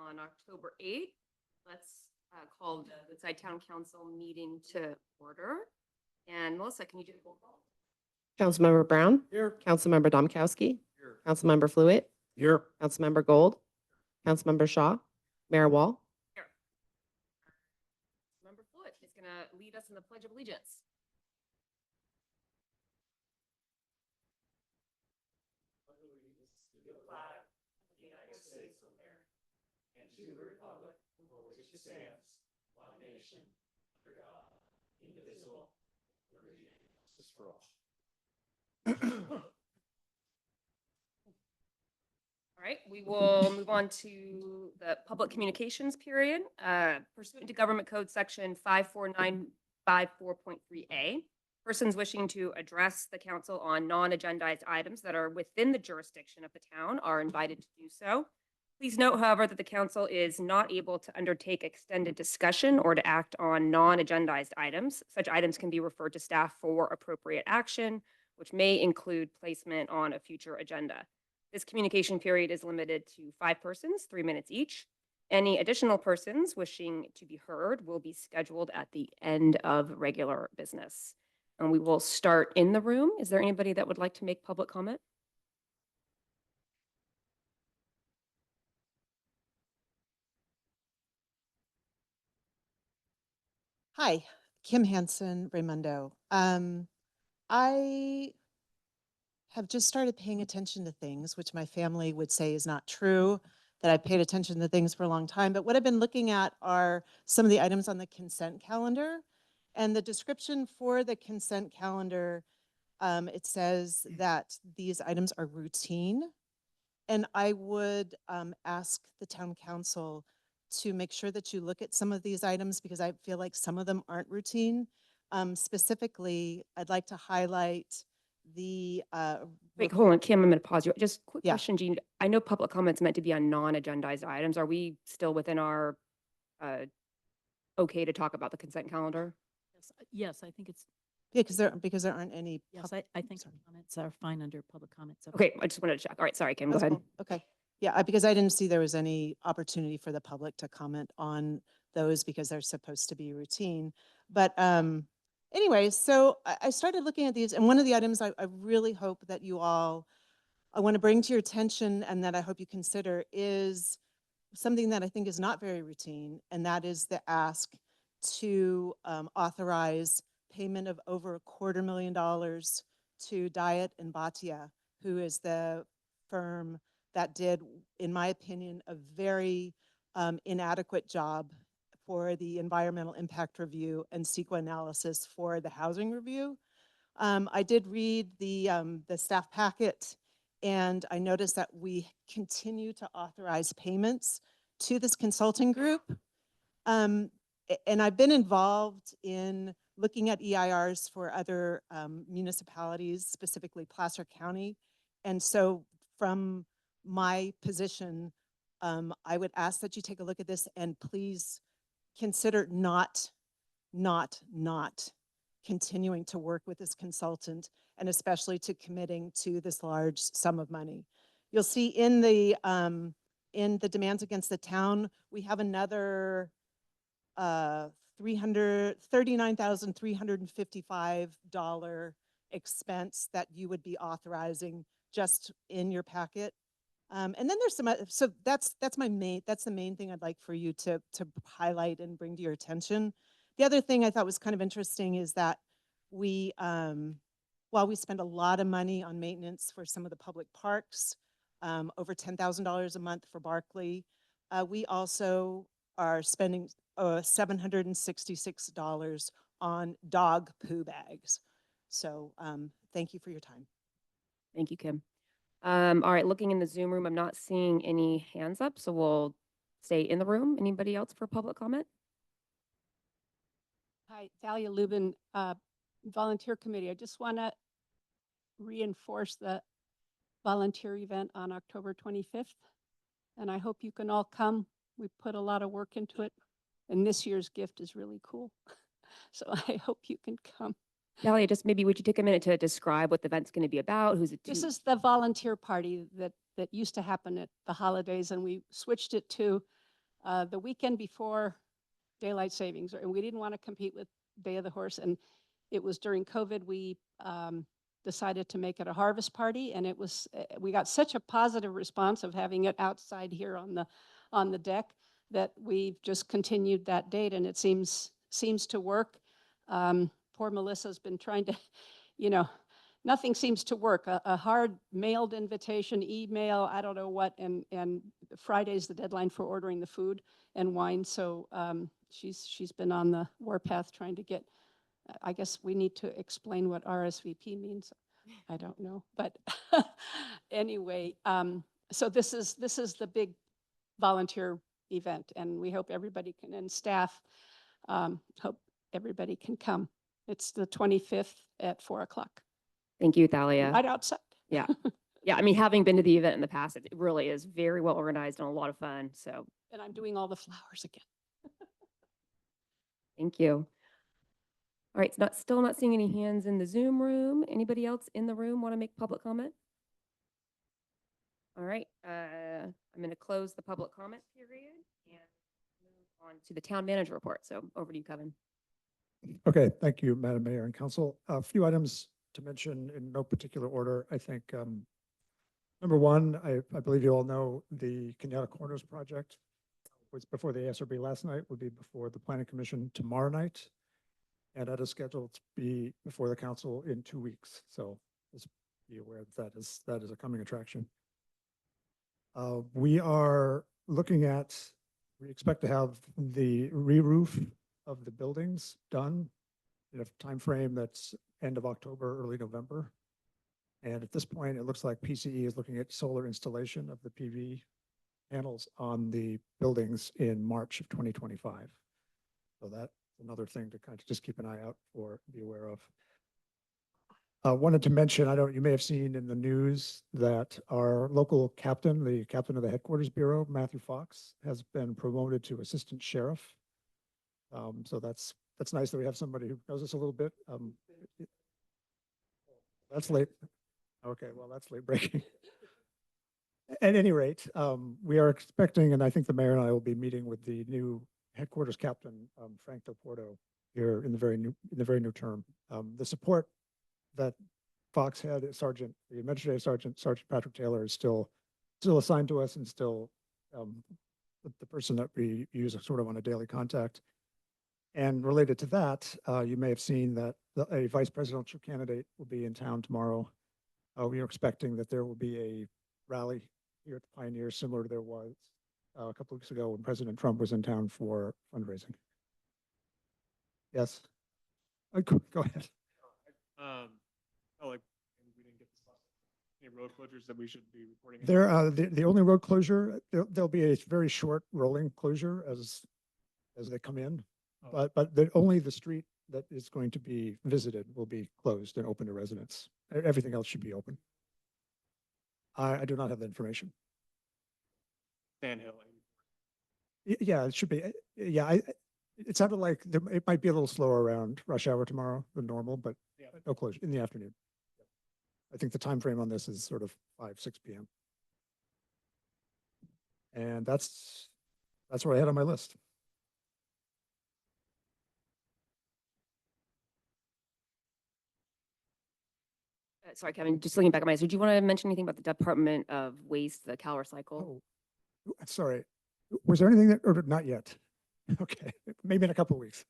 on October 8th. Let's call the Woodside Town Council meeting to order. And Melissa, can you do the roll call? Councilmember Brown. Here. Councilmember Domkowski. Here. Councilmember Fluid. Here. Councilmember Gold. Councilmember Shaw. Mayor Wall. Here. Member Fluid is going to lead us in the Pledge of Allegiance. To the flag of the United States of America and to the republic for which it stands, one nation, under God, indivisible, with liberty and justice for all. All right, we will move on to the public communications period. Pursuant to Government Code Section 54954.3A, persons wishing to address the council on non-agendized items that are within the jurisdiction of the town are invited to do so. Please note, however, that the council is not able to undertake extended discussion or to act on non-agendized items. Such items can be referred to staff for appropriate action, which may include placement on a future agenda. This communication period is limited to 5 persons, 3 minutes each. Any additional persons wishing to be heard will be scheduled at the end of regular business. And we will start in the room. Is there anybody that would like to make public comment? Hi, Kim Hansen, Raymundo. I have just started paying attention to things, which my family would say is not true, that I've paid attention to things for a long time. But what I've been looking at are some of the items on the consent calendar. And the description for the consent calendar, it says that these items are routine. And I would ask the town council to make sure that you look at some of these items because I feel like some of them aren't routine. Specifically, I'd like to highlight the Wait, hold on, Kim, I'm going to pause you. Just quick Yeah. question, Jean. I know public comments meant to be on non-agendized items. Are we still within our okay to talk about the consent calendar? Yes, I think it's, yeah, because there aren't any. yes, I think comments are fine under public comments. Okay, I just wanted to check. All right, sorry, Kim, go That's ahead. cool. Okay. Yeah, because I didn't see there was any opportunity for the public to comment on those because they're supposed to be routine. But anyway, so I started looking at these, and one of the items I really hope that you all, I want to bring to your attention and that I hope you consider is something that I think is not very routine, and that is the ask to authorize payment of over $250,000 to Diet and Bhatia, who is the firm that did, in my opinion, a very inadequate job for the environmental impact review and CEQA analysis for the housing review. I did read the staff packet, and I noticed that we continue to authorize payments to this consulting group. And I've been involved in looking at EIRs for other municipalities, specifically Placer County. And so from my position, I would ask that you take a look at this and please consider not continuing to work with this consultant, and especially to committing to this large sum of money. You'll see in the demands against the town, we have another $39,355 expense that you would be authorizing just in your packet. And then there's some, so that's the main thing I'd like for you to highlight and bring to your attention. The other thing I thought was kind of interesting is that we, while we spend a lot of money on maintenance for some of the public parks, over $10,000 a month for Barkley, we also are spending $766 on dog poo bags. So thank you for your time. Thank you, Kim. All right, looking in the Zoom room, I'm not seeing any hands up, so we'll stay in the room. Anybody else for public comment? Hi, Thalia Lubin, Volunteer Committee. I just want to reinforce the volunteer event on October 25th, and I hope you can all come. We put a lot of work into it, and this year's gift is really cool. So I hope you can come. Dalia, just maybe would you take a minute to describe what the event's going to be about? Who's it to? This is the volunteer party that used to happen at the holidays, and we switched it to the weekend before daylight savings, and we didn't want to compete with Day of the Horse. And it was during COVID, we decided to make it a harvest party, and it was, we got such a positive response of having it outside here on the deck that we've just continued that date, and it seems to work. Poor Melissa's been trying to, you know, nothing seems to work. A hard mailed invitation, email, I don't know what, and Friday's the deadline for ordering the food and wine. So she's been on the warpath trying to get. I guess we need to explain what RSVP means. I don't know, but anyway, so this is the big volunteer event, and we hope everybody can, and staff hope everybody can come. It's the 25th at 4 o'clock. Thank you, Thalia. Right outside. Yeah. Yeah, I mean, having been to the event in the past, it really is very well organized and a lot of fun. So And I'm doing all the flowers again. thank you. All right, still not seeing any hands in the Zoom room. Anybody else in the room want to make public comment? All right, I'm going to close the public comment period and move on to the town manager report. So over to you, Kevin. Okay, thank you, Madam Mayor and Council. A few items to mention in no particular order. I think, number one, I believe you all know the Kenyatta Corners project was before the ASRB last night, will be before the Planning Commission tomorrow night. And that is scheduled to be before the council in 2 weeks. So just be aware that is a coming attraction. We are looking at, we expect to have the re-roof of the buildings done in a time frame that's end of October, early November. And at this point, it looks like PCE is looking at solar installation of the PV panels on the buildings in March of 2025. So that's another thing to kind of just keep an eye out for, be aware of. Wanted to mention, you may have seen in the news that our local captain, the captain of the headquarters bureau, Matthew Fox, has been promoted to assistant sheriff. So that's nice that we have somebody who knows us a little bit. That's late. Okay, well, that's late breaking. At any rate, we are expecting, and I think the mayor and I will be meeting with the new headquarters captain, Frank Del Porto, here in the very new term. The support that Fox had, the administrative sergeant Patrick Taylor, is still assigned to us and still the person that we use sort of on a daily contact. And related to that, you may have seen that a vice presidential candidate will be in town tomorrow. We are expecting that there will be a rally here at the Pioneer, similar to there was a couple weeks ago when President Trump was in town for fundraising. Yes. Go ahead. Like we didn't get any road closures that we should be reporting? There, the only road closure, there'll be a very short rolling closure as they come in, but only the street that is going to be visited will be closed and open to residents. Everything else should be open. I do not have the information. Sand Hill. Yeah, it should be. Yeah, it sounded like it might be a little slower around rush hour tomorrow than normal, but Yeah. no closure in the afternoon. I think the time frame on this is sort of 5-6 p.m. And that's what I had on my list. Sorry, Kevin, just looking back at my, did you want to mention anything about the Department of Waste, the CalRecycle? Oh, sorry. Was there anything that, or not yet? Okay, maybe in a couple of weeks.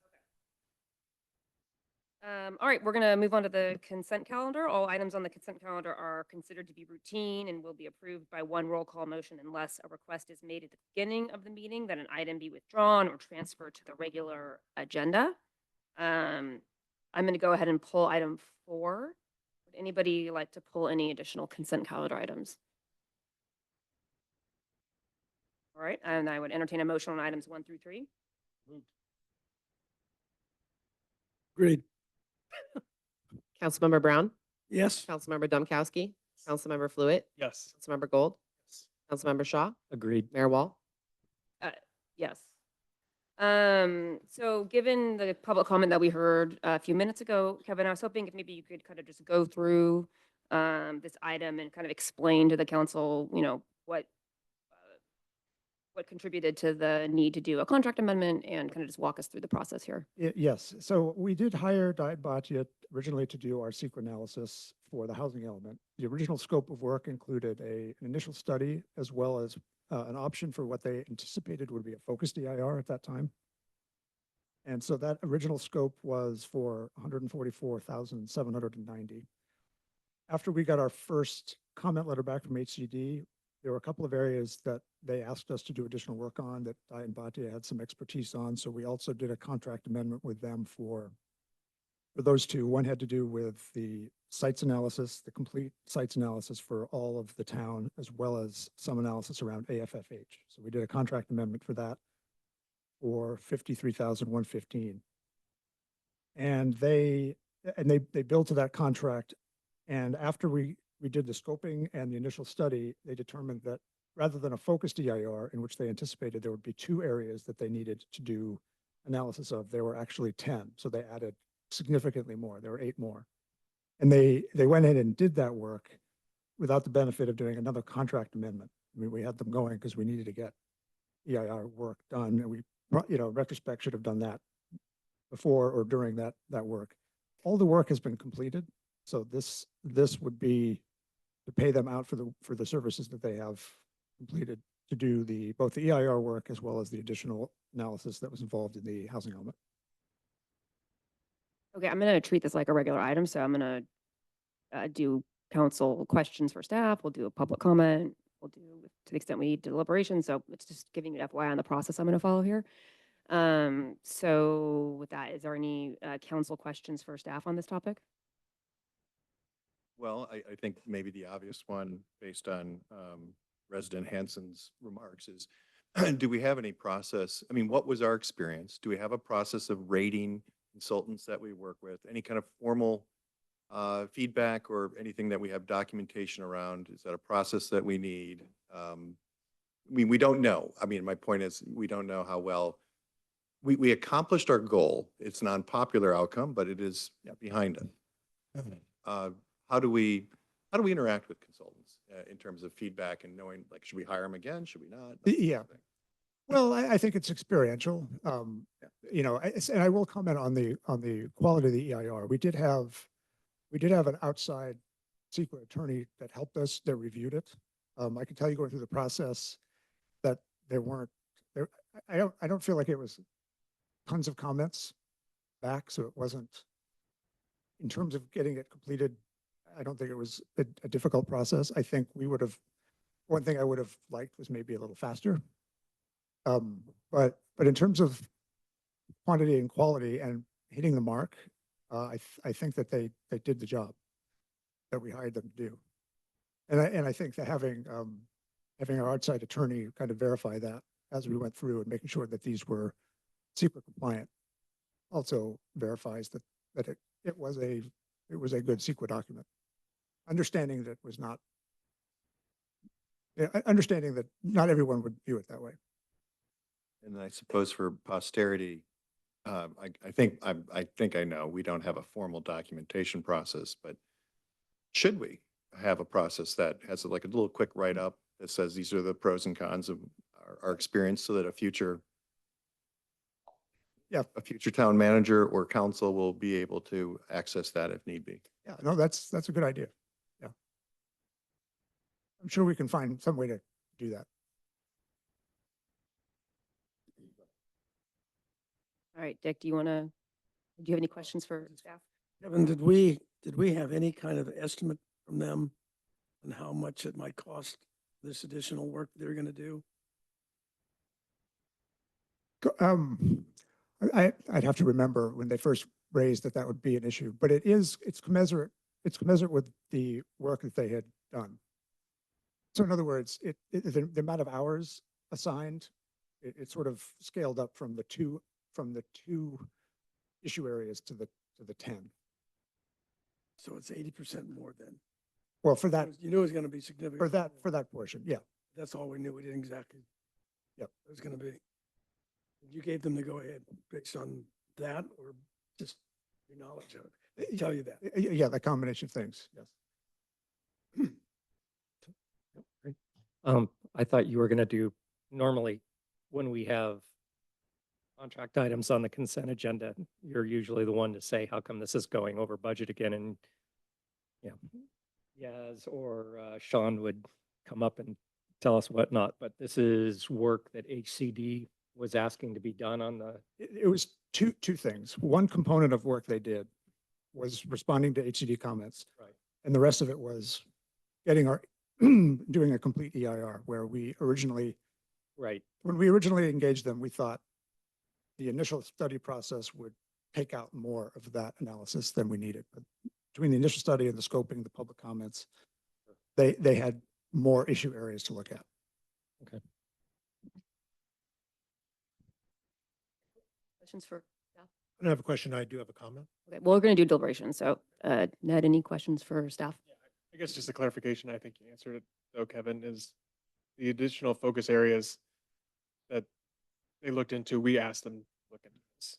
All right, we're going to move on to the consent calendar. All items on the consent calendar are considered to be routine and will be approved by one roll call motion unless a request is made at the beginning of the meeting that an item be withdrawn or transferred to the regular agenda. I'm going to go ahead and pull item 4. Would anybody like to pull any additional consent calendar items? All right, and I would entertain a motion on items 1 through 3. Agreed. Councilmember Brown, Yes. Councilmember Dumpkowski, Councilmember Fluid, Yes. Councilmember Gold, Councilmember Shaw, Agreed. Mayor Wall. Yes. So given the public comment that we heard a few minutes ago, Kevin, I was hoping if maybe you could kind of just go through this item and kind of explain to the council, you know, what what contributed to the need to do a contract amendment and kind of just walk us through the process here. Yes, so we did hire Diet Bhatia originally to do our secret analysis for the housing element. The original scope of work included an initial study as well as an option for what they anticipated would be a focused EIR at that time. And so that original scope was for 144,790. After we got our first comment letter back from HCD, there were a couple of areas that they asked us to do additional work on that I and Bhatia had some expertise on. So we also did a contract amendment with them for those two. One had to do with the sites analysis, the complete sites analysis for all of the town, as well as some analysis around AFFH. So we did a contract amendment for that for 53,115. And they billed to that contract. And after we did the scoping and the initial study, they determined that rather than a focused EIR in which they anticipated there would be 2 areas that they needed to do analysis of, there were actually 10. So they added significantly more. There were 8 more. And they went in and did that work without the benefit of doing another contract amendment. I mean, we had them going because we needed to get EIR work done. And we, in retrospect, should have done that before or during that work. All the work has been completed. So this would be to pay them out for the services that they have completed to do both the EIR work as well as the additional analysis that was involved in the housing element. Okay, I'm going to treat this like a regular item. So I'm going to do council questions for staff. We'll do a public comment. We'll do, to the extent we need deliberation. So it's just giving you an FYI on the process I'm going to follow here. So with that, is there any council questions for staff on this topic? Well, I think maybe the obvious one, based on Resident Hanson's remarks, is do we have any process? I mean, what was our experience? Do we have a process of rating consultants that we work with? Any kind of formal feedback or anything that we have documentation around? Is that a process that we need? I mean, we don't know. I mean, my point is we don't know how well we accomplished our goal. It's an unpopular outcome, but it is behind us. How do we interact with consultants in terms of feedback and knowing, like, should we hire them again? Should we not? Yeah. Well, I think it's experiential. And I will comment on the quality of the EIR. We did have an outside secret attorney that helped us, that reviewed it. I can tell you going through the process that I don't feel like it was tons of comments back. So it wasn't, in terms of getting it completed, I don't think it was a difficult process. I think one thing I would have liked was maybe a little faster. But in terms of quantity and quality and hitting the mark, I think that they did the job that we hired them to do. And I think that having our outside attorney kind of verify that as we went through and making sure that these were secret compliant also verifies that it was a good secret document. Understanding that not everyone would view it that way. And I suppose for posterity, I think I know we don't have a formal documentation process, but should we have a process that has like a little quick write-up that says these are the pros and cons of our experience, so that a future town manager or council will be able to access that if need be? Yeah, no, that's a good idea. Yeah. I'm sure we can find some way to do that. All right, Dick, do you have any questions for staff? Kevin, did we have any kind of estimate from them on how much it might cost this additional work they're going to do? I'd have to remember when they first raised that would be an issue, but it's commensurate with the work that they had done. So in other words, the amount of hours assigned, it sort of scaled up from the two issue areas to the 10. So it's 80% more then. Well, for that, You knew it was going to be significant. for that portion, yeah. That's all we knew. We didn't exactly. Yep. It was going to be. You gave them the go ahead based on that, or just your knowledge of it? They tell you that. Yeah, the combination of things, yes. I thought you were going to do, normally when we have contract items on the consent agenda, you're usually the one to say, how come this is going over budget again? And, you know, Yaz or Sean would come up and tell us whatnot, but this is work that HCD was asking to be done on the, It was two things. One component of work they did was responding to HCD comments. Right. And the rest of it was getting our, doing a complete EIR where we originally, right, when we originally engaged them, we thought the initial study process would take out more of that analysis than we needed. But between the initial study and the scoping, the public comments, they had more issue areas to look at. okay. Questions for staff? I don't have a question. I do have a comment. Okay, well, we're going to do deliberation. So Ned, any questions for staff? I guess just a clarification, I think you answered it though, Kevin, is the additional focus areas that they looked into, we asked them to look into this.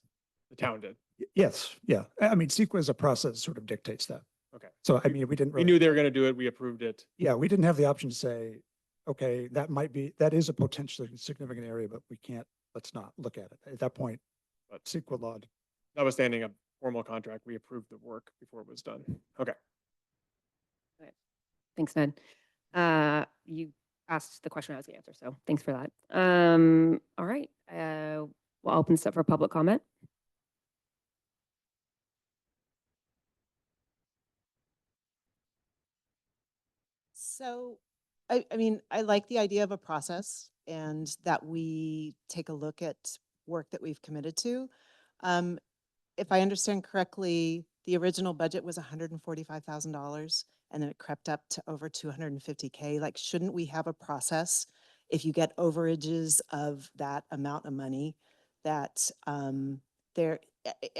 The town did. Yes, yeah. I mean, CEQA as a process sort of dictates that. Okay. So, I mean, we didn't We really, knew they were going to do it. We approved it. yeah, we didn't have the option to say, okay, that is a potentially significant area, but we can't, let's not look at it. At that point, But CEQA law. notwithstanding a formal contract, we approved the work before it was done. Okay. Thanks, Ned. You asked the question I was going to answer, so thanks for that. All right, we'll open this up for public comment. So, I mean, I like the idea of a process and that we take a look at work that we've committed to. If I understand correctly, the original budget was $145,000 and then it crept up to over 250K. Like, shouldn't we have a process if you get overages of that amount of money that there,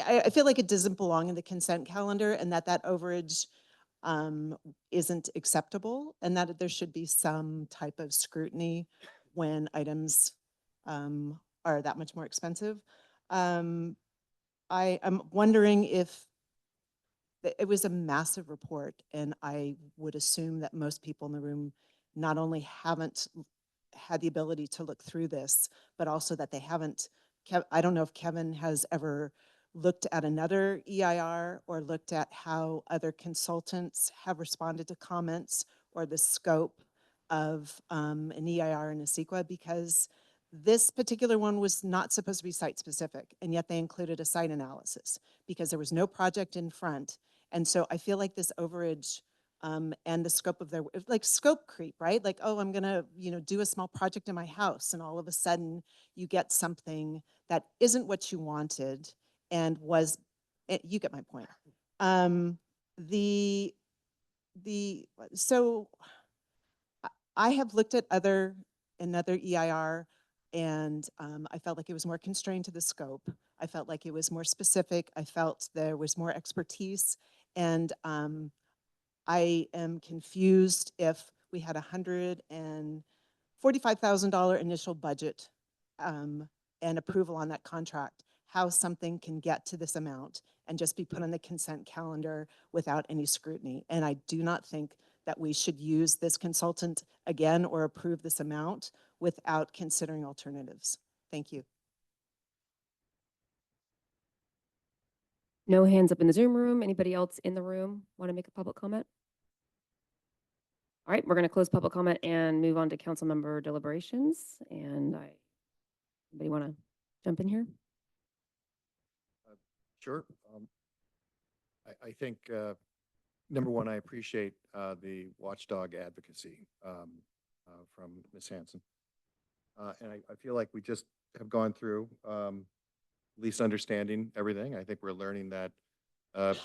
I feel like it doesn't belong in the consent calendar and that overage isn't acceptable and that there should be some type of scrutiny when items are that much more expensive. I am wondering if it was a massive report, and I would assume that most people in the room not only haven't had the ability to look through this, but also that they haven't, I don't know if Kevin has ever looked at another EIR or looked at how other consultants have responded to comments or the scope of an EIR and a CEQA, because this particular one was not supposed to be site specific, and yet they included a site analysis because there was no project in front. And so I feel like this overage and the scope of their, like scope creep, right? Like, oh, I'm gonna, do a small project in my house, and all of a sudden you get something that isn't what you wanted and was, you get my point. So I have looked at another EIR, and I felt like it was more constrained to the scope. I felt like it was more specific. I felt there was more expertise, and I am confused if we had $145,000 initial budget and approval on that contract, how something can get to this amount and just be put on the consent calendar without any scrutiny. And I do not think that we should use this consultant again or approve this amount without considering alternatives. Thank you. No hands up in the Zoom room. Anybody else in the room want to make a public comment? All right, we're going to close public comment and move on to council member deliberations. And anybody want to jump in here? Sure. I think, number one, I appreciate the watchdog advocacy from Ms. Hanson. And I feel like we just have gone through at least understanding everything. I think we're learning that if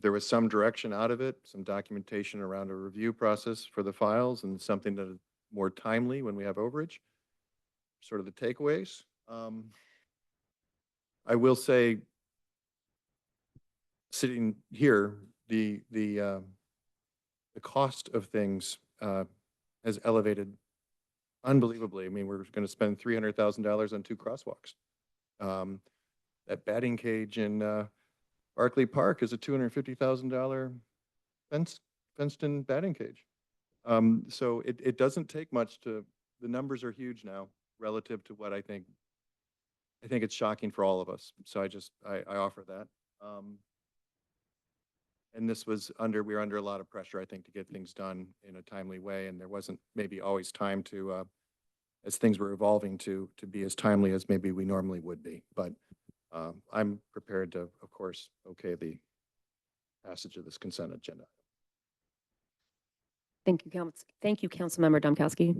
there was some direction out of it, some documentation around a review process for the files and something that is more timely when we have overage, sort of the takeaways. I will say, sitting here, the cost of things has elevated unbelievably. I mean, we're going to spend $300,000 on 2 crosswalks. That batting cage in Barclay Park is a $250,000 fenced-in batting cage. So it doesn't take much to, the numbers are huge now. relative to what I think it's shocking for all of us. So I offer that. And this was we were under a lot of pressure, I think, to get things done in a timely way. And there wasn't maybe always time to, as things were evolving, to be as timely as maybe we normally would be. But I'm prepared to, of course, okay the passage of this consent agenda. Thank you, Thank you, Councilmember Domkowski.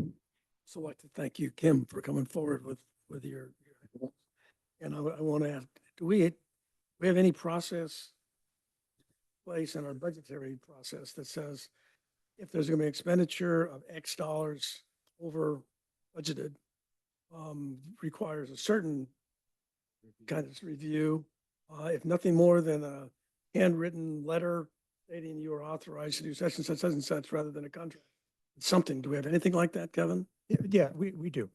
So I'd like to thank you, Kim, for coming forward with your, and I want to ask, do we have any process place in our budgetary process that says if there's going to be expenditure of X dollars over budgeted, requires a certain kind of review, if nothing more than a handwritten letter stating you are authorized to do such and such, such and such, rather than a contract? Something. Do we have anything like that, Kevin? Yeah, we do.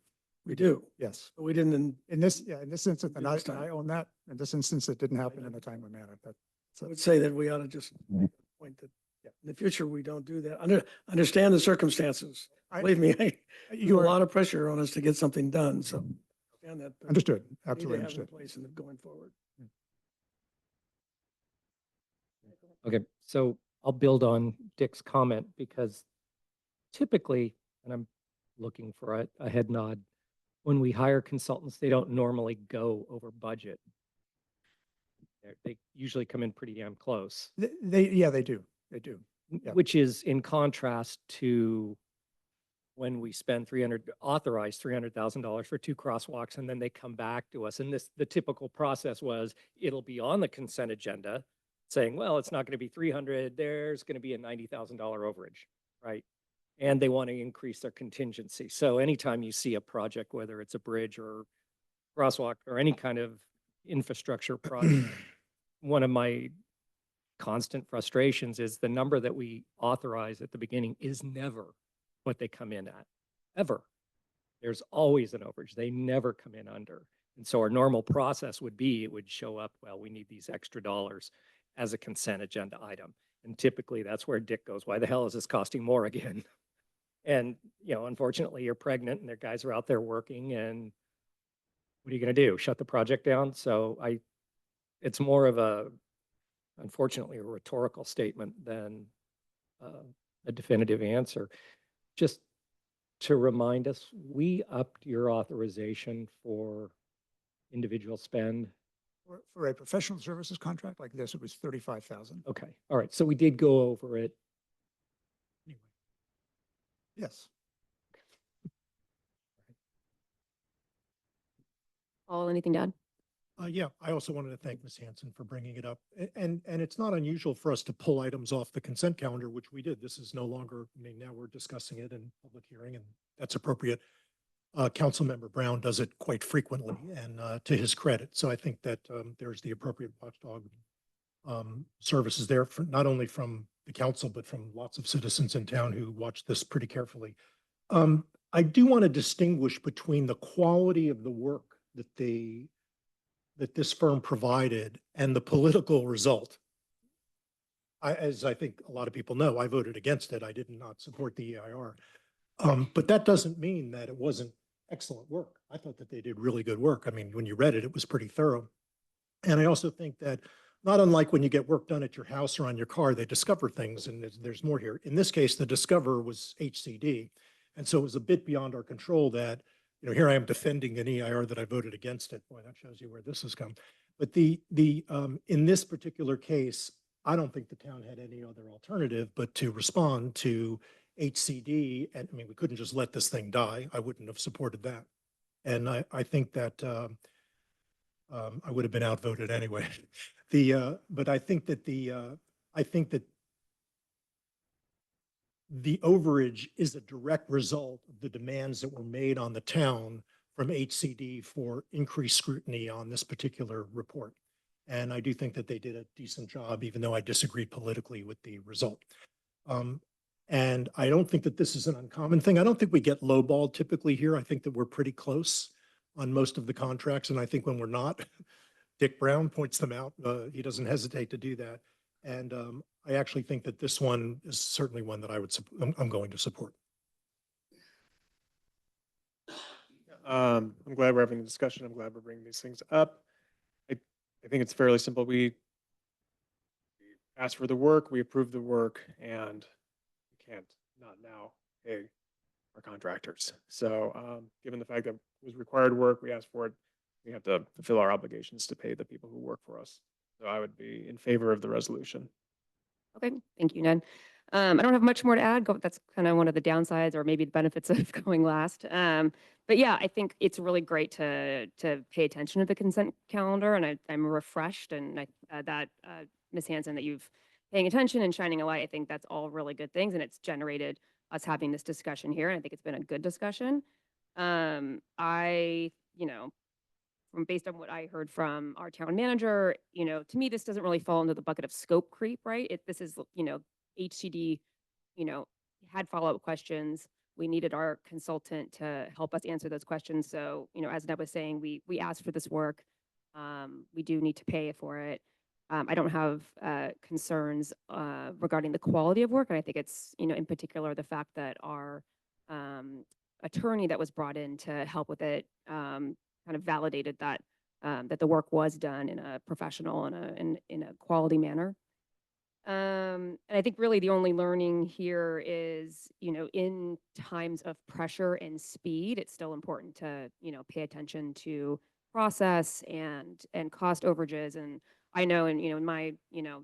We do. Yes. But we didn't. In this instance, and This time. I own that. In this instance, it didn't happen in a timely manner, but I would say that we ought to just point that in the future, we don't do that. Understand the circumstances. Believe me, you you have a are lot of pressure on us to get something done, so. understand that, but understood, we need to absolutely have it understood. in place and going forward. Okay, so I'll build on Dick's comment because typically, and I'm looking for a head nod, when we hire consultants, they don't normally go over budget. They usually come in pretty damn close, They do. They do. Yeah. which is in contrast to when we spend authorized $300,000 for 2 crosswalks, and then they come back to us. And the typical process was, it'll be on the consent agenda saying, well, it's not going to be 300, there's going to be a $90,000 overage, right? And they want to increase their contingency. So anytime you see a project, whether it's a bridge or crosswalk or any kind of infrastructure project, one of my constant frustrations is the number that we authorize at the beginning is never what they come in at, ever. There's always an overage. They never come in under. And so our normal process would be, it would show up, well, we need these extra dollars as a consent agenda item. And typically that's where Dick goes, why the hell is this costing more again? And, unfortunately you're pregnant and their guys are out there working, and what are you going to do? Shut the project down? So it's more of unfortunately, a rhetorical statement than a definitive answer. Just to remind us, we upped your authorization for individual spend. For a professional services contract like this, it was 35,000. Okay, all right. So we did go over it. Anyway. Yes. Paul, anything to add? Yeah, I also wanted to thank Ms. Hanson for bringing it up. And it's not unusual for us to pull items off the consent calendar, which we did. This is no longer, now we're discussing it in public hearing, and that's appropriate. Councilmember Brown does it quite frequently, and to his credit. So I think that there's the appropriate watchdog services there, not only from the council, but from lots of citizens in town who watch this pretty carefully. I do want to distinguish between the quality of the work that this firm provided and the political result. As I think a lot of people know, I voted against it. I did not support the EIR. But that doesn't mean that it wasn't excellent work. I thought that they did really good work. I mean, when you read it, it was pretty thorough. And I also think that, not unlike when you get work done at your house or on your car, they discover things, and there's more here. In this case, the discoverer was HCD. And so it was a bit beyond our control that, here I am defending an EIR that I voted against it. Boy, that shows you where this has come. But in this particular case, I don't think the town had any other alternative but to respond to HCD. And we couldn't just let this thing die. I wouldn't have supported that. And I think that I would have been outvoted anyway. But I think that the overage is a direct result of the demands that were made on the town from HCD for increased scrutiny on this particular report. And I do think that they did a decent job, even though I disagreed politically with the result. And I don't think that this is an uncommon thing. I don't think we get lowballed typically here. I think that we're pretty close on most of the contracts. And I think when we're not, Dick Brown points them out. He doesn't hesitate to do that. And I actually think that this one is certainly one that I'm going to support. I'm glad we're having the discussion. I'm glad we're bringing these things up. I think it's fairly simple. We ask for the work, we approve the work, and we can't not now pay our contractors. So, given the fact that it was required work, we asked for it, we have to fulfill our obligations to pay the people who work for us. So I would be in favor of the resolution. Okay, thank you, Ned. I don't have much more to add. That's kind of one of the downsides or maybe the benefits of going last. But yeah, I think it's really great to pay attention to the consent calendar, and I'm refreshed, and that Ms. Hanson, that you've paying attention and shining a light. I think that's all really good things, and it's generated us having this discussion here, and I think it's been a good discussion. From based on what I heard from our town manager, to me, this doesn't really fall into the bucket of scope creep, right? This is, HCD, had follow-up questions. We needed our consultant to help us answer those questions. So, as Ned was saying, we asked for this work. We do need to pay for it. I don't have concerns regarding the quality of work. And I think it's, in particular, the fact that our attorney that was brought in to help with it kind of validated that that the work was done in a professional and in a quality manner. And I think really the only learning here is, in times of pressure and speed, it's still important to, pay attention to process and cost overages. And I know in my,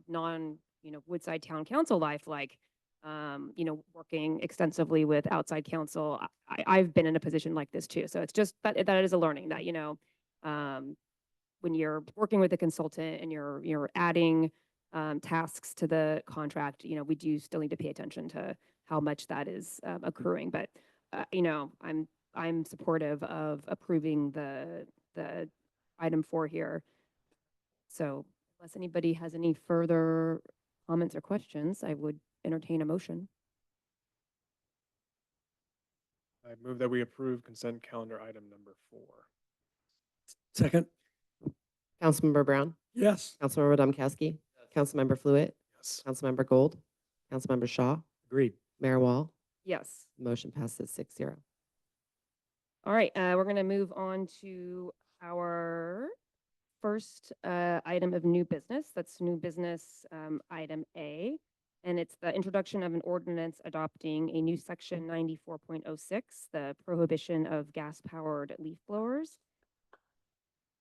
non, Woodside Town Council life, like, working extensively with outside counsel, I've been in a position like this too. So it's just that is a learning that, when you're working with a consultant and you're adding tasks to the contract, we do still need to pay attention to how much that is accruing. But, I'm supportive of approving the item 4 here. So unless anybody has any further comments or questions, I would entertain a motion. I move that we approve consent calendar item number 4. Second, Councilmember Brown, yes. Councilmember Domkowski, Councilmember Fluid, Yes. Councilmember Gold, Councilmember Shaw, Agreed. Mayor Wall. Yes. Motion passes 6-0. All right, we're going to move on to our first item of new business. That's new business item A, and it's the introduction of an ordinance adopting a new section 94.06, the prohibition of gas-powered leaf blowers.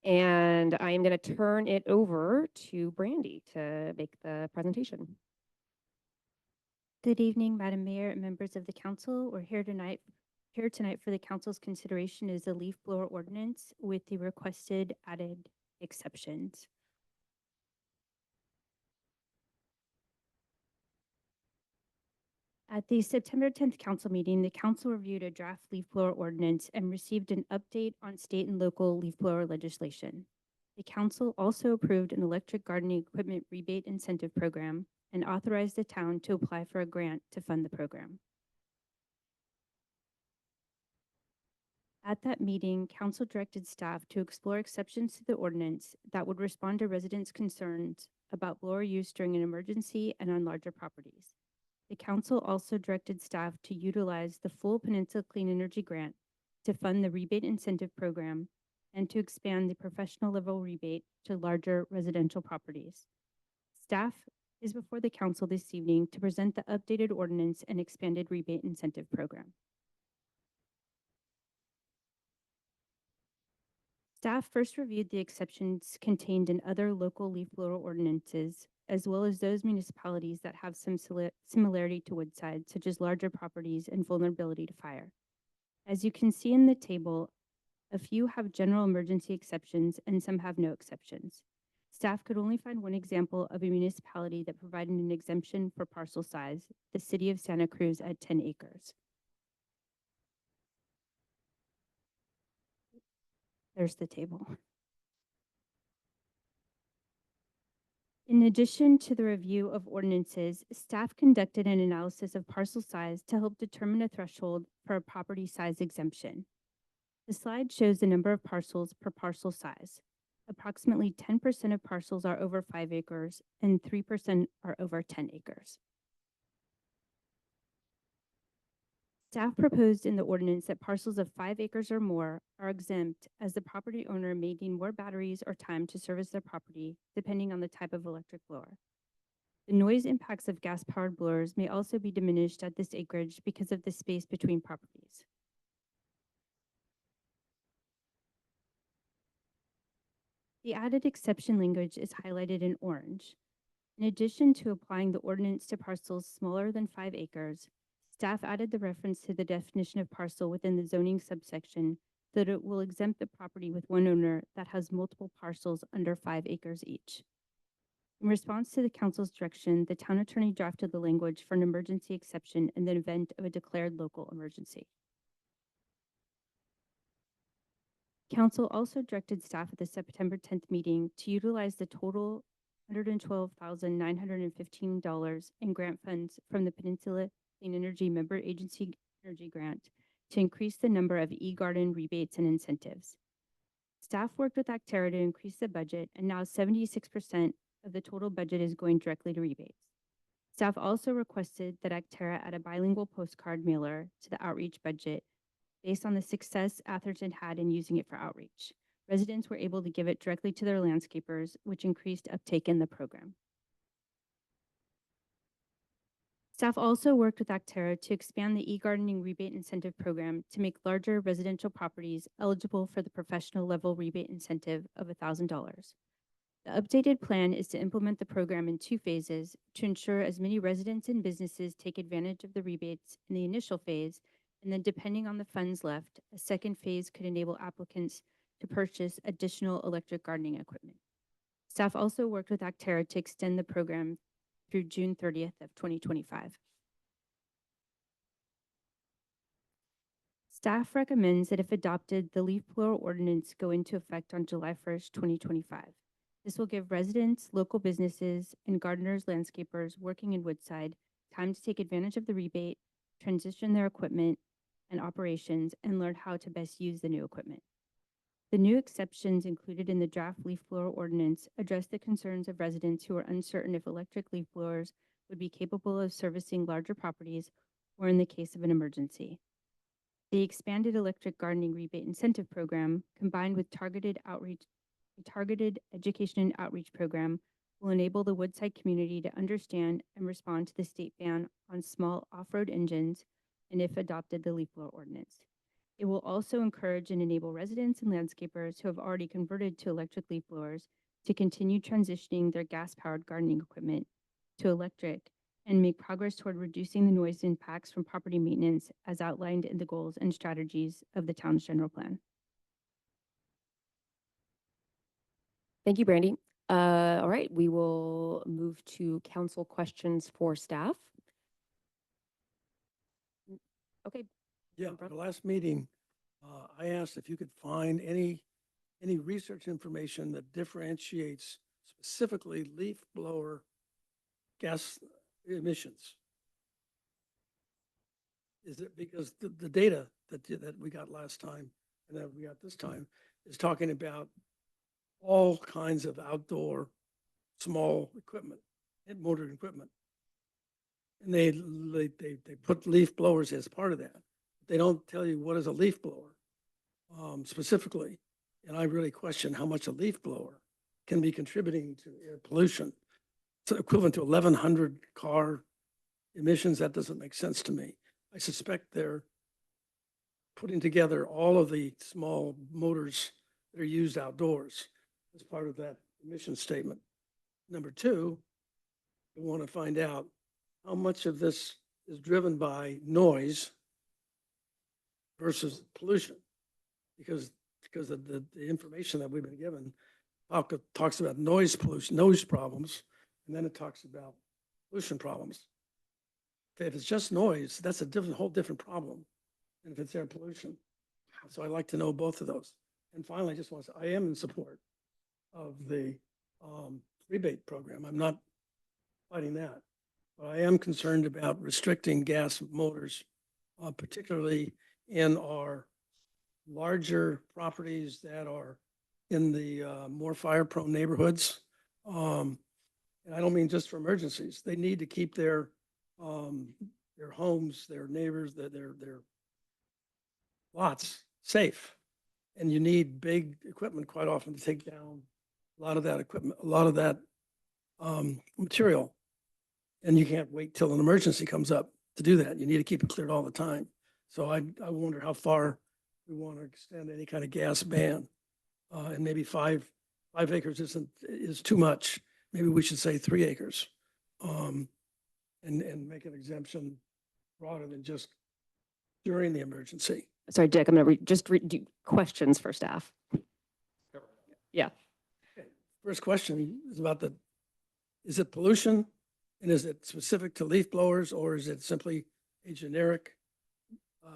And I am going to turn it over to Brandy to make the presentation. Good evening, Madam Mayor and members of the council. We're here tonight for the council's consideration is the leaf blower ordinance with the requested added exceptions. At the September 10th council meeting, the council reviewed a draft leaf blower ordinance and received an update on state and local leaf blower legislation. The council also approved an electric gardening equipment rebate incentive program and authorized the town to apply for a grant to fund the program. At that meeting, council directed staff to explore exceptions to the ordinance that would respond to residents' concerns about blower use during an emergency and on larger properties. The council also directed staff to utilize the full Peninsula Clean Energy Grant to fund the rebate incentive program and to expand the professional level rebate to larger residential properties. Staff is before the council this evening to present the updated ordinance and expanded rebate incentive program. Staff first reviewed the exceptions contained in other local leaf blower ordinances, as well as those municipalities that have some similarity to Woodside, such as larger properties and vulnerability to fire. As you can see in the table, a few have general emergency exceptions and some have no exceptions. Staff could only find one example of a municipality that provided an exemption for parcel size, the city of Santa Cruz at 10 acres. There's the table. In addition to the review of ordinances, staff conducted an analysis of parcel size to help determine a threshold for a property size exemption. The slide shows the number of parcels per parcel size. Approximately 10% of parcels are over 5 acres and 3% are over 10 acres. Staff proposed in the ordinance that parcels of 5 acres or more are exempt as the property owner may need more batteries or time to service their property, depending on the type of electric blower. The noise impacts of gas-powered blowers may also be diminished at this acreage because of the space between properties. The added exception language is highlighted in orange. In addition to applying the ordinance to parcels smaller than 5 acres, staff added the reference to the definition of parcel within the zoning subsection so that it will exempt the property with one owner that has multiple parcels under 5 acres each. In response to the council's direction, the town attorney drafted the language for an emergency exception in the event of a declared local emergency. Council also directed staff at the September 10th meeting to utilize the total $112,915 in grant funds from the Peninsula Clean Energy Member Agency Energy Grant to increase the number of e-garden rebates and incentives. Staff worked with Actera to increase the budget, and now 76% of the total budget is going directly to rebates. Staff also requested that Actera add a bilingual postcard mailer to the outreach budget based on the success Atherton had in using it for outreach. Residents were able to give it directly to their landscapers, which increased uptake in the program. Staff also worked with Actera to expand the e-gardening rebate incentive program to make larger residential properties eligible for the professional level rebate incentive of $1,000. The updated plan is to implement the program in 2 phases to ensure as many residents and businesses take advantage of the rebates in the initial phase, and then depending on the funds left, a second phase could enable applicants to purchase additional electric gardening equipment. Staff also worked with Actera to extend the program through June 30th of 2025. Staff recommends that if adopted, the leaf blower ordinance go into effect on July 1st, 2025. This will give residents, local businesses, and gardeners, landscapers working in Woodside time to take advantage of the rebate, transition their equipment and operations, and learn how to best use the new equipment. The new exceptions included in the draft leaf blower ordinance address the concerns of residents who are uncertain if electric leaf blowers would be capable of servicing larger properties or in the case of an emergency. The expanded electric gardening rebate incentive program, combined with targeted education and outreach program, will enable the Woodside community to understand and respond to the state ban on small off-road engines, and if adopted, the leaf blower ordinance. It will also encourage and enable residents and landscapers who have already converted to electric leaf blowers to continue transitioning their gas-powered gardening equipment to electric and make progress toward reducing the noise impacts from property maintenance as outlined in the goals and strategies of the town's general plan. Thank you, Brandy. All right, we will move to council questions for staff. Okay. Yeah, the last meeting, I asked if you could find any research information that differentiates specifically leaf blower gas emissions. Is it because the data that we got last time and that we got this time is talking about all kinds of outdoor small equipment and motored equipment. And they put leaf blowers as part of that. They don't tell you what is a leaf blower specifically. And I really question how much a leaf blower can be contributing to air pollution. It's equivalent to 1,100 car emissions. That doesn't make sense to me. I suspect they're putting together all of the small motors that are used outdoors as part of that emission statement. Number 2, I want to find out how much of this is driven by noise versus pollution, because of the information that we've been given talks about noise pollution, noise problems, and then it talks about pollution problems. If it's just noise, that's a whole different problem than if it's air pollution. So I'd like to know both of those. And finally, I just want to say, I am in support of the rebate program. I'm not fighting that, but I am concerned about restricting gas motors, particularly in our larger properties that are in the more fire-prone neighborhoods. And I don't mean just for emergencies. They need to keep their their homes, their neighbors, their lots safe. And you need big equipment quite often to take down a lot of that equipment, a lot of that material. And you can't wait till an emergency comes up to do that. You need to keep it cleared all the time. So I wonder how far we want to extend any kind of gas ban. And maybe 5 acres is too much. Maybe we should say 3 acres. And make an exemption broader than just during the emergency. Sorry, Dick, I'm going to do questions for staff. Yeah. First question is about is it pollution? And is it specific to leaf blowers, or is it simply a generic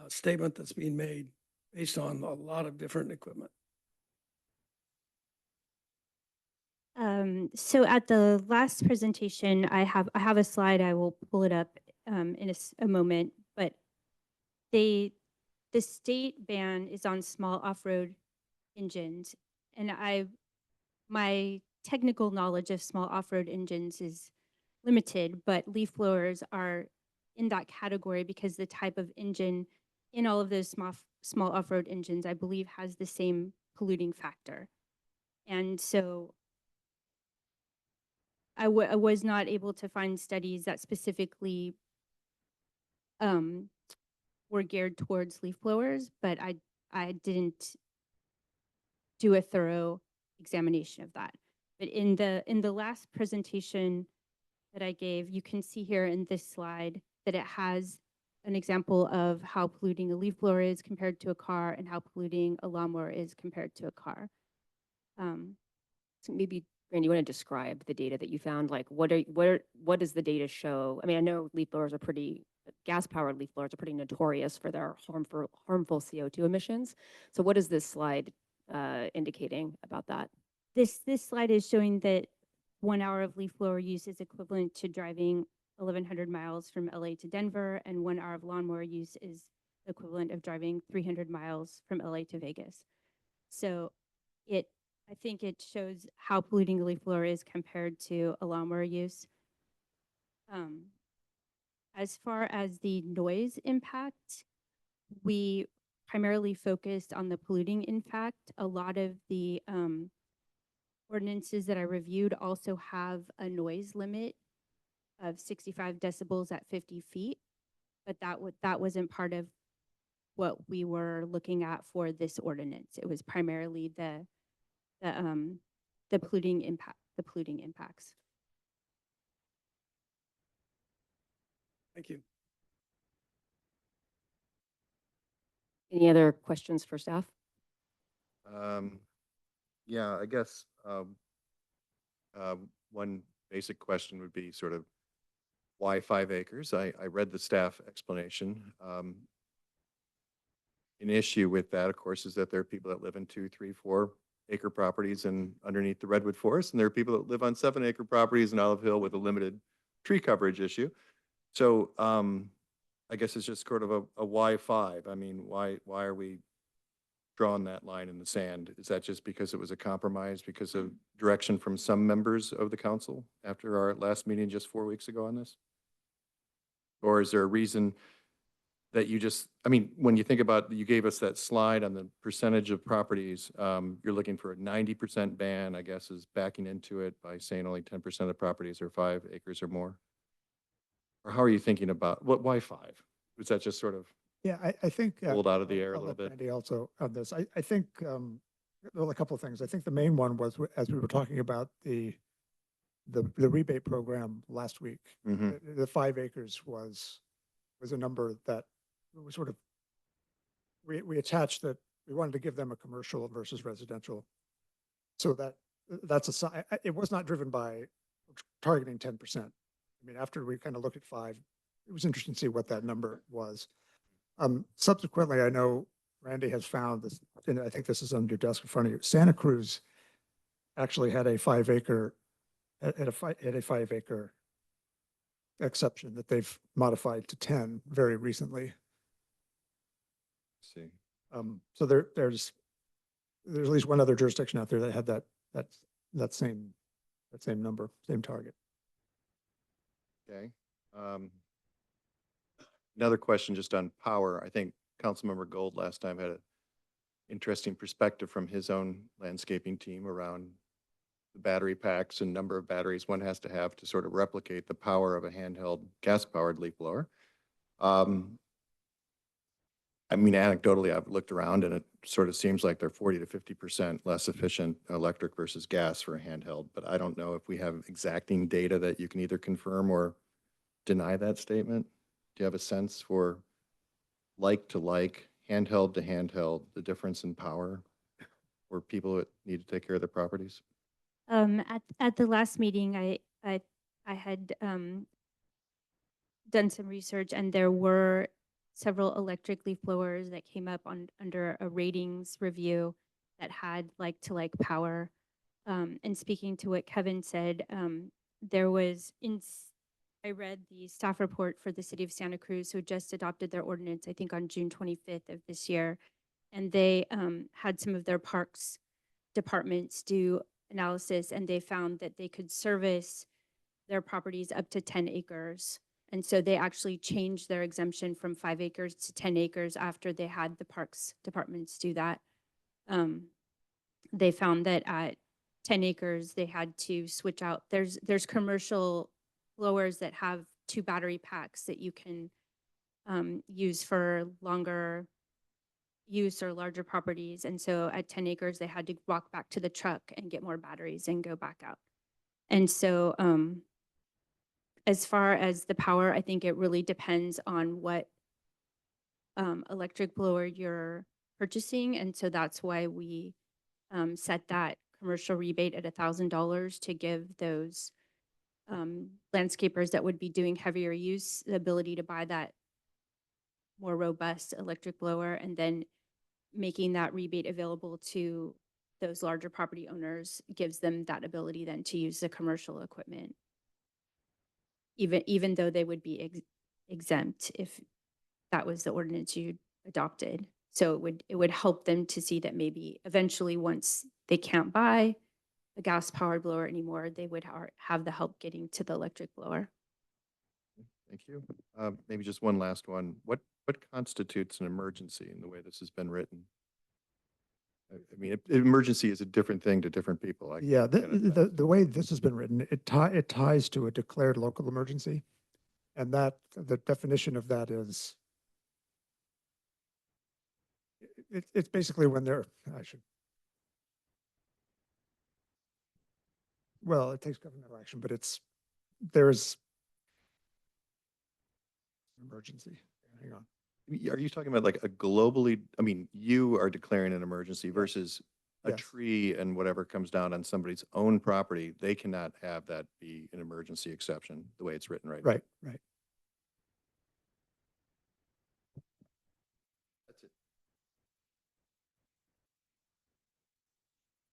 statement that's being made based on a lot of different equipment? So at the last presentation, I have a slide. I will pull it up in a moment. But the state ban is on small off-road engines, and my technical knowledge of small off-road engines is limited. But leaf blowers are in that category because the type of engine in all of those small off-road engines, I believe, has the same polluting factor, and so I was not able to find studies that specifically were geared towards leaf blowers, but I didn't do a thorough examination of that. But in the last presentation that I gave, you can see here in this slide that it has an example of how polluting a leaf blower is compared to a car and how polluting a lawnmower is compared to a car. So maybe, Randy, you want to describe the data that you found? Like, what does the data show? I mean, I know leaf blowers are gas-powered leaf blowers are pretty notorious for their harmful CO2 emissions. So what is this slide indicating about that? This slide is showing that 1 hour of leaf blower use is equivalent to driving 1,100 miles from LA to Denver, and 1 hour of lawnmower use is equivalent of driving 300 miles from LA to Vegas. So I think it shows how polluting a leaf blower is compared to a lawnmower use. As far as the noise impact, we primarily focused on the polluting impact. A lot of the ordinances that I reviewed also have a noise limit of 65 decibels at 50 feet, but that wasn't part of what we were looking at for this ordinance. It was primarily the polluting impacts. Thank you. Any other questions for staff? Yeah, I guess one basic question would be sort of why 5 acres? I read the staff explanation. An issue with that, of course, is that there are people that live in 2, 3, 4 acre properties and underneath the redwood forest, and there are people that live on 7 acre properties in Olive Hill with a limited tree coverage issue. So I guess it's just sort of a why 5? I mean, why are we drawing that line in the sand? Is that just because it was a compromise because of direction from some members of the council after our last meeting just 4 weeks ago on this? Or is there a reason that you just, I mean, when you think about, you gave us that slide on the percentage of properties, you're looking for a 90% ban, I guess, is backing into it by saying only 10% of properties are 5 acres or more? Or how are you thinking about, why 5? Was that just sort of Yeah, I think. pulled out of the air a I'll little let bit? Randy also on this. I think, well, a couple of things. I think the main one was, as we were talking about the rebate program last week, Mhm. the 5 acres was a number that was sort of, we attached that we wanted to give them a commercial versus residential. So it was not driven by targeting 10%. I mean, after we kind of looked at 5, it was interesting to see what that number was. Subsequently, I know Randy has found this, and I think this is on your desk in front of you. Santa Cruz actually had a 5 acre, had a 5 acre exception that they've modified to 10 very recently. See. So there's at least one other jurisdiction out there that had that same number, same target. Okay. Another question just on power. I think Councilmember Gold last time had an interesting perspective from his own landscaping team around the battery packs and number of batteries one has to sort of replicate the power of a handheld gas-powered leaf blower. I mean, anecdotally, I've looked around and it sort of seems like they're 40 to 50% less efficient electric versus gas for a handheld, but I don't know if we have exacting data that you can either confirm or deny that statement. Do you have a sense for like to like, handheld to handheld, the difference in power for people that need to take care of their properties? At the last meeting, I had done some research, and there were several electric leaf blowers that came up under a ratings review that had like to like power. And speaking to what Kevin said, there was I read the staff report for the city of Santa Cruz, who just adopted their ordinance, I think on June 25th of this year. And they had some of their parks departments do analysis, and they found that they could service their properties up to 10 acres. And so they actually changed their exemption from 5 acres to 10 acres after they had the parks departments do that. They found that at 10 acres, they had to switch out. There's commercial blowers that have 2 battery packs that you can use for longer use or larger properties. And so at 10 acres, they had to walk back to the truck and get more batteries and go back out. And so as far as the power, I think it really depends on what electric blower you're purchasing. And so that's why we set that commercial rebate at $1,000 to give those landscapers that would be doing heavier use the ability to buy that more robust electric blower, and then making that rebate available to those larger property owners gives them that ability then to use the commercial equipment, even though they would be exempt if that was the ordinance you adopted. So it would help them to see that maybe eventually, once they can't buy a gas powered blower anymore, they would have the help getting to the electric blower. Thank you. Maybe just one last one. What constitutes an emergency in the way this has been written? I mean, emergency is a different thing to different people. Yeah, get it. the way this has been written, it ties to a declared local emergency. And that, the definition of that is, it's basically when well, it takes governmental action, but there's emergency. Hang on. Are you talking about like a globally, I mean, you are declaring an emergency versus a Yes. tree and whatever comes down on somebody's own property, they cannot have that be an emergency exception, the way it's written right now. Right. That's it.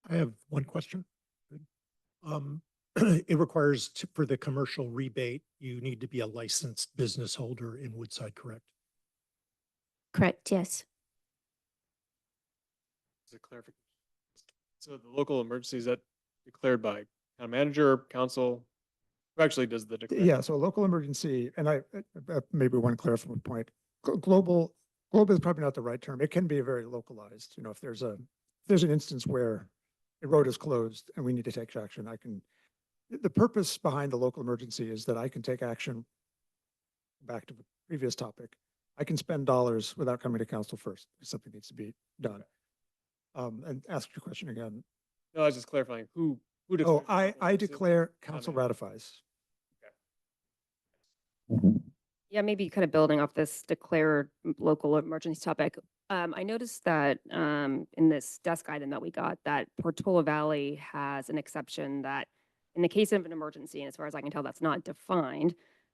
I have one question. It requires for the commercial rebate, you need to be a licensed business holder in Woodside, correct? Correct, yes. Is it clarification? So the local emergency, is that declared by town manager, council? Who actually does the declaration? Yeah, so a local emergency, and I maybe one clarifying point. Global is probably not the right term. It can be very localized. You know, if there's an instance where a road is closed and we need to take action, the purpose behind the local emergency is that I can take action. Back to the previous topic, I can spend dollars without coming to council first if something needs to be done. And ask your question again. No, I was just clarifying who Oh, declares the I emergency? declare, council manager. ratifies. Yeah, maybe kind of building off this declared local emergency topic. I noticed that in this desk item that we got, that Portola Valley has an exception that in the case of an emergency, and as far as I can tell, that's not defined,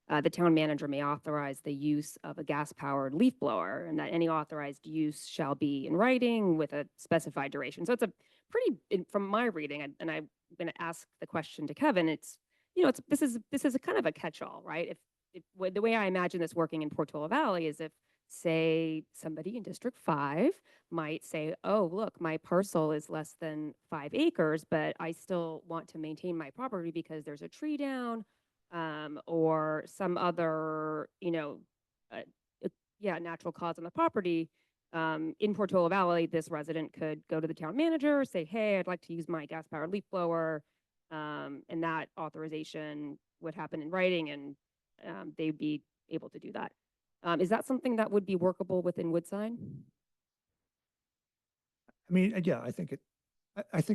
the town manager may authorize the use of a gas-powered leaf blower, and that any authorized use shall be in writing with a specified duration. So it's a pretty, from my reading, and I'm going to ask the question to Kevin, this is a kind of a catch-all, right? If the way I imagine this working in Portola Valley is if, say, somebody in District 5 might say, oh, look, my parcel is less than 5 acres, but I still want to maintain my property because there's a tree down, or some other, natural cause on the property, in Portola Valley, this resident could go to the town manager, say, hey, I'd like to use my gas powered leaf blower. And that authorization would happen in writing and they'd be able to do that. Is that something that would be workable within Woodside? I mean, yeah, I think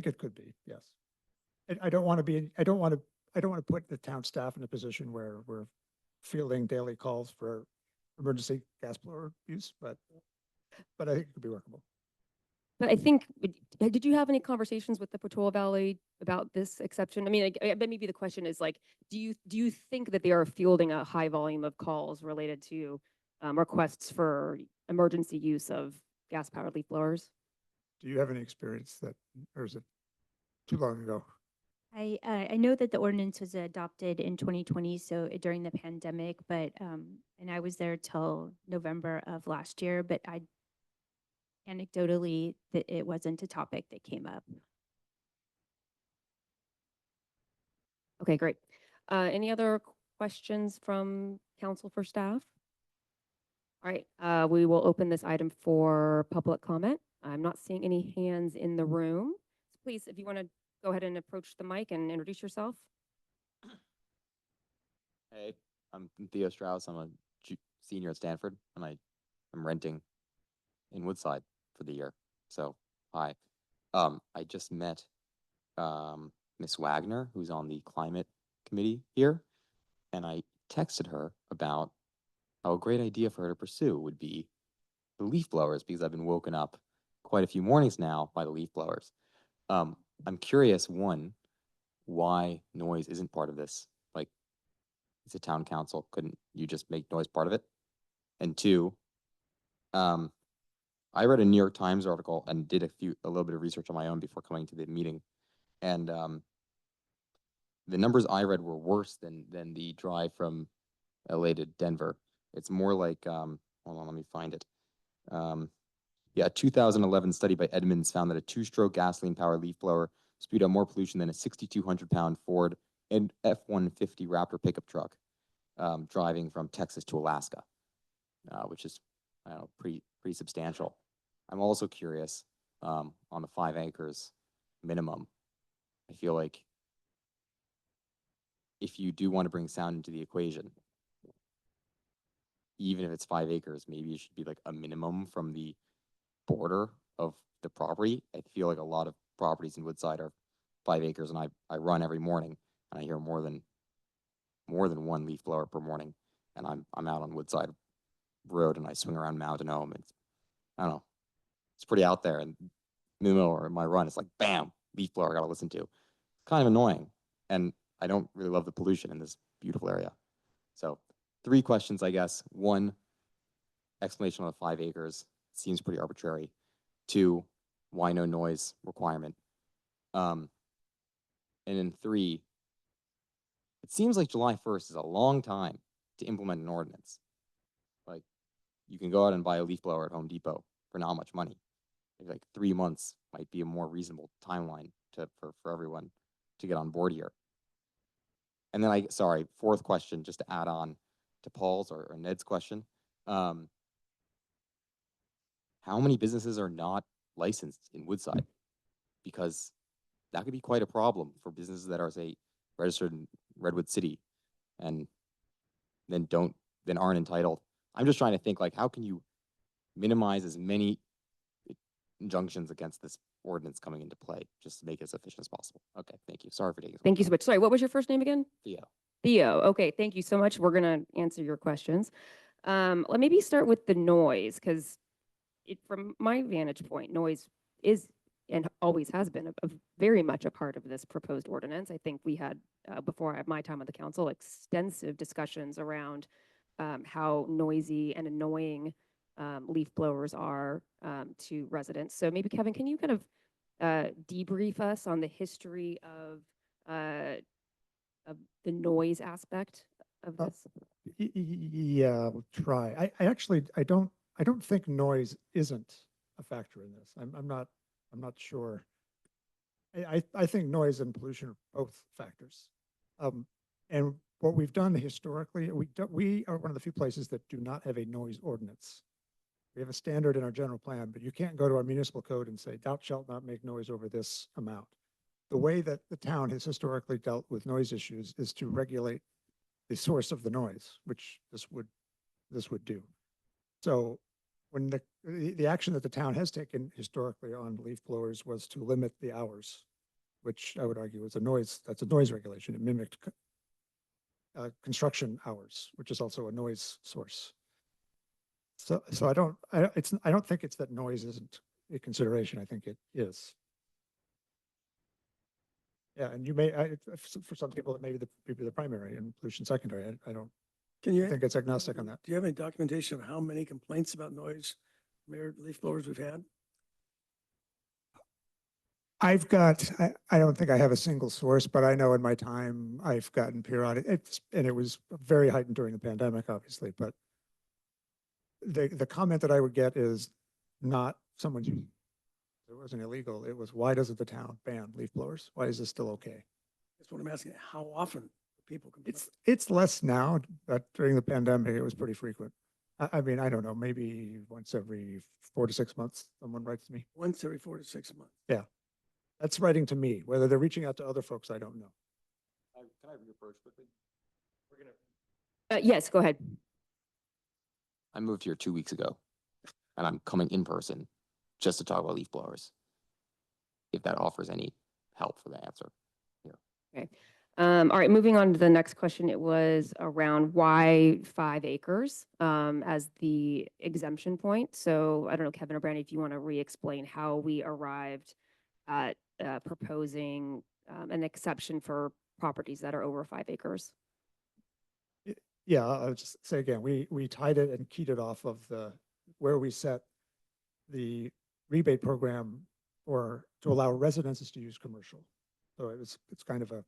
it could be, yes. I don't want to be, I don't want to put the town staff in a position where we're fielding daily calls for emergency gas blower use, but I think it could be workable. But I think, did you have any conversations with the Portola Valley about this exception? I mean, but maybe the question is like, do you think that they are fielding a high volume of calls related to requests for emergency use of gas powered leaf blowers? Do you have any experience that, or is it too long ago? I know that the ordinance was adopted in 2020, so during the pandemic, but and I was there till November of last year, but I anecdotally that it wasn't a topic that came up. Okay, great. Any other questions from council for staff? All right, we will open this item for public comment. I'm not seeing any hands in the room. So please, if you want to go ahead and approach the mic and introduce yourself. Hey, I'm Theo Strauss. I'm a senior at Stanford, and I'm renting in Woodside for the year. So, hi. I just met Miss Wagner, who's on the climate committee here, and I texted her about how a great idea for her to pursue would be the leaf blowers, because I've been woken up quite a few mornings now by the leaf blowers. I'm curious, one, why noise isn't part of this. Like, it's a town council. Couldn't you just make noise part of it? And two, I read a New York Times article and did a little bit of research on my own before coming to the meeting. And the numbers I read were worse than the drive from LA to Denver. It's more like, hold on, let me find it. Yeah, a 2011 study by Edmunds found that a two-stroke gasoline-powered leaf blower spewed out more pollution than a 6,200-pound Ford and F-150 Raptor pickup truck driving from Texas to Alaska, which is, I don't know, pretty substantial. I'm also curious on the 5 acres minimum. I feel like if you do want to bring sound into the equation, even if it's 5 acres, maybe it should be like a minimum from the border of the property. I feel like a lot of properties in Woodside are 5 acres, and I run every morning, and I hear more than one leaf blower per morning, and I'm out on Woodside Road, and I swing around Mountain Home. It's, I don't know, it's pretty out there, and in the middle of my run, it's like bam, leaf blower I gotta listen to. Kind of annoying, and I don't really love the pollution in this beautiful area. So 3 questions, I guess. 1, explanation on the 5 acres. Seems pretty arbitrary. 2, why no noise requirement? And then 3, it seems like July 1st is a long time to implement an ordinance. Like, you can go out and buy a leaf blower at Home Depot for not much money. Maybe like 3 months might be a more reasonable timeline for everyone to get on board here. And then sorry, 4th question, just to add on to Paul's or Ned's question. How many businesses are not licensed in Woodside? Because that could be quite a problem for businesses that are, say, registered in Redwood City and then aren't entitled. I'm just trying to think, like, how can you minimize as many injunctions against this ordinance coming into play, just to make it as efficient as possible? Okay, thank you. Sorry for taking. Thank you so much. Sorry, what was your first name again? Theo. Theo. Okay, thank you so much. We're gonna answer your questions. Let maybe start with the noise, because from my vantage point, noise is and always has been a very much a part of this proposed ordinance. I think we had, before I had my time on the council, extensive discussions around how noisy and annoying leaf blowers are to residents. So maybe, Kevin, can you kind of debrief us on the history of the noise aspect of this? Yeah, we'll try. I actually, I don't think noise isn't a factor in this. I'm not sure. I think noise and pollution are both factors. And what we've done historically, we are one of the few places that do not have a noise ordinance. We have a standard in our general plan, but you can't go to our municipal code and say, thou shalt not make noise over this amount. The way that the town has historically dealt with noise issues is to regulate the source of the noise, which this would do. So when the action that the town has taken historically on leaf blowers was to limit the hours, which I would argue is that's a noise regulation. It mimicked construction hours, which is also a noise source. So I don't think it's that noise isn't a consideration. I think it is. Yeah, and you may, for some people, it may be the primary and pollution secondary. I don't Can you, think it's agnostic on that. do you have any documentation of how many complaints about noise, mayor, leaf blowers we've had? I don't think I have a single source, but I know in my time I've gotten periodic, and it was very heightened during the pandemic, obviously, but the comment that I would get is not someone's using it wasn't illegal. It was, why doesn't the town ban leaf blowers? Why is this still okay? That's what I'm asking. How often do people complain? It's less now, but during the pandemic, it was pretty frequent. I mean, I don't know, maybe once every 4 to 6 months, someone writes to me. Once every 4 to 6 months. Yeah, that's writing to me. Whether they're reaching out to other folks, I don't know. Can I reapproach quickly? Yes, go ahead. I moved here 2 weeks ago and I'm coming in person just to talk about leaf blowers. If that offers any help for the answer here. Okay. All right, moving on to the next question. It was around why 5 acres as the exemption point. So I don't know, Kevin or Brandy, if you want to re-explain how we arrived at proposing an exception for properties that are over 5 acres. Yeah, I'll just say again, we tied it and keyed it off of where we set the rebate program to allow residences to use commercial. So it's kind of it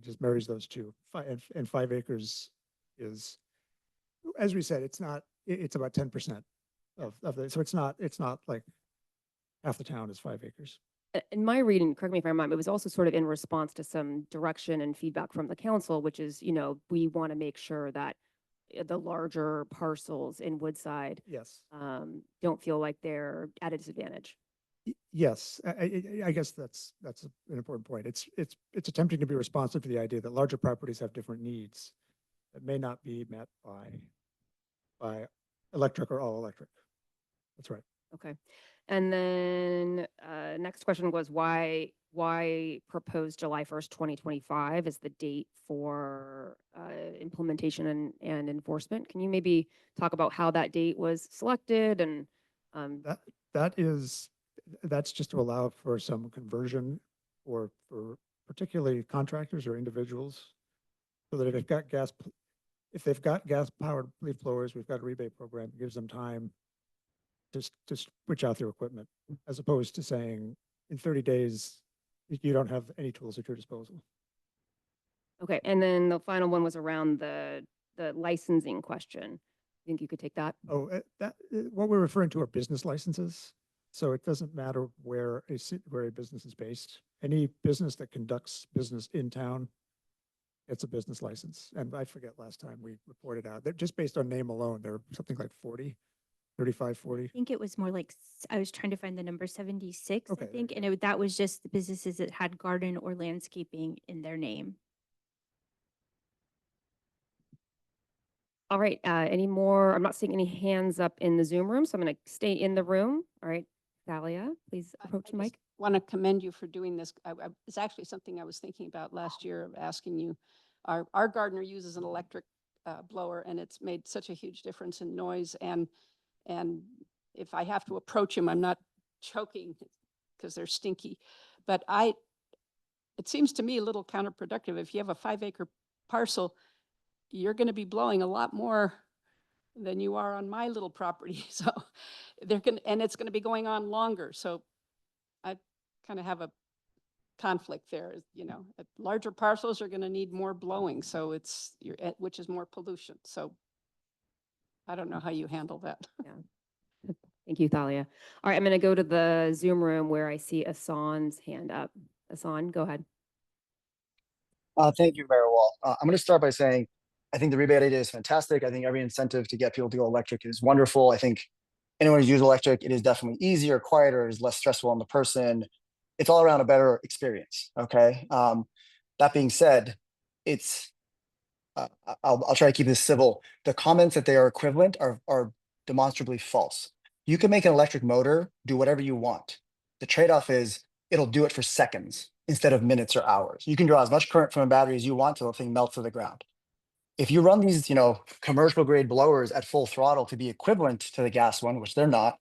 just marries those two. And 5 acres is, as we said, it's about 10% of the, so it's not like half the town is 5 acres. In my reading, correct me if I'm wrong, it was also sort of in response to some direction and feedback from the council, which is, we want to make sure that the larger parcels in Woodside Yes. don't feel like they're at a disadvantage. Yes, I guess that's an important point. It's attempting to be responsive to the idea that larger properties have different needs that may not be met by electric or all electric. That's right. Okay. And then next question was why propose July 1st, 2025 as the date for implementation and enforcement? Can you maybe talk about how that date was selected and that's just to allow for some conversion for particularly contractors or individuals, so that if they've got gas powered leaf blowers, we've got a rebate program that gives them time to switch out their equipment, as opposed to saying in 30 days, you don't have any tools at your disposal. okay. And then the final one was around the licensing question. I think you could take that. Oh, what we're referring to are business licenses. So it doesn't matter where a business is based. Any business that conducts business in town, it's a business license. And I forget last time we reported out that just based on name alone, there are something like 35, 40. I think it was more like, I was trying to find the number 76, Okay, I there think, you and that was just the businesses that had garden or landscaping in their name. All right. Any more? I'm not seeing any hands up in the Zoom room, so I'm going to stay in the room. All right. Thalia, please approach the mic. Want to commend you for doing this. It's actually something I was thinking about last year of asking you. Our gardener uses an electric blower, and it's made such a huge difference in noise. And if I have to approach him, I'm not choking because they're stinky. But it seems to me a little counterproductive. If you have a 5 acre parcel, you're going to be blowing a lot more than you are on my little property. So and it's going to be going on longer. So I kind of have a conflict there. Larger parcels are going to need more blowing. So which is more pollution. So I don't know how you handle that. Yeah. Thank you, Thalia. All right. I'm going to go to the Zoom room where I see Asan's hand up. Asan, go ahead. Thank you, Mayor Wall. I'm going to start by saying, I think the rebate idea is fantastic. I think every incentive to get people to go electric is wonderful. I think anyone who's used electric, it is definitely easier, quieter, is less stressful on the person. It's all around a better experience. Okay. That being said, it's I'll try to keep this civil. The comments that they are equivalent are demonstrably false. You can make an electric motor do whatever you want. The trade-off is it'll do it for seconds instead of minutes or hours. You can draw as much current from a battery as you want till the thing melts to the ground. If you run these, commercial grade blowers at full throttle to be equivalent to the gas one, which they're not,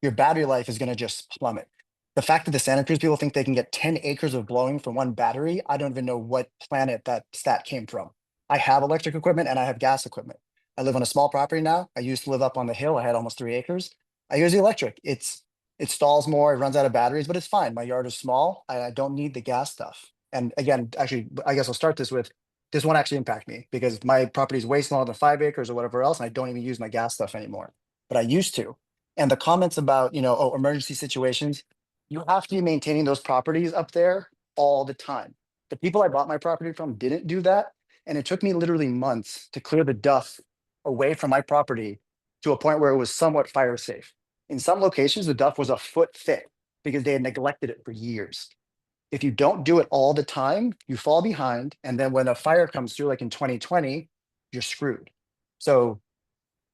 your battery life is going to just plummet. The fact that the Santa Cruz people think they can get 10 acres of blowing from one battery, I don't even know what planet that stat came from. I have electric equipment and I have gas equipment. I live on a small property now. I used to live up on the hill. I had almost 3 acres. I use the electric. It stalls more, it runs out of batteries, but it's fine. My yard is small. I don't need the gas stuff. And again, actually, I guess I'll start this with, this won't actually impact me because my property is way smaller than 5 acres or whatever else, and I don't even use my gas stuff anymore. But I used to. And the comments about, emergency situations, you have to be maintaining those properties up there all the time. The people I bought my property from didn't do that. And it took me literally months to clear the duff away from my property to a point where it was somewhat fire safe. In some locations, the duff was a foot thick because they had neglected it for years. If you don't do it all the time, you fall behind. And then when a fire comes through, like in 2020, you're screwed. So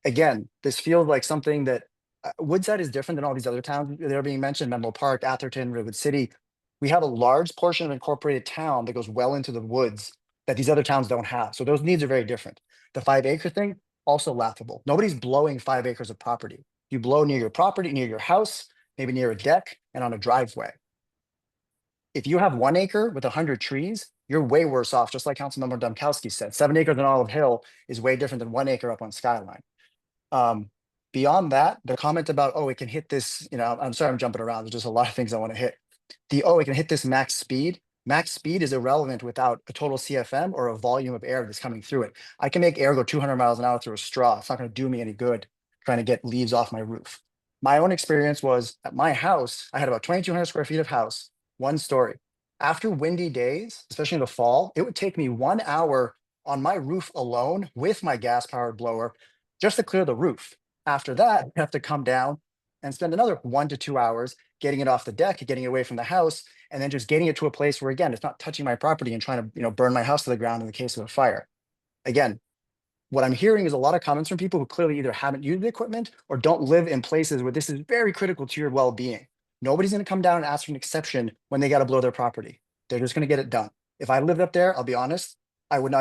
again, this feels like something that Woodside is different than all these other towns that are being mentioned, Menlo Park, Atherton, Redwood City. We have a large portion of incorporated town that goes well into the woods that these other towns don't have. So those needs are very different. The 5 acre thing, also laughable. Nobody's blowing 5 acres of property. You blow near your property, near your house, maybe near a deck and on a driveway. If you have 1 acre with 100 trees, you're way worse off, just like Councilmember Domkowski said. 7 acres in Olive Hill is way different than 1 acre up on Skyline. Beyond that, the comment about, oh, it can hit this, I'm sorry, I'm jumping around. There's just a lot of things I want to hit. It can hit this max speed. Max speed is irrelevant without a total CFM or a volume of air that's coming through it. I can make air go 200 miles an hour through a straw. It's not going to do me any good trying to get leaves off my roof. My own experience was at my house, I had about 2,200 square feet of house, 1 story. After windy days, especially in the fall, it would take me 1 hour on my roof alone with my gas powered blower just to clear the roof. After that, I have to come down and spend another 1 to 2 hours getting it off the deck, getting it away from the house, and then just getting it to a place where, again, it's not touching my property and trying to, burn my house to the ground in the case of a fire. Again, what I'm hearing is a lot of comments from people who clearly either haven't used the equipment or don't live in places where this is very critical to your well-being. Nobody's going to come down and ask for an exception when they got to blow their property. They're just going to get it done. If I lived up there, I'll be honest, I would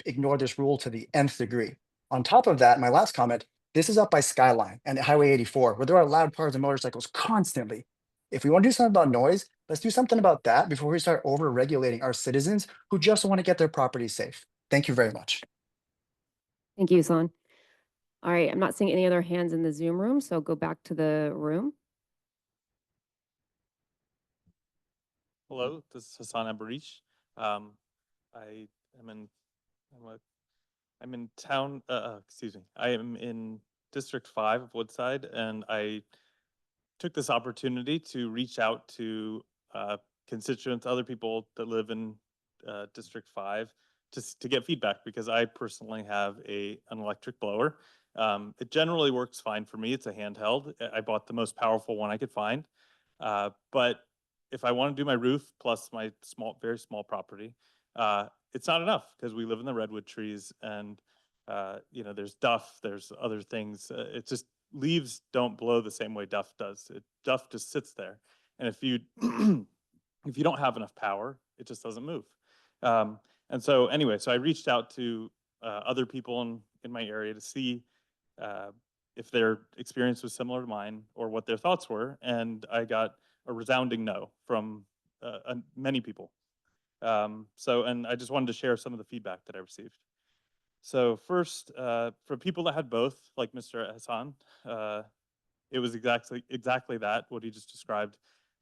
ignore this rule to the nth degree. On top of that, my last comment, this is up by Skyline and Highway 84, where there are loud cars and motorcycles constantly. If we want to do something about noise, let's do something about that before we start over-regulating our citizens who just want to get their property safe. Thank you very much. Thank you, Hassan. All right, I'm not seeing any other hands in the Zoom room, so go back to the room. Hello, this is Hassan Abarish. I'm in town, excuse me. I am in District 5 of Woodside, and I took this opportunity to reach out to constituents, other people that live in District 5 to get feedback, because I personally have an electric blower. It generally works fine for me. It's a handheld. I bought the most powerful one I could find. But if I want to do my roof plus my very small property, it's not enough because we live in the redwood trees, and there's duff, there's other things. It just, leaves don't blow the same way duff does. Duff just sits there, and if you if you don't have enough power, it just doesn't move. And so anyway, so I reached out to other people in my area to see if their experience was similar to mine or what their thoughts were, and I got a resounding no from many people. And I just wanted to share some of the feedback that I received. So first, for people that had both, like Mr. Hassan, it was exactly that, what he just described.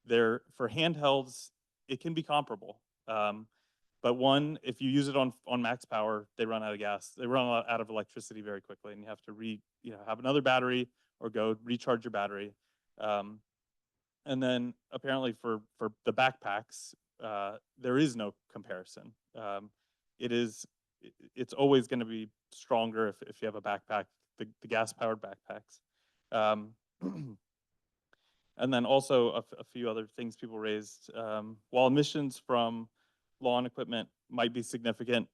For handhelds, it can be comparable. But one, if you use it on max power, they run out of gas. They run out of electricity very quickly, and you have to have another battery or go recharge your battery. And then apparently for the backpacks, there is no comparison. It's always going to be stronger if you have a backpack, the gas powered backpacks. And then also a few other things people raised. While emissions from lawn equipment might be significant,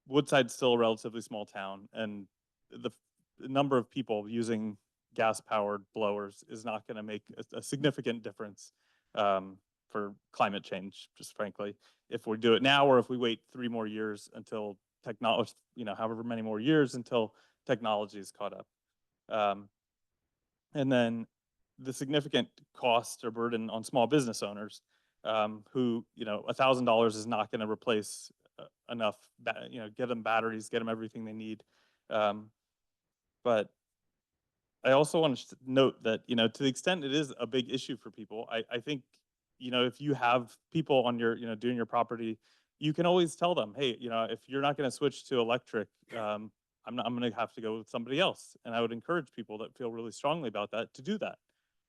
Woodside's still a relatively small town, and the number of people using gas-powered blowers is not going to make a significant difference for climate change, just frankly. If we do it now, or if we wait 3 more years until technology, however many more years until technology is caught up. And then the significant cost or burden on small business owners who, $1,000 is not going to replace enough, get them batteries, get them everything they need. But I also want to note that, to the extent it is a big issue for people, I think, if you have people on your, doing your property, you can always tell them, hey, if you're not going to switch to electric, I'm going to have to go with somebody else. And I would encourage people that feel really strongly about that to do that,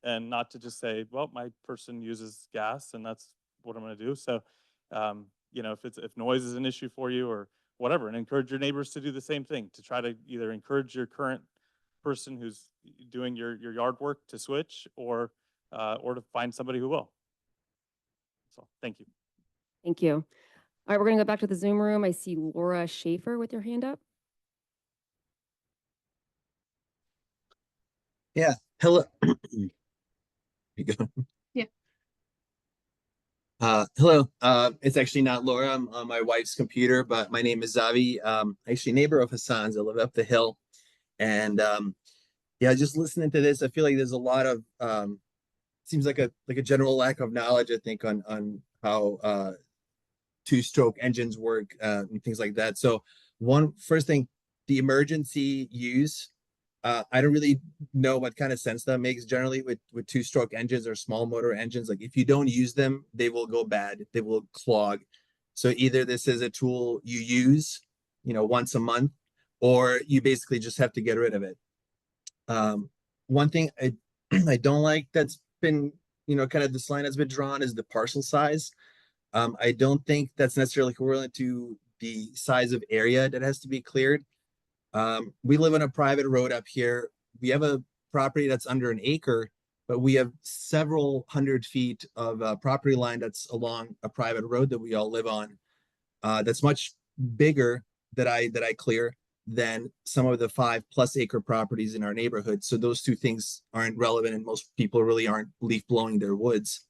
and not to just say, well, my person uses gas and that's what I'm going to do. So, if noise is an issue for you or whatever, and encourage your neighbors to do the same thing, to try to either encourage your current person who's doing your yard work to switch, or to find somebody who will. So, thank you. Thank you. All right, we're going to go back to the Zoom room. I see Laura Schaefer with your hand up. Yeah. Hello. You go. Yeah. Hello. It's actually not Laura. I'm on my wife's computer, but my name is Zavi. Actually neighbor of Hassan's. I live up the hill. And yeah, just listening to this, I feel like there's a lot of seems like a general lack of knowledge, I think, on how two-stroke engines work and things like that. So first thing, the emergency use. I don't really know what kind of sense that makes generally with two-stroke engines or small motor engines. Like if you don't use them, they will go bad, they will clog. So either this is a tool you use, once a month, or you basically just have to get rid of it. One thing I don't like that's been, kind of this line has been drawn is the parcel size. I don't think that's necessarily equivalent to the size of area that has to be cleared. We live on a private road up here. We have a property that's under an acre, but we have several hundred feet of property line that's along a private road that we all live on. That's much bigger that I clear than some of the 5+ acre properties in our neighborhood. So those two things aren't relevant, and most people really aren't leaf blowing their woods.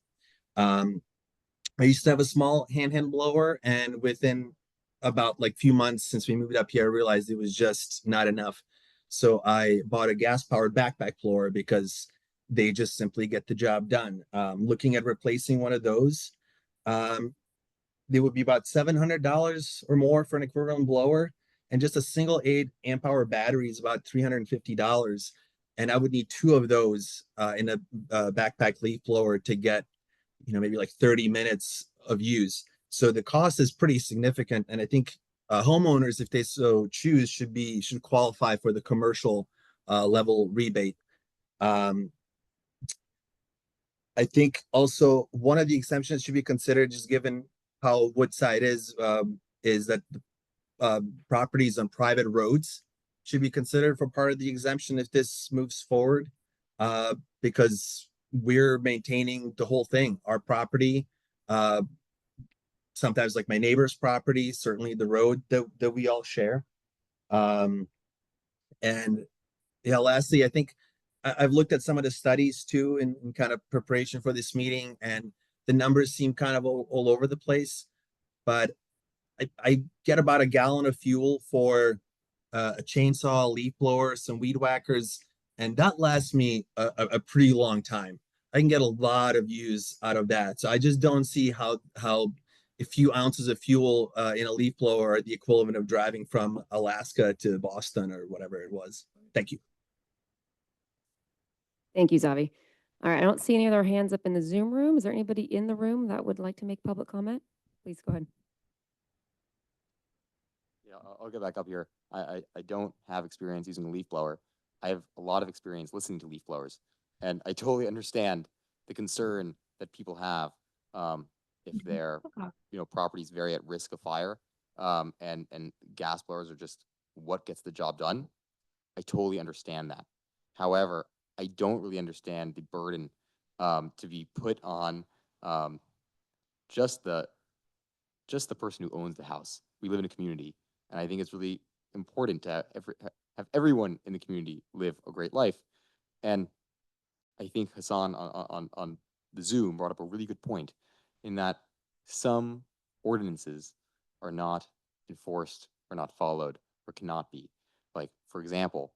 I used to have a small handheld blower, and within about few months since we moved up here, I realized it was just not enough. So I bought a gas powered backpack blower because they just simply get the job done. Looking at replacing one of those, they would be about $700 or more for an equivalent blower, and just a single 8 amp hour battery is about $350. And I would need 2 of those in a backpack leaf blower to get, maybe 30 minutes of use. So the cost is pretty significant, and I think homeowners, if they so choose, should qualify for the commercial level rebate. I think also one of the exemptions should be considered, just given how Woodside is that properties on private roads should be considered for part of the exemption if this moves forward, because we're maintaining the whole thing, our property. Sometimes my neighbor's property, certainly the road that we all share. And yeah, lastly, I think I've looked at some of the studies too in kind of preparation for this meeting, and the numbers seem kind of all over the place. But I get about a gallon of fuel for a chainsaw, a leaf blower, some weed whackers, and that lasts me a pretty long time. I can get a lot of use out of that. So I just don't see how a few ounces of fuel in a leaf blower are the equivalent of driving from Alaska to Boston or whatever it was. Thank you. Thank you, Zavi. All right, I don't see any other hands up in the Zoom room. Is there anybody in the room that would like to make public comment? Please go ahead. Yeah, I'll get back up here. I don't have experience using a leaf blower. I have a lot of experience listening to leaf blowers, and I totally understand the concern that people have if their, property's very at risk of fire, and gas blowers are just what gets the job done. I totally understand that. However, I don't really understand the burden, to be put on, just the person who owns the house. We live in a community, and I think it's really important to have everyone in the community live a great life. And I think Hassan on the Zoom brought up a really good point in that some ordinances are not enforced or not followed or cannot be. Like, for example,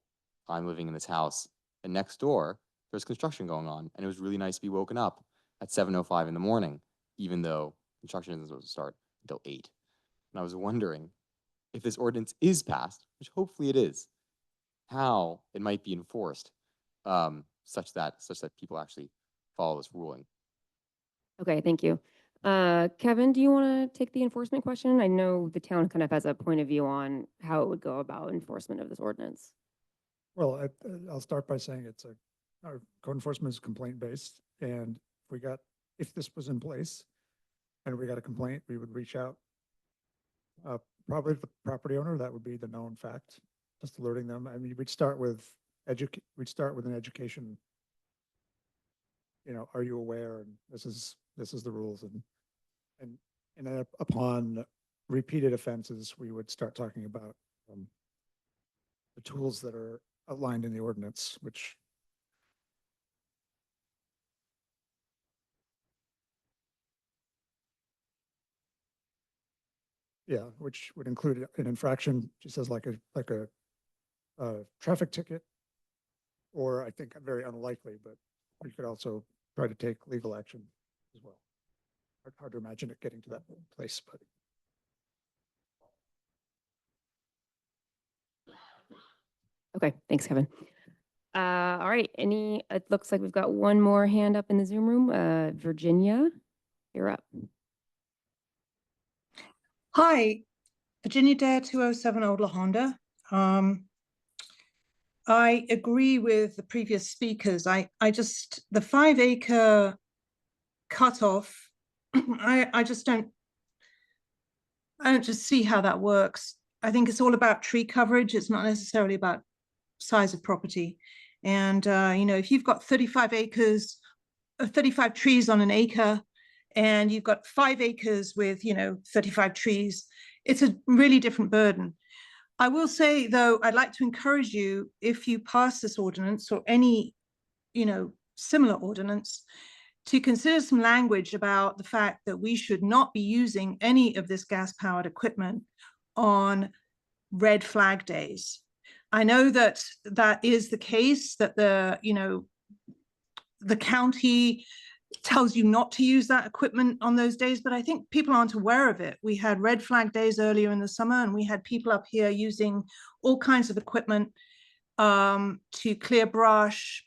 I'm living in this house and next door there's construction going on, and it was really nice to be woken up at 7:05 in the morning, even though construction isn't supposed to start until 8. And I was wondering if this ordinance is passed, which hopefully it is, how it might be enforced, such that people actually follow this ruling. Okay, thank you. Kevin, do you want to take the enforcement question? I know the town kind of has a point of view on how it would go about enforcement of this ordinance. Well, I'll start by saying our code enforcement is complaint-based, and if this was in place and we got a complaint, we would reach out. Probably the property owner, that would be the known fact, just alerting them. I mean, we'd start with an education. Are you aware? And this is the rules, and then upon repeated offenses, we would start talking about the tools that are outlined in the ordinance, which would include an infraction, just as like a traffic ticket, or I think very unlikely, but we could also try to take legal action as well. Hard to imagine it getting to that place, but. Okay, thanks, Kevin. All right, it looks like we've got one more hand up in the Zoom room. Virginia, you're up. Hi, Virginia Dare 207 Old La Honda. I agree with the previous speakers. The 5-acre cutoff, I don't just see how that works. I think it's all about tree coverage. It's not necessarily about size of property. And, if you've got 35 acres, 35 trees on an acre, and you've got 5 acres with, 35 trees, it's a really different burden. I will say, though, I'd like to encourage you, if you pass this ordinance or any, similar ordinance, to consider some language about the fact that we should not be using any of this gas-powered equipment on red flag days. I know that is the case, that the county tells you not to use that equipment on those days, but I think people aren't aware of it. We had red flag days earlier in the summer, and we had people up here using all kinds of equipment to clear brush,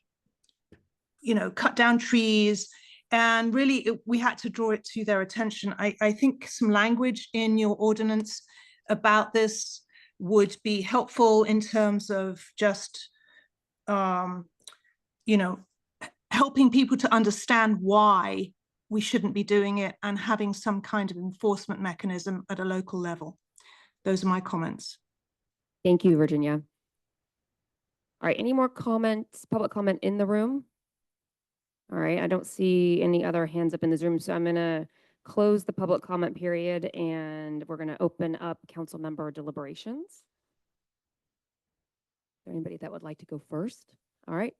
cut down trees, and really we had to draw it to their attention. I think some language in your ordinance about this would be helpful in terms of just, helping people to understand why we shouldn't be doing it and having some kind of enforcement mechanism at a local level. Those are my comments. Thank you, Virginia. All right, any more comments, public comment in the room? All right, I don't see any other hands up in this room, so I'm going to close the public comment period, and we're going to open up council member deliberations. Is there anybody that would like to go first? All right,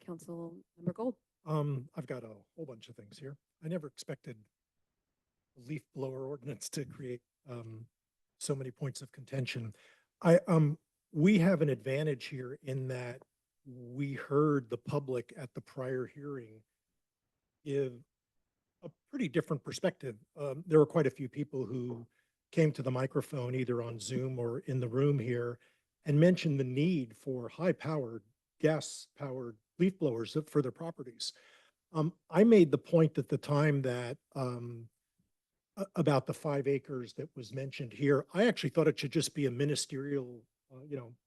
Council Member Gold. I've got a whole bunch of things here. I never expected the leaf blower ordinance to create so many points of contention. We have an advantage here in that we heard the public at the prior hearing give a pretty different perspective. There were quite a few people who came to the microphone either on Zoom or in the room here and mentioned the need for high-powered, gas-powered leaf blowers for their properties. I made the point at the time that about the 5 acres that was mentioned here. I actually thought it should just be a ministerial,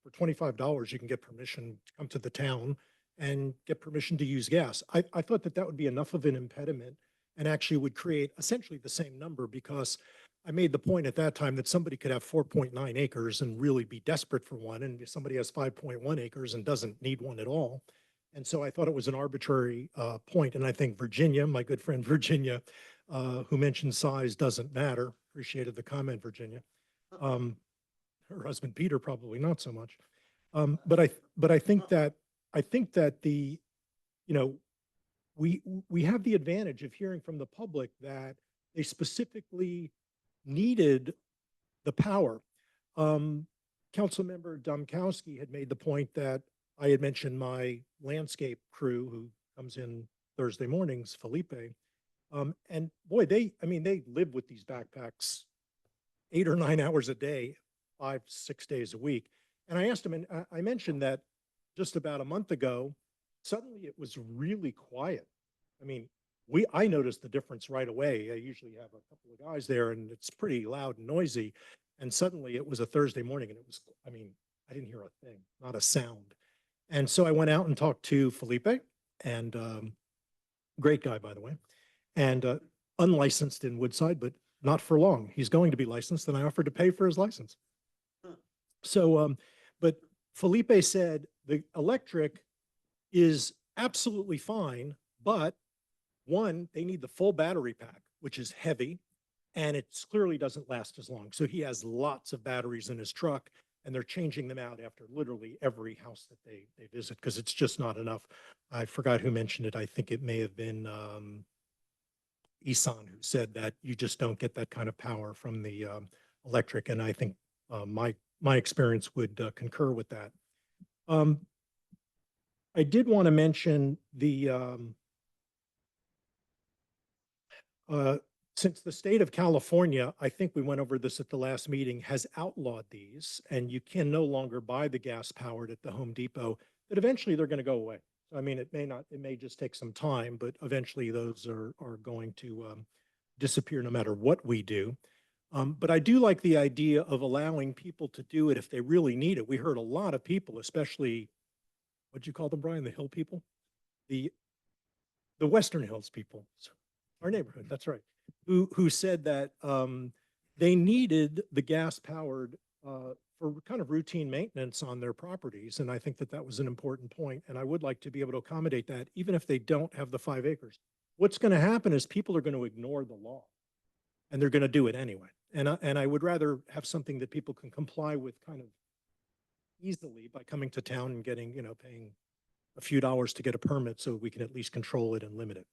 for $25, you can get permission to come to the town and get permission to use gas. I thought that would be enough of an impediment and actually would create essentially the same number, because I made the point at that time that somebody could have 4.9 acres and really be desperate for one, and somebody has 5.1 acres and doesn't need one at all. And so I thought it was an arbitrary point. And I think Virginia, my good friend Virginia, who mentioned size doesn't matter. Appreciated the comment, Virginia. Her husband Peter probably not so much. But I think that the, you know, we have the advantage of hearing from the public that they specifically needed the power. Councilmember Domkowski had made the point that I had mentioned my landscape crew who comes in Thursday mornings, Felipe. And boy, they live with these backpacks 8 or 9 hours a day, 5, 6 days a week. And I asked him, and I mentioned that just about a month ago, suddenly it was really quiet. I mean, I noticed the difference right away. I usually have a couple of guys there and it's pretty loud and noisy. And suddenly it was a Thursday morning and it was, I mean, I didn't hear a thing, not a sound. And so I went out and talked to Felipe, and great guy, by the way, and unlicensed in Woodside, but not for long. He's going to be licensed, and I offered to pay for his license. So, but Felipe said the electric is absolutely fine, but one, they need the full battery pack, which is heavy, and it clearly doesn't last as long. So he has lots of batteries in his truck, and they're changing them out after literally every house that they visit, because it's just not enough. I forgot who mentioned it. I think it may have been Isan, who said that you just don't get that kind of power from the electric. And I think my experience would concur with that. I did want to mention the since the state of California, I think we went over this at the last meeting, has outlawed these, and you can no longer buy the gas powered at the Home Depot, that eventually they're going to go away. I mean, it may just take some time, but eventually those are going to disappear no matter what we do. But I do like the idea of allowing people to do it if they really need it. We heard a lot of people, especially, what'd you call them, Brian? The Hill people? The Western Hills people, our neighborhood, that's right, who said that they needed the gas powered for kind of routine maintenance on their properties. And I think that that was an important point. And I would like to be able to accommodate that, even if they don't have the 5 acres. What's going to happen is people are going to ignore the law and they're going to do it anyway. And I would rather have something that people can comply with kind of easily by coming to town and getting, you know, paying a few dollars to get a permit so we can at least control it and limit it.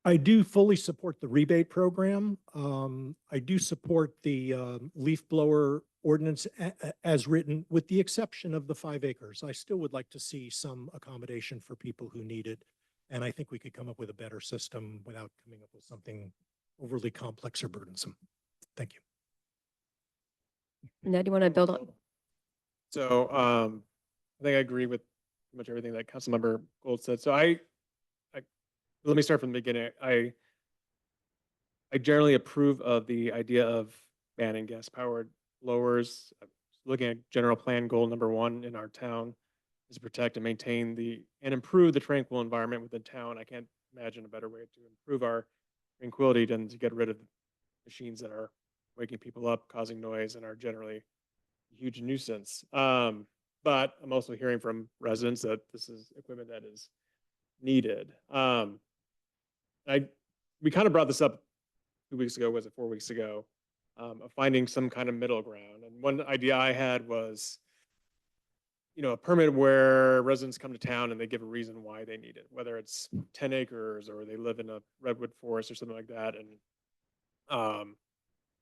I do fully support the rebate program. I do support the leaf blower ordinance as written, with the exception of the 5 acres. I still would like to see some accommodation for people who need it. And I think we could come up with a better system without coming up with something overly complex or burdensome. Thank you. Ned, do you want to build on? So I think I agree with pretty much everything that Councilmember Gold said. So let me start from the beginning. I generally approve of the idea of banning gas-powered blowers. Looking at general plan goal #1 in our town is to protect and maintain and improve the tranquil environment within town. I can't imagine a better way to improve our tranquility than to get rid of machines that are waking people up, causing noise, and are generally a huge nuisance. But I'm also hearing from residents that this is equipment that is needed. We kind of brought this up 2 weeks ago, was it 4 weeks ago, of finding some kind of middle ground. And one idea I had was, you know, a permit where residents come to town and they give a reason why they need it, whether it's 10 acres or they live in a redwood forest or something like that. And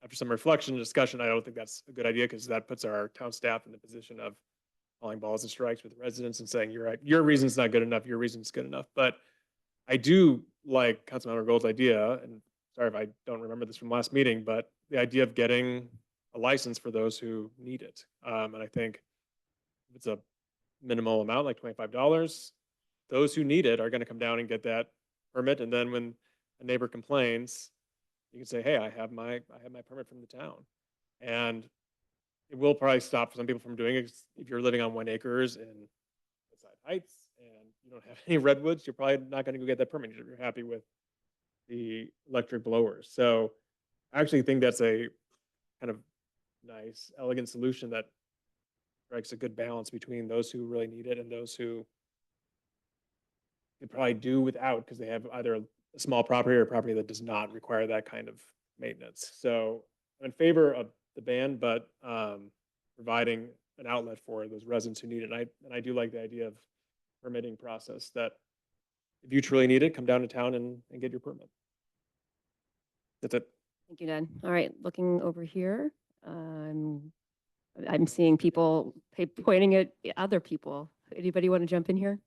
after some reflection and discussion, I don't think that's a good idea, because that puts our town staff in the position of calling balls and strikes with residents and saying, your reason's not good enough, your reason's good enough. But I do like Councilmember Gold's idea, and sorry if I don't remember this from last meeting, but the idea of getting a license for those who need it. And I think if it's a minimal amount, like $25, those who need it are going to come down and get that permit. And then when a neighbor complains, you can say, hey, I have my permit from the town. And it will probably stop some people from doing it if you're living on 1 acre in Woodside Heights and you don't have any redwoods, you're probably not going to go get that permit if you're happy with the electric blowers. So I actually think that's a kind of nice, elegant solution that strikes a good balance between those who really need it and those who could probably do without because they have either a small property or a property that does not require that kind of maintenance. So I'm in favor of the ban, but providing an outlet for those residents who need it. And I do like the idea of permitting process that if you truly need it, come down to town and get your permit. That's it. Thank you, Ned. All right, looking over here, I'm seeing people pointing at other people. Anybody want to jump in here?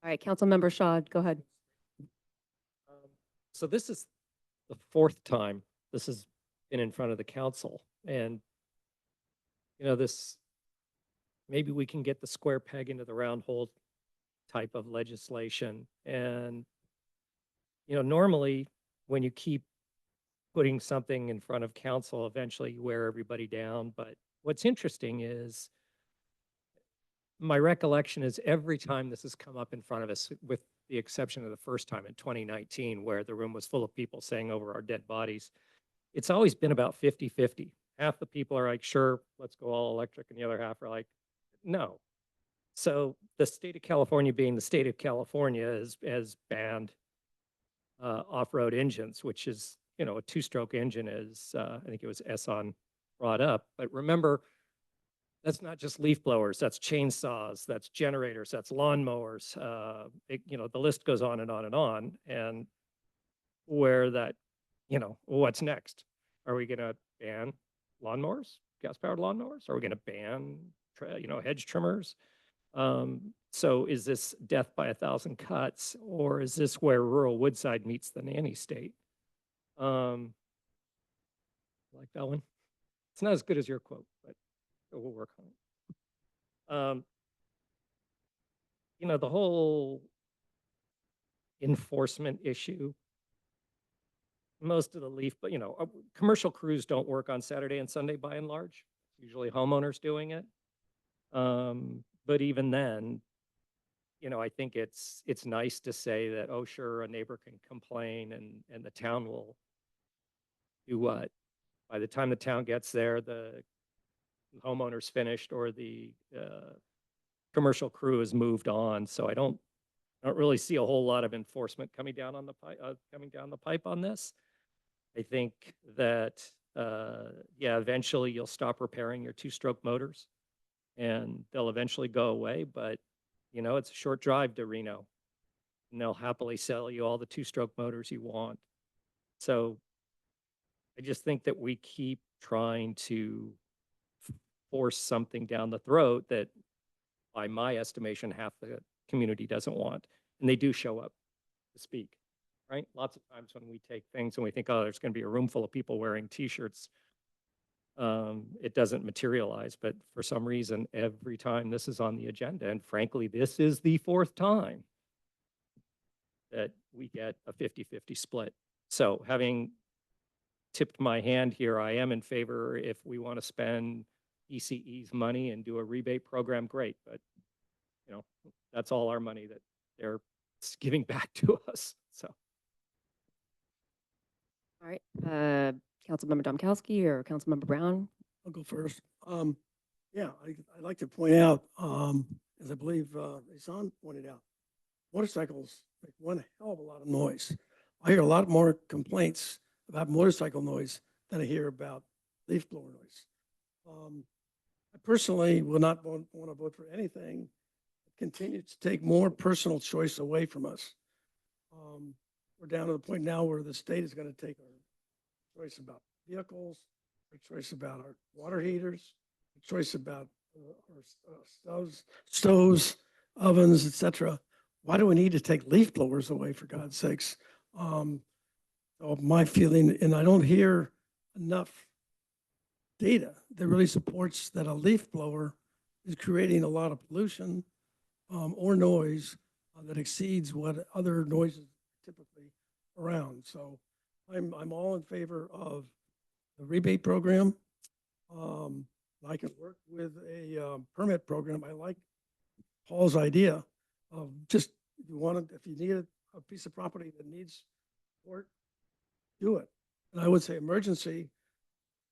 All right, Councilmember Shaw, go ahead. So this is the fourth time this has been in front of the council. And, you know, maybe we can get the square peg into the round hole type of legislation. And, you know, normally when you keep putting something in front of council, eventually you wear everybody down. But what's interesting is my recollection is every time this has come up in front of us, with the exception of the first time in 2019, where the room was full of people saying over our dead bodies, it's always been about 50-50. Half the people are like, sure, let's go all electric. And the other half are like, no. So the state of California, being the state of California, has banned off-road engines, which is, you know, a two-stroke engine, as I think it was Esson brought up. But remember, that's not just leaf blowers, that's chainsaws, that's generators, that's lawnmowers. You know, the list goes on and on and on. And where that, you know, what's next? Are we going to ban lawnmowers, gas-powered lawnmowers? Are we going to ban, you know, hedge trimmers? So is this death by 1,000 cuts, or is this where rural Woodside meets the nanny state? Like that one? It's not as good as your quote, but we'll work on it. You know, the whole enforcement issue, most of the leaf, but you know, commercial crews don't work on Saturday and Sunday by and large. Usually homeowners doing it. But even then, you know, I think it's nice to say that, oh, sure, a neighbor can complain and the town will do what? By the time the town gets there, the homeowner's finished or the commercial crew has moved on. So I don't really see a whole lot of enforcement coming down on the pipe on this. I think that yeah, eventually you'll stop repairing your two-stroke motors and they'll eventually go away. But you know, it's a short drive to Reno, and they'll happily sell you all the two-stroke motors you want. So I just think that we keep trying to force something down the throat that, by my estimation, half the community doesn't want. And they do show up to speak, right? Lots of times when we take things and we think, oh, there's going to be a room full of people wearing T-shirts, it doesn't materialize. But for some reason, every time this is on the agenda, and frankly, this is the fourth time that we get a 50-50 split. So having tipped my hand here, I am in favor. If we want to spend ECE's money and do a rebate program, great. But, you know, that's all our money that they're giving back to us. So. All right, Councilmember Domkowski or Councilmember Brown? I'll go first. Yeah, I'd like to point out, as I believe Hassan pointed out, motorcycles make one hell of a lot of noise. I hear a lot more complaints about motorcycle noise than I hear about leaf blower noise. I personally will not want to vote for anything that continues to take more personal choice away from us. We're down to the point now where the state is going to take our choice about vehicles, our choice about our water heaters, our choice about our stoves, ovens, etc. Why do we need to take leaf blowers away, for God's sakes? So my feeling, and I don't hear enough data that really supports that a leaf blower is creating a lot of pollution or noise that exceeds what other noises typically around. So I'm all in favor of the rebate program. I can work with a permit program. I like Paul's idea Just, if you want to, if you need a piece of property that needs support, do it. And I would say emergency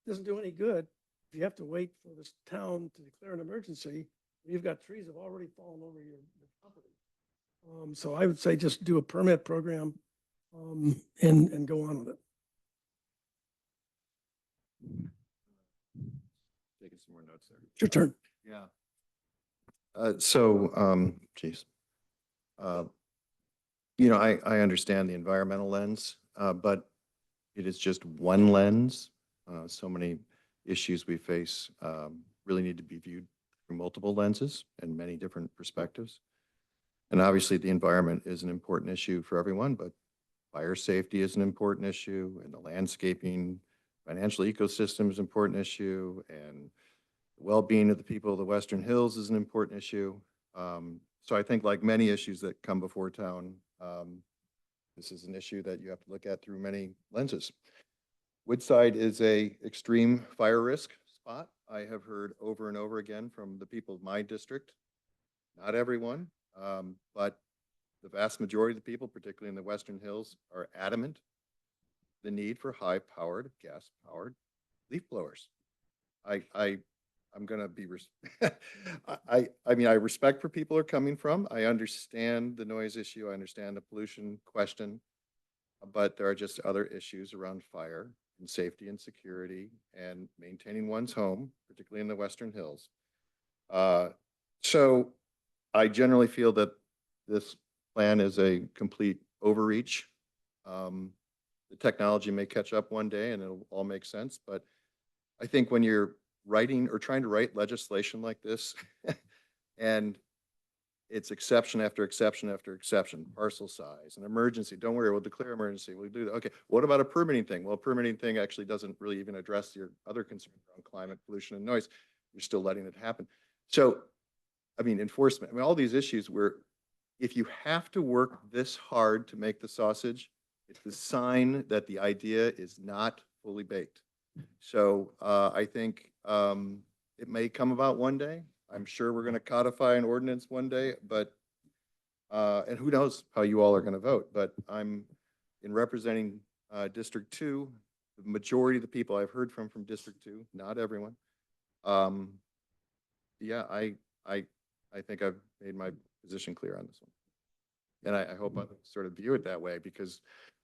doesn't do any good if you have to wait for this town to declare an emergency. You've got trees that have already fallen over your property. So I would say just do a permit program, and go on with it. Taking some more notes there. It's your turn. Yeah. Geez. I understand the environmental lens, but it is just one lens. So many issues we face really need to be viewed through multiple lenses and many different perspectives. And obviously, the environment is an important issue for everyone, but fire safety is an important issue, and the landscaping, financial ecosystem is an important issue, and the well-being of the people of the Western Hills is an important issue. So I think, like many issues that come before town, this is an issue that you have to look at through many lenses. Woodside is a extreme fire risk spot. I have heard over and over again from the people of my district, not everyone, but the vast majority of the people, particularly in the Western Hills, are adamant the need for high-powered, gas-powered leaf blowers. I'm going to be, I mean, I respect where people are coming from. I understand the noise issue. I understand the pollution question, but there are just other issues around fire and safety and security and maintaining one's home, particularly in the Western Hills. So I generally feel that this plan is a complete overreach. The technology may catch up one day and it'll all make sense, but I think when you're writing or trying to write legislation like this and it's exception after exception after exception, parcel size, an emergency, don't worry, we'll declare emergency, we'll do that. Okay, what about a permitting thing? Well, a permitting thing actually doesn't really even address your other concerns around climate, pollution, and noise. You're still letting it happen. So, I mean, enforcement, I mean, all these issues where if you have to work this hard to make the sausage, it's the sign that the idea is not fully baked. So I think it may come about one day. I'm sure we're going to codify an ordinance one day, but and who knows how you all are going to vote. But I'm in representing District 2, the majority of the people I've heard from District 2, not everyone. Yeah, I think I've made my position clear on this one. And I hope I sort of view it that way, because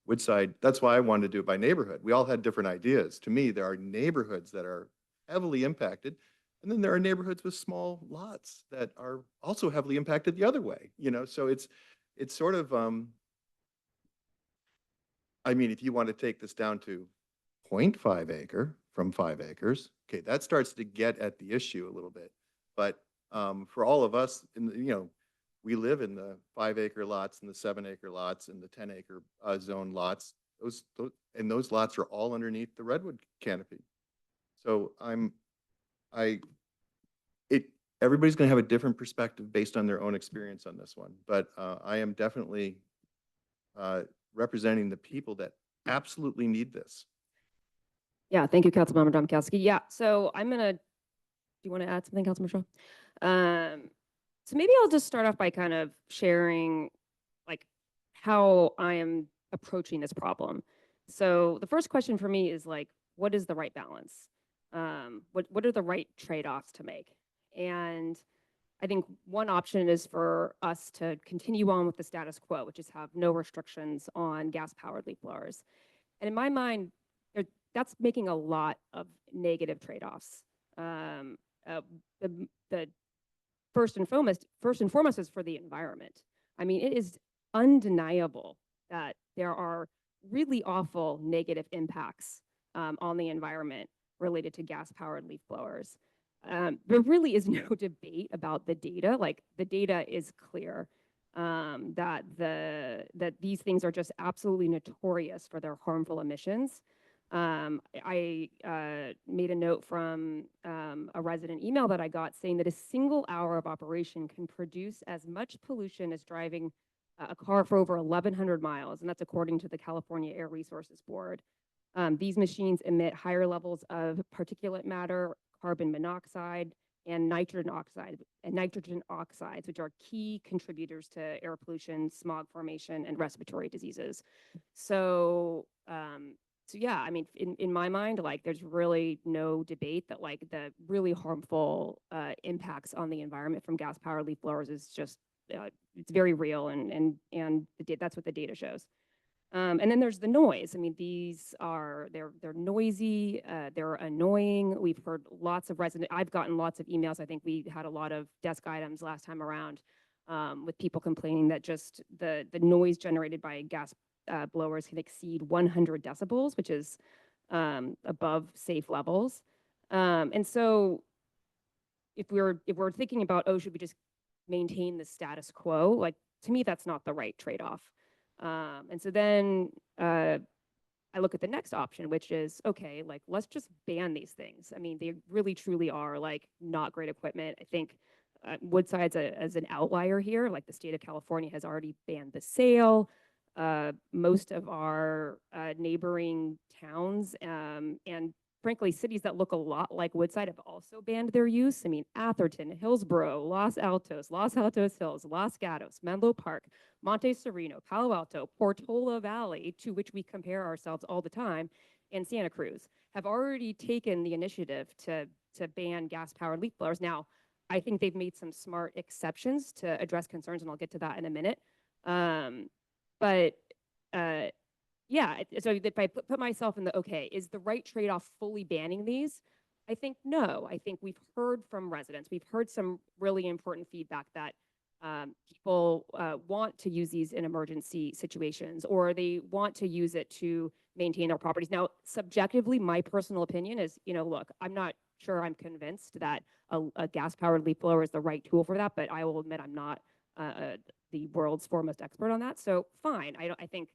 Woodside, that's why I wanted to do it by neighborhood. We all had different ideas. To me, there are neighborhoods that are heavily impacted, and then there are neighborhoods with small lots that are also heavily impacted the other way, so it's sort of, I mean, if you want to take this down to 0.5 acre from 5 acres, okay, that starts to get at the issue a little bit. But for all of us, we live in the 5-acre lots and the 7-acre lots and the 10-acre zone lots. Those lots are all underneath the redwood canopy. So everybody's going to have a different perspective based on their own experience on this one. But I am definitely representing the people that absolutely need this. Yeah, thank you, Councilmember Domkowski. Yeah, so do you want to add something, Councilmember Shaw? So maybe I'll just start off by kind of sharing like how I am approaching this problem. So the first question for me is like, what is the right balance? What are the right trade-offs to make? And I think one option is for us to continue on with the status quo, which is have no restrictions on gas-powered leaf blowers. And in my mind, that's making a lot of negative trade-offs. The first and foremost is for the environment. I mean, it is undeniable that there are really awful negative impacts on the environment related to gas-powered leaf blowers. There really is no debate about the data. Like, the data is clear that these things are just absolutely notorious for their harmful emissions. I made a note from a resident email that I got saying that a single hour of operation can produce as much pollution as driving a car for over 1,100 miles, and that's according to the California Air Resources Board. These machines emit higher levels of particulate matter, carbon monoxide, and nitrogen oxides, which are key contributors to air pollution, smog formation, and respiratory diseases. So, so yeah, I mean, in my mind, like there's really no debate that like the really harmful impacts on the environment from gas powered leaf blowers is just it's very real, and that's what the data shows. And then there's the noise. I mean, they're noisy, they're annoying. We've heard lots of I've gotten lots of emails. I think we had a lot of desk items last time around with people complaining that just the noise generated by gas blowers can exceed 100 decibels, which is above safe levels. And so if we're thinking about, oh, should we just maintain the status quo? Like, to me, that's not the right trade-off. And so then I look at the next option, which is, okay, like, let's just ban these things. I mean, they really, truly are like not great equipment. I think Woodside's as an outlier here. Like, the state of California has already banned the sale. Most of our neighboring towns and frankly, cities that look a lot like Woodside have also banned their use. I mean, Atherton, Hillsborough, Los Altos Hills, Los Gatos, Menlo Park, Monte Sereno, Palo Alto, Portola Valley, to which we compare ourselves all the time, and Santa Cruz have already taken the initiative to ban gas-powered leaf blowers. Now, I think they've made some smart exceptions to address concerns, and I'll get to that in a minute. Yeah, so if I put myself in the, okay, is the right trade-off fully banning these? I think no. I think we've heard from residents, we've heard some really important feedback that people want to use these in emergency situations, or they want to use it to maintain their properties. Now, subjectively, my personal opinion is, look, I'm not sure I'm convinced that a gas-powered leaf blower is the right tool for that, but I will admit I'm not the world's foremost expert on that. So fine, I think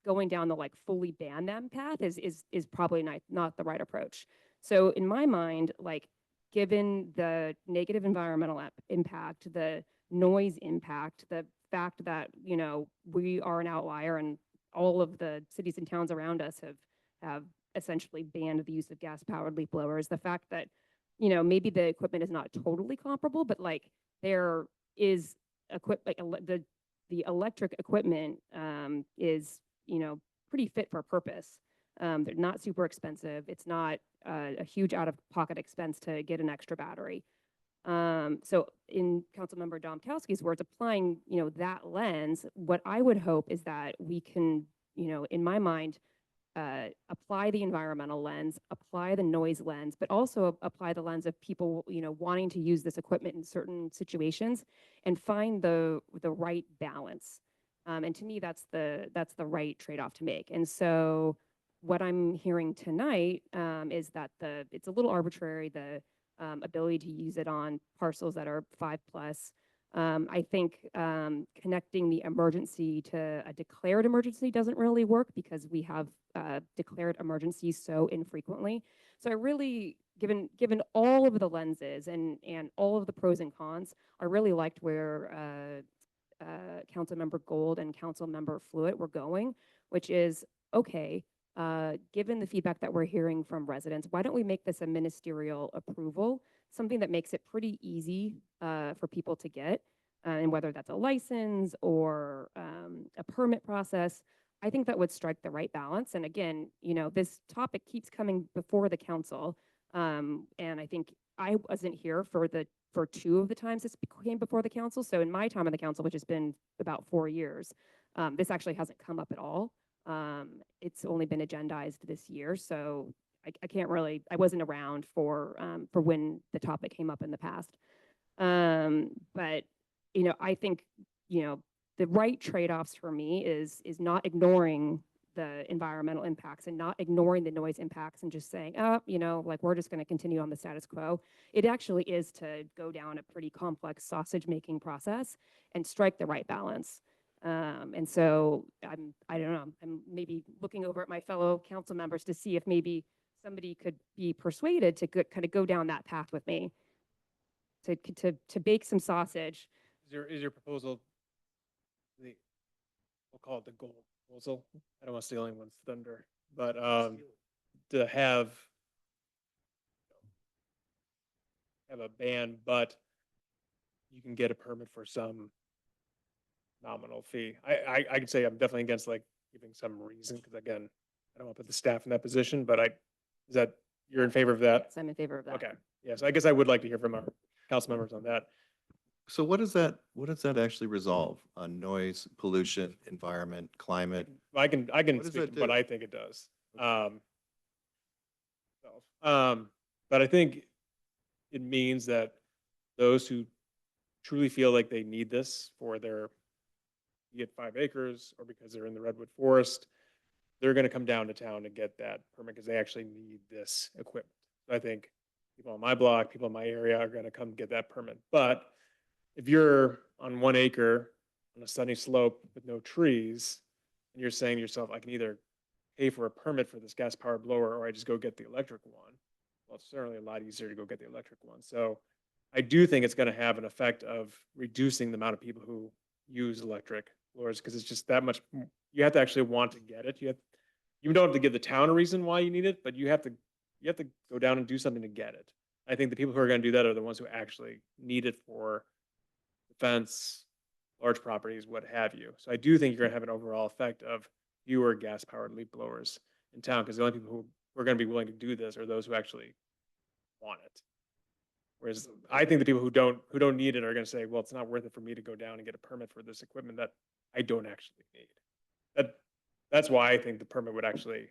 going down the like fully ban them path is probably not the right approach. So in my mind, like, given the negative environmental impact, the noise impact, the fact that we are an outlier and all of the cities and towns around us have essentially banned the use of gas powered leaf blowers, the fact that maybe the equipment is not totally comparable, but like there is the electric equipment is, pretty fit for purpose. They're not super expensive. It's not a huge out-of-pocket expense to get an extra battery. So in Councilmember Domkowski's words, applying, that lens, what I would hope is that we can, in my mind, apply the environmental lens, apply the noise lens, but also apply the lens of people, wanting to use this equipment in certain situations and find the right balance. And to me, that's the right trade-off to make. And so what I'm hearing tonight is that it's a little arbitrary, the ability to use it on parcels that are 5+. I think connecting the emergency to a declared emergency doesn't really work because we have declared emergencies so infrequently. So I really, given all of the lenses and all of the pros and cons, I really liked where Councilmember Gold and Councilmember Fluitt were going, which is, okay, given the feedback that we're hearing from residents, why don't we make this a ministerial approval, something that makes it pretty easy for people to get, and whether that's a license or a permit process, I think that would strike the right balance. And again, this topic keeps coming before the council, and I think I wasn't here for 2 of the times this came before the council. So in my time on the council, which has been about 4 years, this actually hasn't come up at all. It's only been agendized this year, so I can't really, I wasn't around for when the topic came up in the past. But, I think, the right trade-offs for me is not ignoring the environmental impacts and not ignoring the noise impacts and just saying, like we're just going to continue on the status quo. It actually is to go down a pretty complex sausage making process and strike the right balance. And so I don't know, I'm maybe looking over at my fellow council members to see if maybe somebody could be persuaded to kind of go down that path with me, to bake some sausage. Is your proposal we'll call it the gold proposal? I don't want to steal anyone's thunder, but to have have a ban, but you can get a permit for some nominal fee. I could say I'm definitely against like giving some reason, because again, I don't want to put the staff in that position, but you're in favor of that? Yes, I'm in favor of that. Okay, yes, I guess I would like to hear from our council members on that. So what does that actually resolve on noise, pollution, environment, climate? I can What does speak that to what do? I think it does. But I think it means that those who truly feel like they need this for their, you get 5 acres, or because they're in the redwood forest, they're going to come down to town to get that permit because they actually need this equipment. So I think people on my block, people in my area are going to come get that permit. But if you're on 1 acre on a sunny slope with no trees, and you're saying to yourself, I can either pay for a permit for this gas powered blower, or I just go get the electric one. Well, it's certainly a lot easier to go get the electric one. So I do think it's going to have an effect of reducing the amount of people who use electric blowers, because it's just that much. You have to actually want to get it. You don't have to give the town a reason why you need it, but you have to go down and do something to get it. I think the people who are going to do that are the ones who actually need it for defense, large properties, what have you. So I do think you're going to have an overall effect of fewer gas-powered leaf blowers in town, because the only people who are going to be willing to do this are those who actually want it. Whereas I think the people who don't need it are going to say, well, it's not worth it for me to go down and get a permit for this equipment that I don't actually need. That's why I think the permit would actually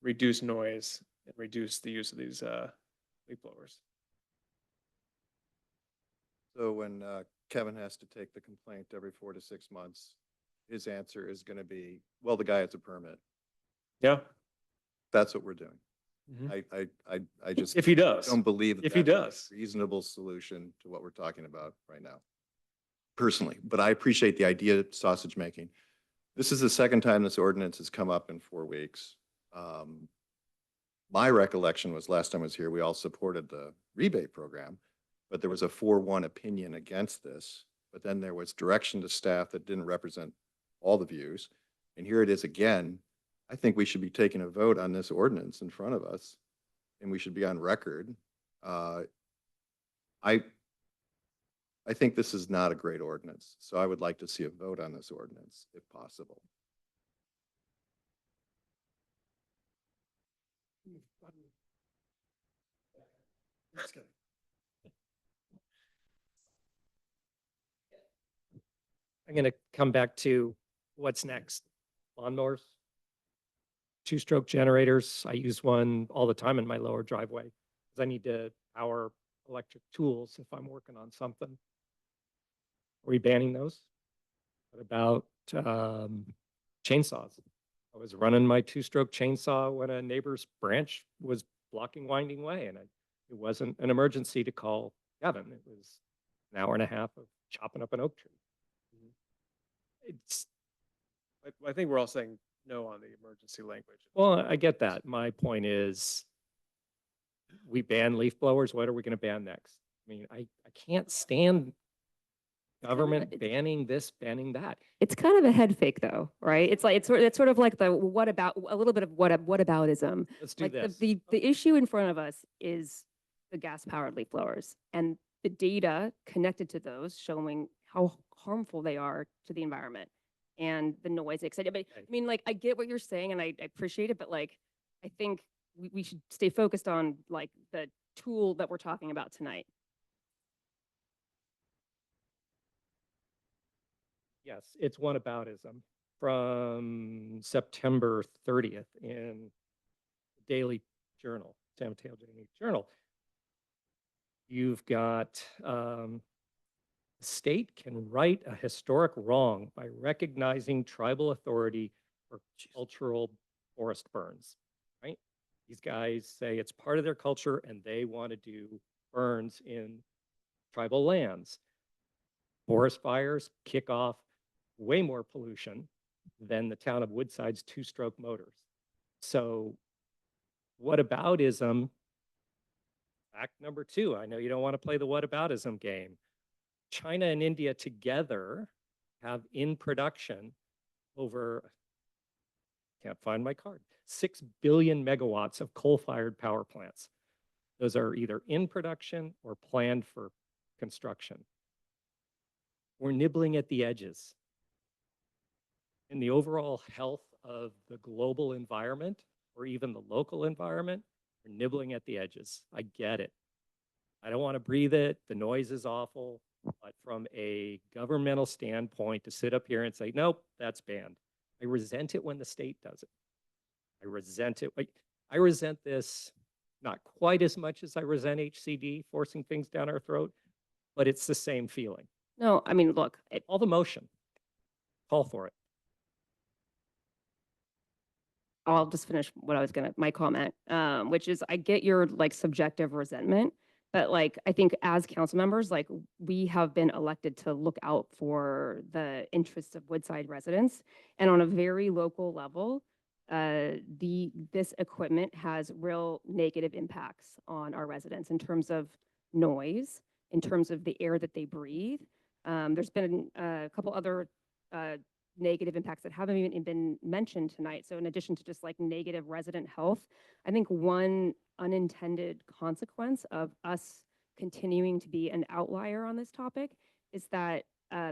reduce noise and reduce the use of these leaf blowers. So when Kevin has to take the complaint every 4 to 6 months, his answer is going to be, well, the guy has a permit. Yeah. That's what we're doing. Mhm. I just If he does. don't believe If he that's does. a reasonable solution to what we're talking about right now, personally. But I appreciate the idea of sausage making. This is the second time this ordinance has come up in 4 weeks. My recollection was last time I was here, we all supported the rebate program, but there was a 4-1 opinion against this. But then there was direction to staff that didn't represent all the views. And here it is again. I think we should be taking a vote on this ordinance in front of us, and we should be on record. I think this is not a great ordinance, so I would like to see a vote on this ordinance if possible. I'm going to come back to what's next. Lawnmowers, 2-stroke generators. I use one all the time in my lower driveway because I need to power electric tools if I'm working on something. Are we banning those? What about chainsaws? I was running my 2-stroke chainsaw when a neighbor's branch was blocking Winding Way, and it wasn't an emergency to call Kevin. It was an hour and a half of chopping up an oak tree. It's I think we're all saying no on the emergency language. Well, I get that. My point is, we ban leaf blowers. What are we going to ban next? I mean, I can't stand government banning this, banning that. It's kind of a head fake though, right? It's like, it's sort of like the what about, a little bit of what aboutism. Let's do Like this. the issue in front of us is the gas powered leaf blowers and the data connected to those showing how harmful they are to the environment and the noise, et cetera. But I mean, like, I get what you're saying and I appreciate it, but like, I think we should stay focused on like the tool that we're talking about tonight. Yes, it's whataboutism from September 30th in Daily Journal, San Mateo Daily Journal. You've got the state can right a historic wrong by recognizing tribal authority for cultural forest burns, right? These guys say it's part of their culture and they want to do burns in tribal lands. Forest fires kick off way more pollution than the town of Woodside's 2-stroke motors. So whataboutism, fact number 2, I know you don't want to play the whataboutism game. China and India together have in production over, can't find my card, 6 billion megawatts of coal-fired power plants. Those are either in production or planned for construction. We're nibbling at the edges. In the overall health of the global environment or even the local environment, we're nibbling at the edges. I get it. I don't want to breathe it. The noise is awful. But from a governmental standpoint, to sit up here and say, nope, that's banned. I resent it when the state does it. I resent it. I resent this not quite as much as I resent HCD forcing things down our throat, but it's the same feeling. No, I mean, look, All the motion. Call for it. I'll just finish what I was my comment, which is I get your like subjective resentment, but like I think as council members, like we have been elected to look out for the interests of Woodside residents, and on a very local level, this equipment has real negative impacts on our residents in terms of noise, in terms of the air that they breathe. There's been a couple other negative impacts that haven't even been mentioned tonight. So in addition to just like negative resident health, I think one unintended consequence of us continuing to be an outlier on this topic is that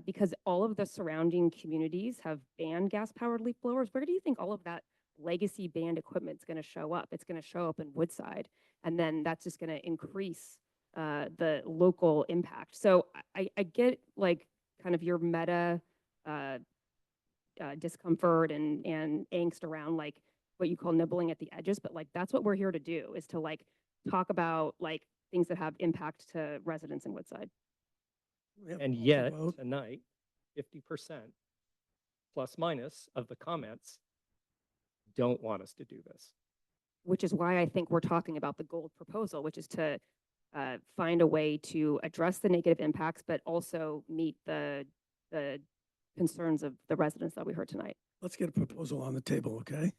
because all of the surrounding communities have banned gas-powered leaf blowers, where do you think all of that legacy banned equipment is going to show up? It's going to show up in Woodside, and then that's just going to increase the local impact. So I get like kind of your meta discomfort and angst around like what you call nibbling at the edges, but like that's what we're here to do, is to like talk about like things that have impact to residents in Woodside. And yet tonight, 50% plus minus of the comments don't want us to do this. Which is why I think we're talking about the gold proposal, which is to find a way to address the negative impacts, but also meet the concerns of the residents that we heard tonight. Let's get a proposal on the table, okay?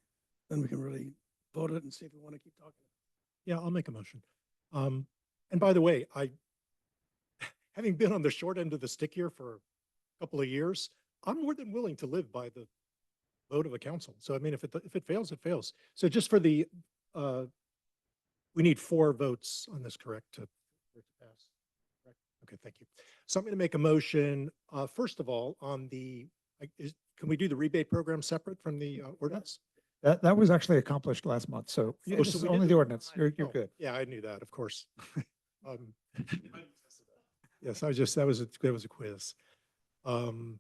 Then we can really vote it and see if we want to keep talking. Yeah, I'll make a motion. And by the way, having been on the short end of the stick here for a couple of years, I'm more than willing to live by the vote of a council. So I mean, if it fails, it fails. So just for the, we need 4 votes on this, correct? For it to pass. Correct? Okay, thank you. So I'm going to make a motion, first of all, on the, can we do the rebate program separate from the ordinance? That was actually accomplished last month, so Yeah, this so is we did only the- the ordinance. You're Oh, good. Yeah, I knew that, of course. Yes, that was a quiz. And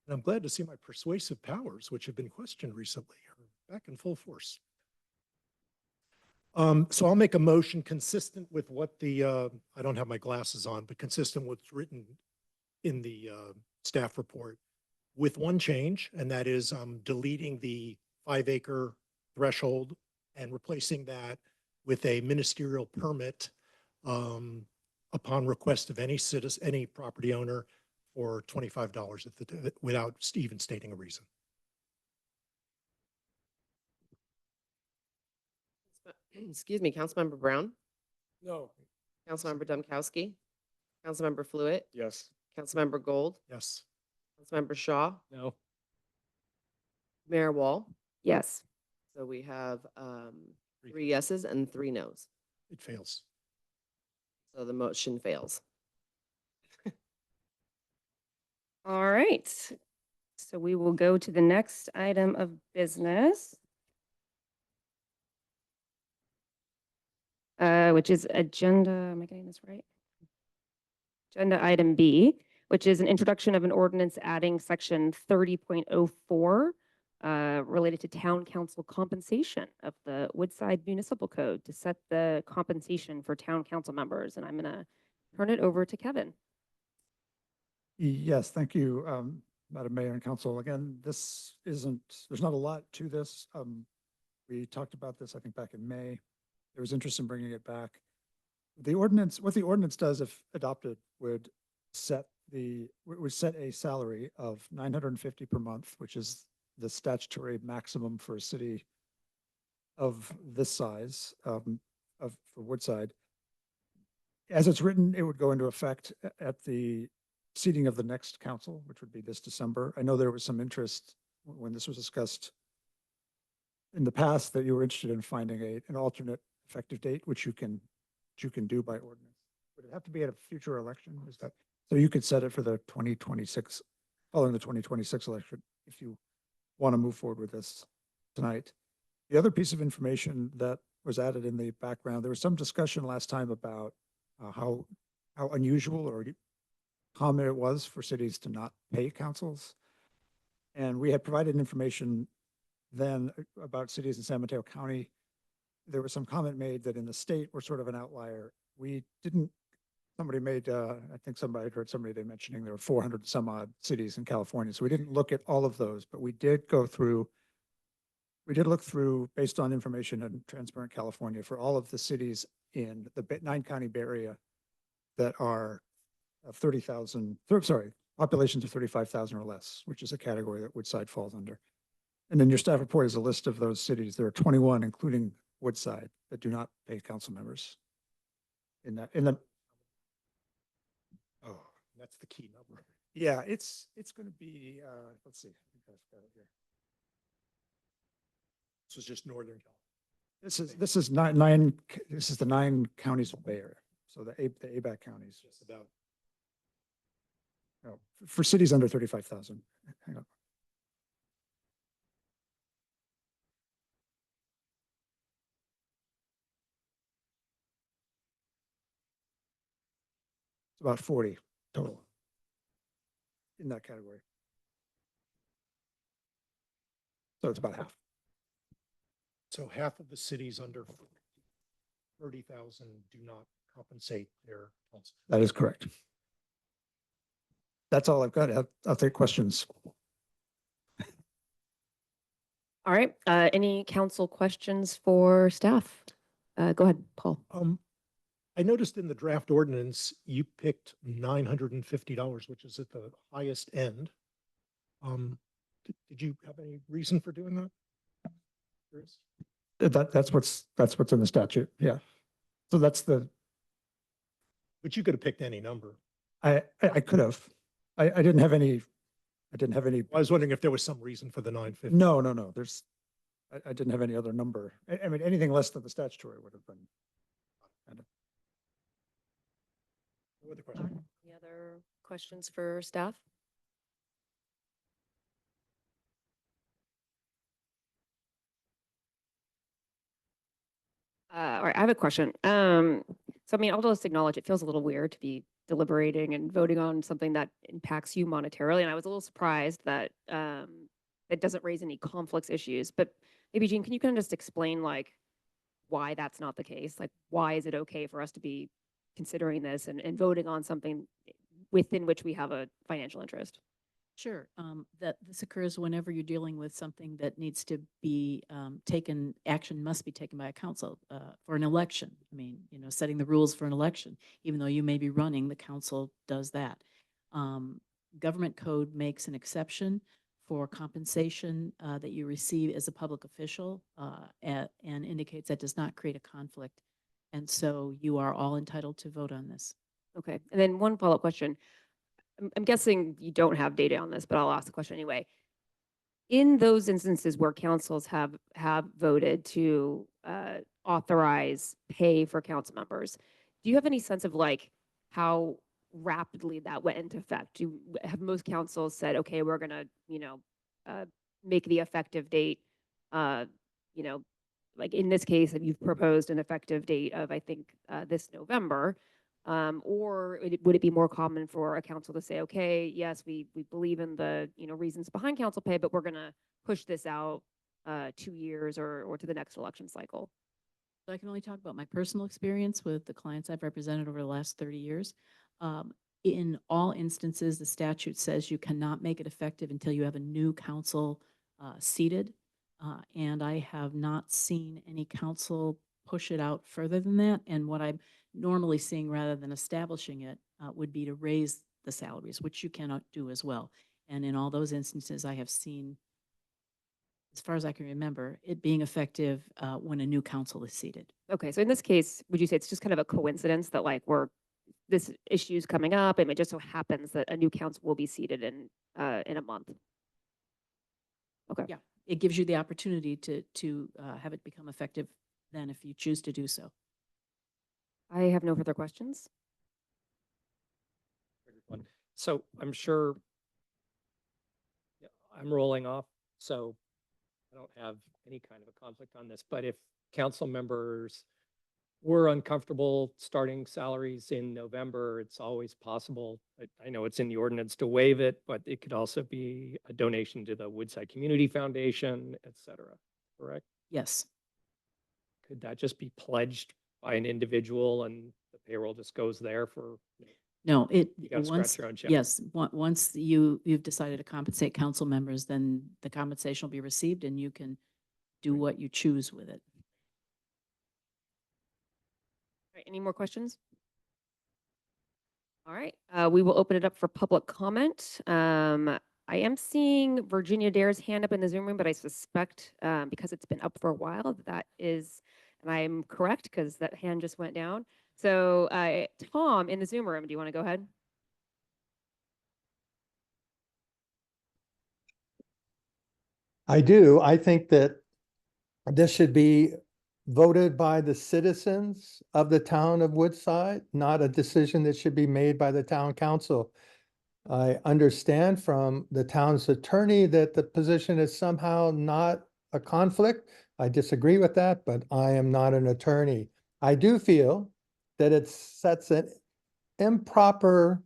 I'm glad to see my persuasive powers, which have been questioned recently, are back in full force. So I'll make a motion consistent with what the, I don't have my glasses on, but consistent with what's written in the staff report, with one change, and that is deleting the 5-acre threshold and replacing that with a ministerial permit upon request of any citizen, any property owner, for $25 without even stating a reason. Excuse me, Councilmember Brown, No. Councilmember Domkowski, Councilmember Fluid, Yes. Councilmember Gold, Yes. Councilmember Shaw, No. Mayor Wall. Yes. So we have 3 yeses and 3 nos. It fails. So the motion fails. All right. So we will go to the next item of business, which is agenda, am I getting this right? Agenda item B, which is an introduction of an ordinance adding section 30.04 related to town council compensation of the Woodside Municipal Code to set the compensation for town council members. And I'm going to turn it over to Kevin. Yes, thank you, Madam Mayor and Council. Again, there's not a lot to this. We talked about this, I think, back in May. There was interest in bringing it back. What the ordinance does, if adopted, would set a salary of $950 per month, which is the statutory maximum for a city of this size, for Woodside. As it's written, it would go into effect at the seating of the next council, which would be this December. I know there was some interest when this was discussed in the past that you were interested in finding an alternate effective date, which you can do by ordinance. Would it have to be at a future election? Is that, so you could set it for the 2026, following the 2026 election, if you want to move forward with this tonight. The other piece of information that was added in the background, there was some discussion last time about how unusual or common it was for cities to not pay councils. And we had provided information then about cities in San Mateo County. There was some comment made that in the state, we're sort of an outlier. We didn't, somebody made, I think somebody heard somebody they mentioning there were 400 some odd cities in California. So we didn't look at all of those, but we did look through based on information in Transparent California for all of the cities in the 9-county Bay Area that are 30,000, populations of 35,000 or less, which is a category that Woodside falls under. And in your staff report is a list of those cities. There are 21, including Woodside, that do not pay council members. Oh, that's the key number. Yeah, it's going to be, let's see. I think I've got it here. This is just Northern California. This is the 9 counties of Bay Area. So the ABAC counties. Just about. No, for cities under 35,000. Hang on. It's about 40 total in that category. So it's about half. So half of the cities under 30,000 do not compensate their council. That is correct. That's all I've got. I'll take questions. All right, any council questions for staff? Go ahead, Paul. I noticed in the draft ordinance, you picked $950, which is at the highest end. Did you have any reason for doing that? That's what's in the statute. Yeah. So that's the. But you could have picked any number. I could have. I didn't have any. I was wondering if there was some reason for the 950. No. I didn't have any other number. I mean, anything less than the statutory would have been. No other questions? Any other questions for staff? All right, I have a question. So I mean, I'll just acknowledge it feels a little weird to be deliberating and voting on something that impacts you monetarily. And I was a little surprised that it doesn't raise any conflicts issues. But maybe Jean, can you kind of just explain like why that's not the case? Like, why is it okay for us to be considering this and voting on something within which we have a financial interest? Sure. That this occurs whenever you're dealing with something that needs to be action must be taken by a council for an election. I mean, setting the rules for an election, even though you may be running, the council does that. Government code makes an exception for compensation that you receive as a public official and indicates that does not create a conflict. And so you are all entitled to vote on this. Okay. And then one follow-up question. I'm guessing you don't have data on this, but I'll ask the question anyway. In those instances where councils have voted to authorize pay for council members, do you have any sense of like how rapidly that went into effect? Have most councils said, okay, we're gonna, make the effective date, like in this case, if you've proposed an effective date of, I think, this November, or would it be more common for a council to say, okay, yes, we believe in the reasons behind council pay, but we're going to push this out 2 years or to the next election cycle? So I can only talk about my personal experience with the clients I've represented over the last 30 years. In all instances, the statute says you cannot make it effective until you have a new council seated. And I have not seen any council push it out further than that. And what I'm normally seeing rather than establishing it would be to raise the salaries, which you cannot do as well. And in all those instances, I have seen, as far as I can remember, it being effective when a new council is seated. Okay, so in this case, would you say it's just kind of a coincidence that like this issue is coming up and it just so happens that a new council will be seated in a month? Okay. Yeah, it gives you the opportunity to have it become effective then if you choose to do so. I have no further questions. So I'm sure yeah, I'm rolling off, so I don't have any kind of a conflict on this, but if council members were uncomfortable starting salaries in November, it's always possible. I know it's in the ordinance to waive it, but it could also be a donation to the Woodside Community Foundation, et cetera, correct? Yes. Could that just be pledged by an individual and the payroll just goes there for? No, You gotta scratch once, your own check. yes, once you've decided to compensate council members, then the compensation will be received and you can do what you choose with it. All right, any more questions? All right, we will open it up for public comment. I am seeing Virginia Dare's hand up in the Zoom room, but I suspect because it's been up for a while, that is, and I'm correct because that hand just went down. So Tom in the Zoom room, do you want to go ahead? I do. I think that this should be voted by the citizens of the town of Woodside, not a decision that should be made by the town council. I understand from the town's attorney that the position is somehow not a conflict. I disagree with that, but I am not an attorney. I do feel that it sets an improper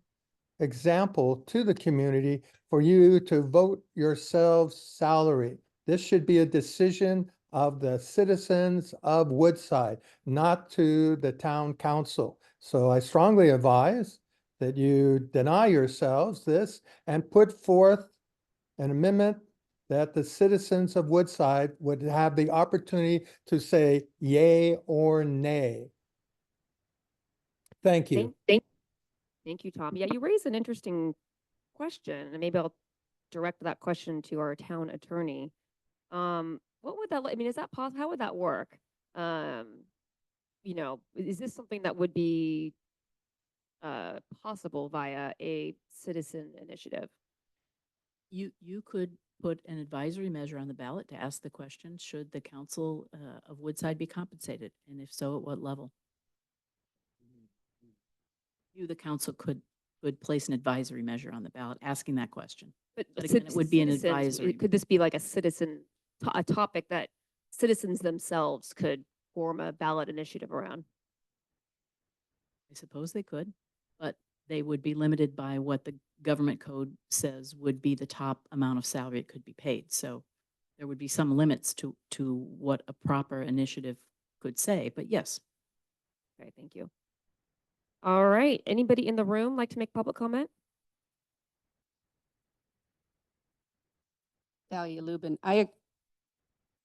example to the community for you to vote yourselves salary. This should be a decision of the citizens of Woodside, not to the town council. So I strongly advise that you deny yourselves this and put forth an amendment that the citizens of Woodside would have the opportunity to say yay or nay. Thank you. Thank you, Tom. Yeah, you raise an interesting question, and maybe I'll direct that question to our town attorney. What would that, I mean, is that possible? How would that work? You know, is this something that would be possible via a citizen initiative? You could put an advisory measure on the ballot to ask the question, should the council of Woodside be compensated? And if so, at what level? You, the council, could place an advisory measure on the ballot asking that question. But again, it would be an citizens, advisory. could this be like a citizen, a topic that citizens themselves could form a ballot initiative around? I suppose they could, but they would be limited by what the government code says would be the top amount of salary it could be paid. So there would be some limits to what a proper initiative could say, but yes. Okay, thank you. All right, anybody in the room like to make public comment? Dahlia Lubin, I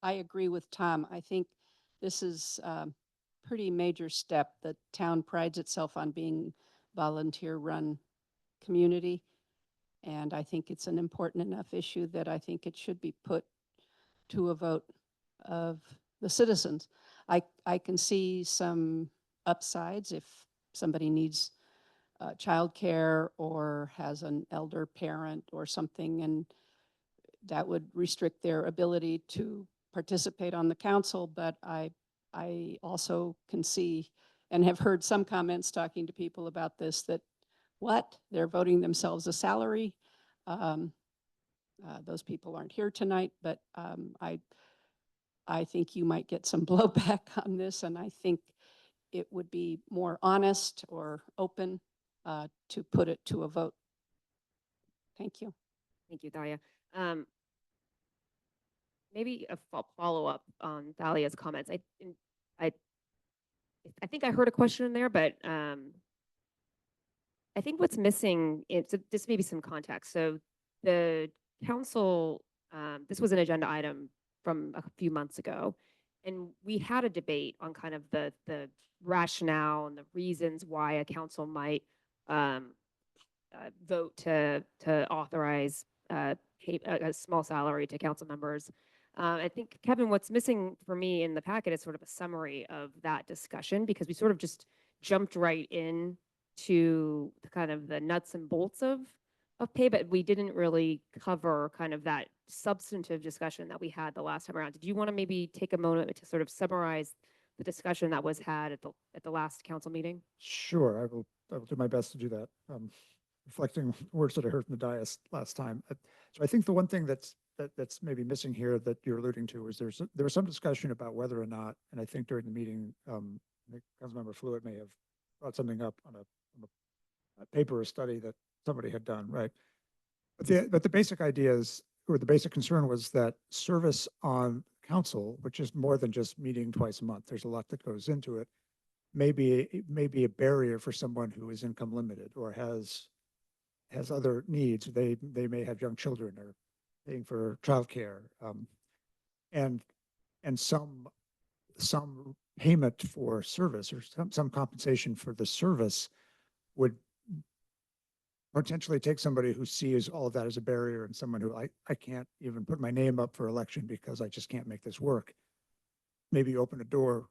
agree with Tom. I think this is a pretty major step. The town prides itself on being volunteer-run community, and I think it's an important enough issue that I think it should be put to a vote of the citizens. I can see some upsides if somebody needs childcare or has an elder parent or something, and that would restrict their ability to participate on the council. But I also can see and have heard some comments talking to people about this, that what, they're voting themselves a salary. Those people aren't here tonight, but I think you might get some blowback on this, and I think it would be more honest or open to put it to a vote. Thank you. Thank you, Dahlia. Maybe a follow-up on Dahlia's comments. I think I heard a question in there, but I think what's missing, it's just maybe some context. So the council, this was an agenda item from a few months ago, and we had a debate on kind of the rationale and the reasons why a council might vote to authorize a small salary to council members. I think, Kevin, what's missing for me in the packet is sort of a summary of that discussion, because we sort of just jumped right in to kind of the nuts and bolts of pay, but we didn't really cover kind of that substantive discussion that we had the last time around. Did you want to maybe take a moment to sort of summarize the discussion that was had at the last council meeting? Sure, I will do my best to do that. Reflecting words that I heard from the dais last time. So I think the one thing that's maybe missing here that you're alluding to is there was some discussion about whether or not, and I think during the meeting, I think Councilmember Fluid may have brought something up on a paper or study that somebody had done, right? But the basic idea is, or the basic concern was that service on council, which is more than just meeting twice a month, there's a lot that goes into it, may be a barrier for someone who is income limited or has other needs. They may have young children or paying for childcare, and some payment for service or some compensation for the service would potentially take somebody who sees all of that as a barrier and someone who I can't even put my name up for election because I just can't make this work. Maybe open a door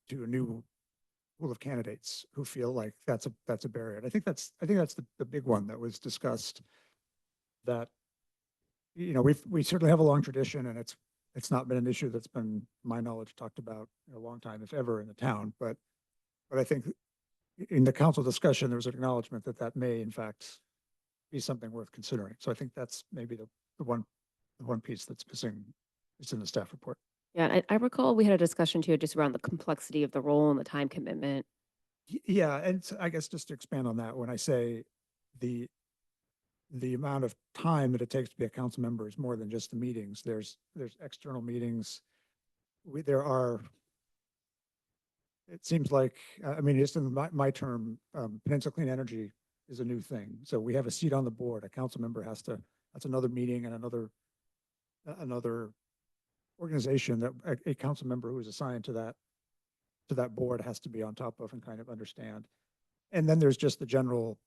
to a new pool of candidates who feel like that's a barrier. And I think that's the big one that was discussed, that, you know, we certainly have a long tradition, and it's not been an issue that's been, my knowledge, talked about in a long time, if ever, in the town. But I think in the council discussion, there was an acknowledgement that that may in fact be something worth considering. So I think that's maybe the one piece that's missing. It's in the staff report. Yeah, I recall we had a discussion too, just around the complexity of the role and the time commitment. Yeah, and I guess just to expand on that, when I say the amount of time that it takes to be a council member is more than just the meetings. There's external meetings. It seems like, I mean, just in my term, Peninsula Clean Energy is a new thing. So we have a seat on the board. A council member that's another meeting and another organization that a council member who is assigned to that board has to be on top of and kind of understand. And then there's just the general,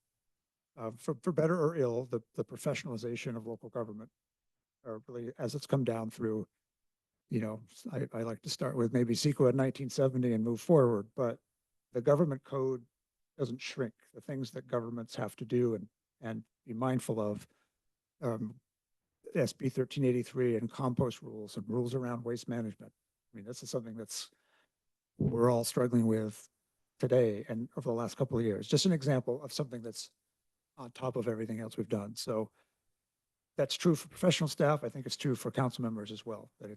for better or ill, the professionalization of local government, or really as it's come down through, you know, I like to start with maybe CEQA in 1970 and move forward, but the government code doesn't shrink. The things that governments have to do and be mindful of, SB 1383 and compost rules and rules around waste management. I mean, this is something we're all struggling with today and over the last couple of years. Just an example of something that's on top of everything else we've done. So that's true for professional staff. I think it's true for council members as well, that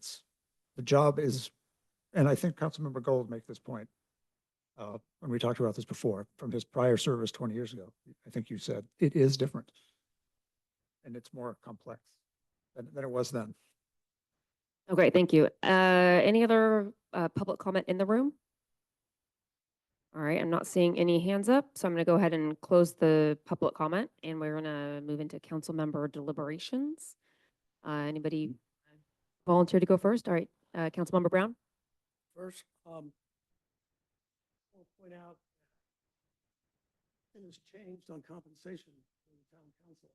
the job is, and I think Councilmember Gold made this point when we talked about this before, from his prior service 20 years ago. I think you said it is different and it's more complex than it was then. Oh, great, thank you. Any other public comment in the room? All right, I'm not seeing any hands up, so I'm going to go ahead and close the public comment, and we're going to move into council member deliberations. Anybody volunteer to go first? All right, Councilmember Brown. First, I'll point out it has changed on compensation in the town council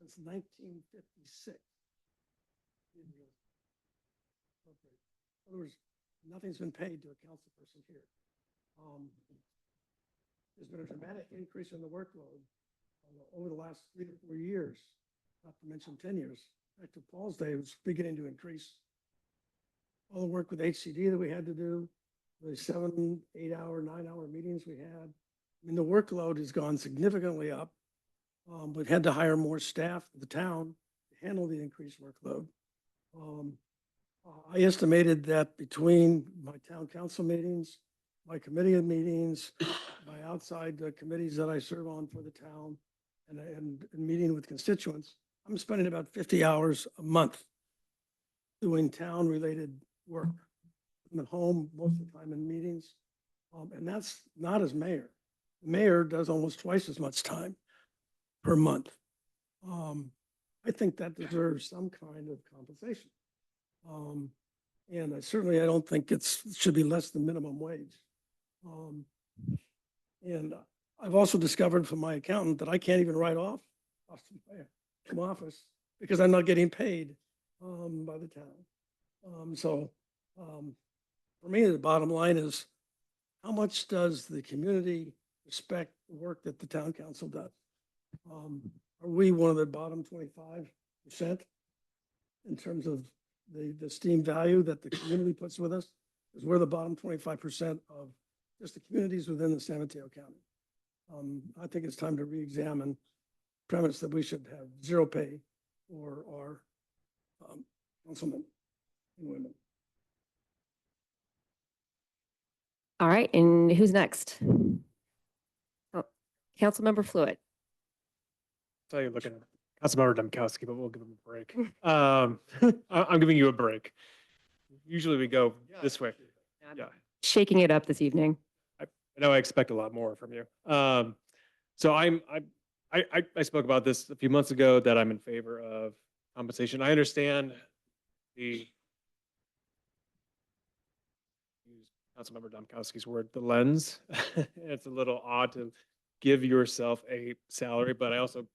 since 1956. In other words, nothing's been paid to a council person here. There's been a dramatic increase in the workload over the last 3 to 4 years, not to mention 10 years. Back to Paul's day, it was beginning to increase. All the work with HCD that we had to do, the 7, 8 hour, 9 hour meetings we had. I mean, the workload has gone significantly up. We've had to hire more staff at the town to handle the increased workload. I estimated that between my town council meetings, my committee meetings, my outside committees that I serve on for the town, and meeting with constituents, I'm spending about 50 hours a month doing town-related work. I'm at home most of the time in meetings, and that's not as mayor. The mayor does almost twice as much time per month. I think that deserves some kind of compensation. And I don't think it should be less than minimum wage. And I've also discovered from my accountant that I can't even write off from office because I'm not getting paid by the town. For me, the bottom line is, how much does the community respect the work that the town council does? Are we one of the bottom 25% in terms of the esteemed value that the community puts with us? Because we're the bottom 25% of just the communities within the San Mateo County. I think it's time to re-examine premise that we should have zero pay for our councilmen and women. All right, and who's next? Oh, Councilmember Fluid. So you're looking at Councilmember Domkowski, but we'll give him a break. I'm giving you a break. Usually we go this way. Yeah, Shaking it up this evening. I know I expect a lot more from you. So I spoke about this a few months ago that I'm in favor of compensation. I understand the use Councilmember Domkowski's word, the lens. It's a little odd to give yourself a salary, but I also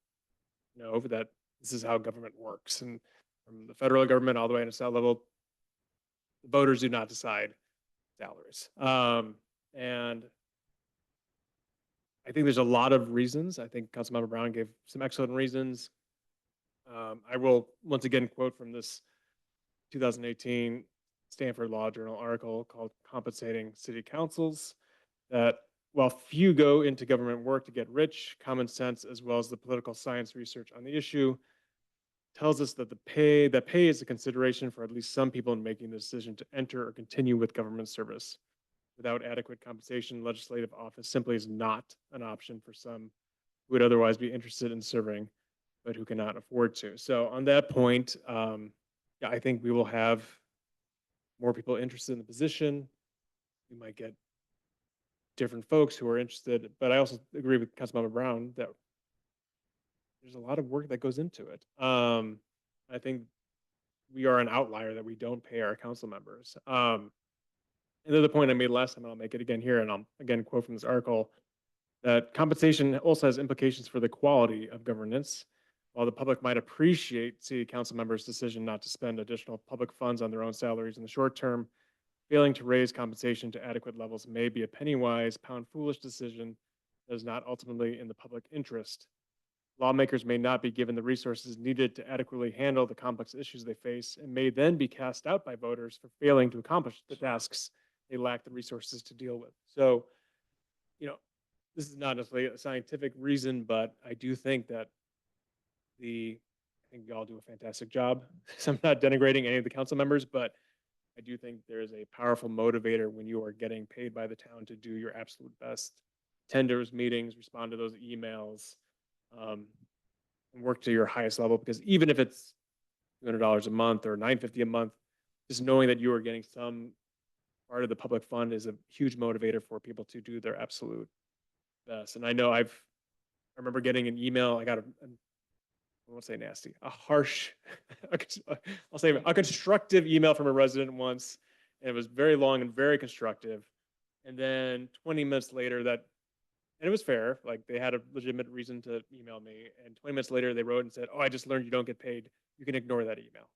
know that this is how government works. And from the federal government all the way to state level, the voters do not decide salaries. And I think there's a lot of reasons. I think Councilmember Brown gave some excellent reasons. I will once again quote from this 2018 Stanford Law Journal article called Compensating City Councils, that while few go into government work to get rich, common sense as well as the political science research on the issue tells us that pay is a consideration for at least some people in making the decision to enter or continue with government service. Without adequate compensation, legislative office simply is not an option for some who would otherwise be interested in serving, but who cannot afford to. So on that point, yeah, I think we will have more people interested in the position. We might get different folks who are interested, but I also agree with Councilmember Brown that there's a lot of work that goes into it. I think we are an outlier that we don't pay our council members. And then the point I made last time, and I'll make it again here, and I'll again quote from this article, that compensation also has implications for the quality of governance. While the public might appreciate city council members' decision not to spend additional public funds on their own salaries in the short term, failing to raise compensation to adequate levels may be a penny-wise, pound-foolish decision that is not ultimately in the public interest. Lawmakers may not be given the resources needed to adequately handle the complex issues they face and may then be cast out by voters for failing to accomplish the tasks they lack the resources to deal with. So, this is not necessarily a scientific reason, but I do think that I think you all do a fantastic job. So I'm not denigrating any of the council members, but I do think there is a powerful motivator when you are getting paid by the town to do your absolute best. Attend those meetings, respond to those emails, and work to your highest level, because even if it's $200 a month or $950 a month, just knowing that you are getting some part of the public fund is a huge motivator for people to do their absolute best. And I know I remember getting an email, I won't say nasty, a harsh, I'll say a constructive email from a resident once, and it was very long and very constructive. And then 20 minutes later and it was fair, like they had a legitimate reason to email me, and 20 minutes later they wrote and said, "Oh, I just learned you don't get paid. You can ignore that email."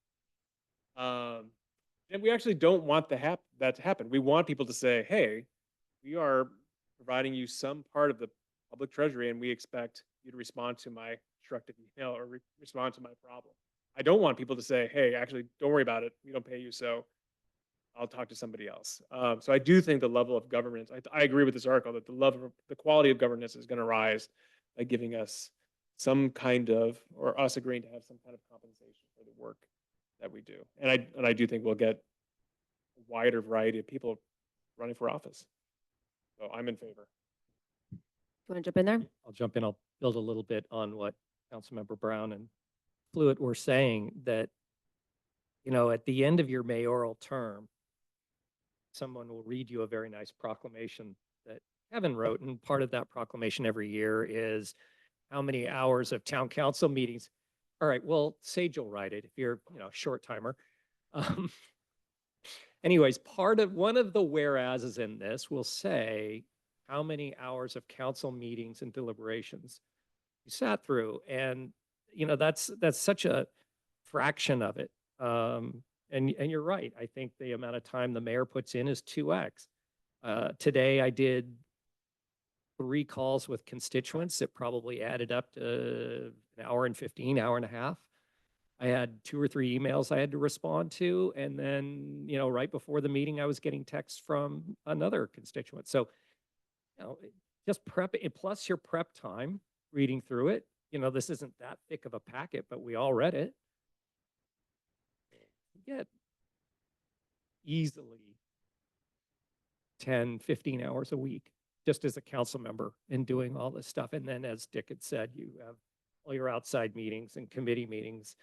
And we actually don't want that to happen. We want people to say, "Hey, we are providing you some part of the public treasury, and we expect you to respond to my constructive email or respond to my problem." I don't want people to say, "Hey, actually, don't worry about it. We don't pay you, so I'll talk to somebody else." So I do think the level of governance, I agree with this article, that the quality of governance is going to rise by giving us some kind of, or us agreeing to have some kind of compensation for the work that we do. And I do think we'll get a wider variety of people running for office. So I'm in favor. You want to jump in there? I'll jump in. I'll build a little bit on what Councilmember Brown and Fluid were saying, that, at the end of your mayoral term, someone will read you a very nice proclamation that Kevin wrote. And part of that proclamation every year is how many hours of town council meetings. All right, well, Sage will write it if you're, a short timer. Anyways, one of the whereases in this will say how many hours of council meetings and deliberations you sat through. And, that's such a fraction of it. And you're right. I think the amount of time the mayor puts in is 2x. Today I did 3 calls with constituents that probably added up to an hour and 15, hour and a half. I had 2 or 3 emails I had to respond to. And then, right before the meeting, I was getting texts from another constituent. So, just prep it, plus your prep time, reading through it. This isn't that thick of a packet, but we all read it. You get easily 10, 15 hours a week just as a council member in doing all this stuff. And then, as Dick had said, you have all your outside meetings and committee meetings.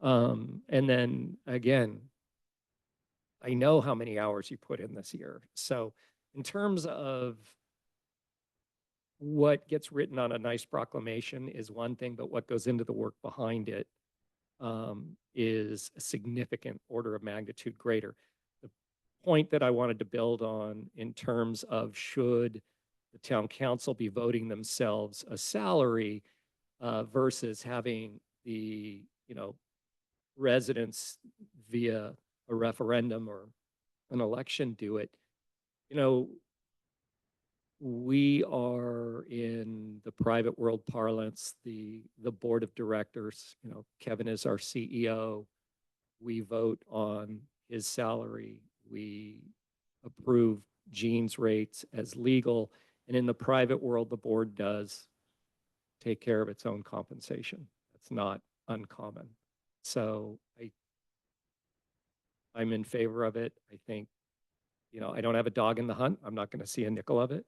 And then again, I know how many hours you put in this year. So in terms of what gets written on a nice proclamation is one thing, but what goes into the work behind it is a significant order of magnitude greater. The point that I wanted to build on in terms of should the town council be voting themselves a salary versus having the, residents via a referendum or an election do it. We are in the private world parlance, the board of directors. Kevin is our CEO. We vote on his salary. We approve Gene's rates as legal. And in the private world, the board does take care of its own compensation. That's not uncommon. So I'm in favor of it. I think, I don't have a dog in the hunt. I'm not going to see a nickel of it.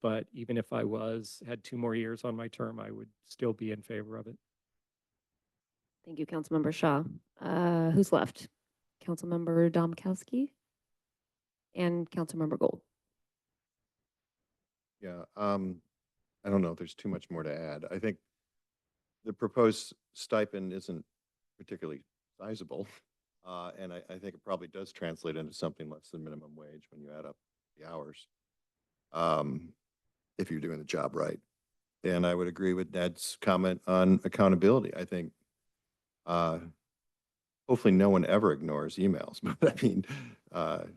But even if I had 2 more years on my term, I would still be in favor of it. Thank you, Councilmember Shaw. Who's left? Councilmember Domkowski and Councilmember Gold. Yeah, I don't know if there's too much more to add. I think the proposed stipend isn't particularly sizable. And I think it probably does translate into something less than minimum wage when you add up the hours, if you're doing the job right. And I would agree with Ned's comment on accountability. I think hopefully no one ever ignores emails. But I mean, can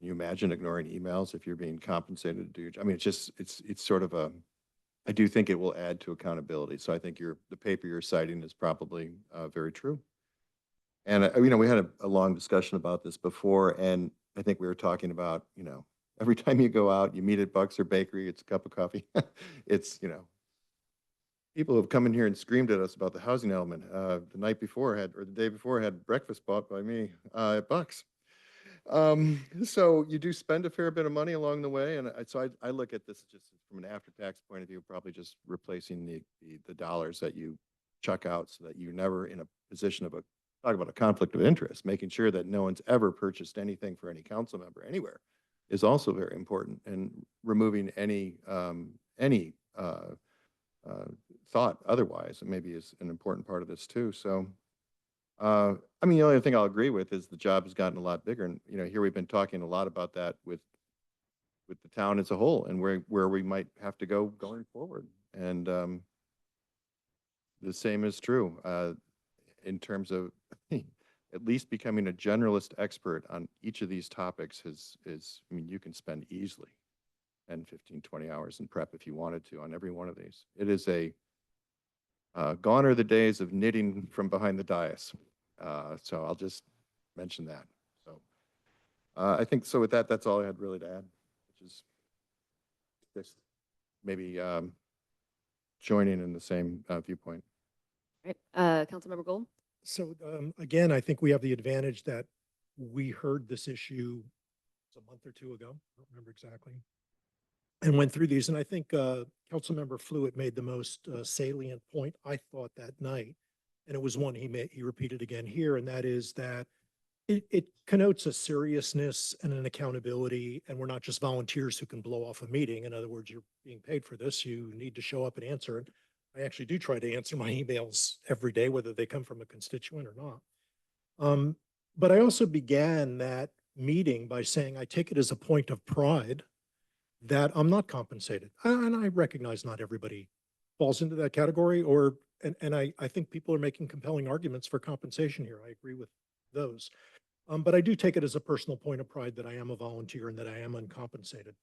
you imagine ignoring emails if you're being compensated to do your job? I mean, it's sort of I do think it will add to accountability. So I think the paper you're citing is probably very true. And, we had a long discussion about this before, and I think we were talking about, every time you go out, you meet at Bucks or Bakery, it's a cup of coffee. It's, people have come in here and screamed at us about the housing element. The night before or the day before had breakfast bought by me at Bucks. So you do spend a fair bit of money along the way. And so I look at this just from an after-tax point of view, probably just replacing the dollars that you chuck out so that you're never in a position of talk about a conflict of interest. Making sure that no one's ever purchased anything for any council member anywhere is also very important, and removing any thought otherwise maybe is an important part of this too. So I mean, the only thing I'll agree with is the job has gotten a lot bigger. And, here we've been talking a lot about that with the town as a whole and where we might have to go going forward. And the same is true in terms of at least becoming a generalist expert on each of these topics I mean, you can spend easily 10, 15, 20 hours in prep if you wanted to on every one of these. It is gone are the days of knitting from behind the dais. So I'll just mention that. So I think so with that, that's all I had really to add, which is just maybe joining in the same viewpoint. Right. Councilmember Gold. So again, I think we have the advantage that we heard this issue a month or 2 ago. I don't remember exactly. And went through these. And I think Councilmember Fluid made the most salient point, I thought, that night. And it was one he repeated again here, and that is that it connotes a seriousness and an accountability, and we're not just volunteers who can blow off a meeting. In other words, you're being paid for this. You need to show up and answer it. I actually do try to answer my emails every day, whether they come from a constituent or not. But I also began that meeting by saying I take it as a point of pride that I'm not compensated. And I recognize not everybody falls into that category, and I think people are making compelling arguments for compensation here. I agree with those. But I do take it as a personal point of pride that I am a volunteer and that I am uncompensated.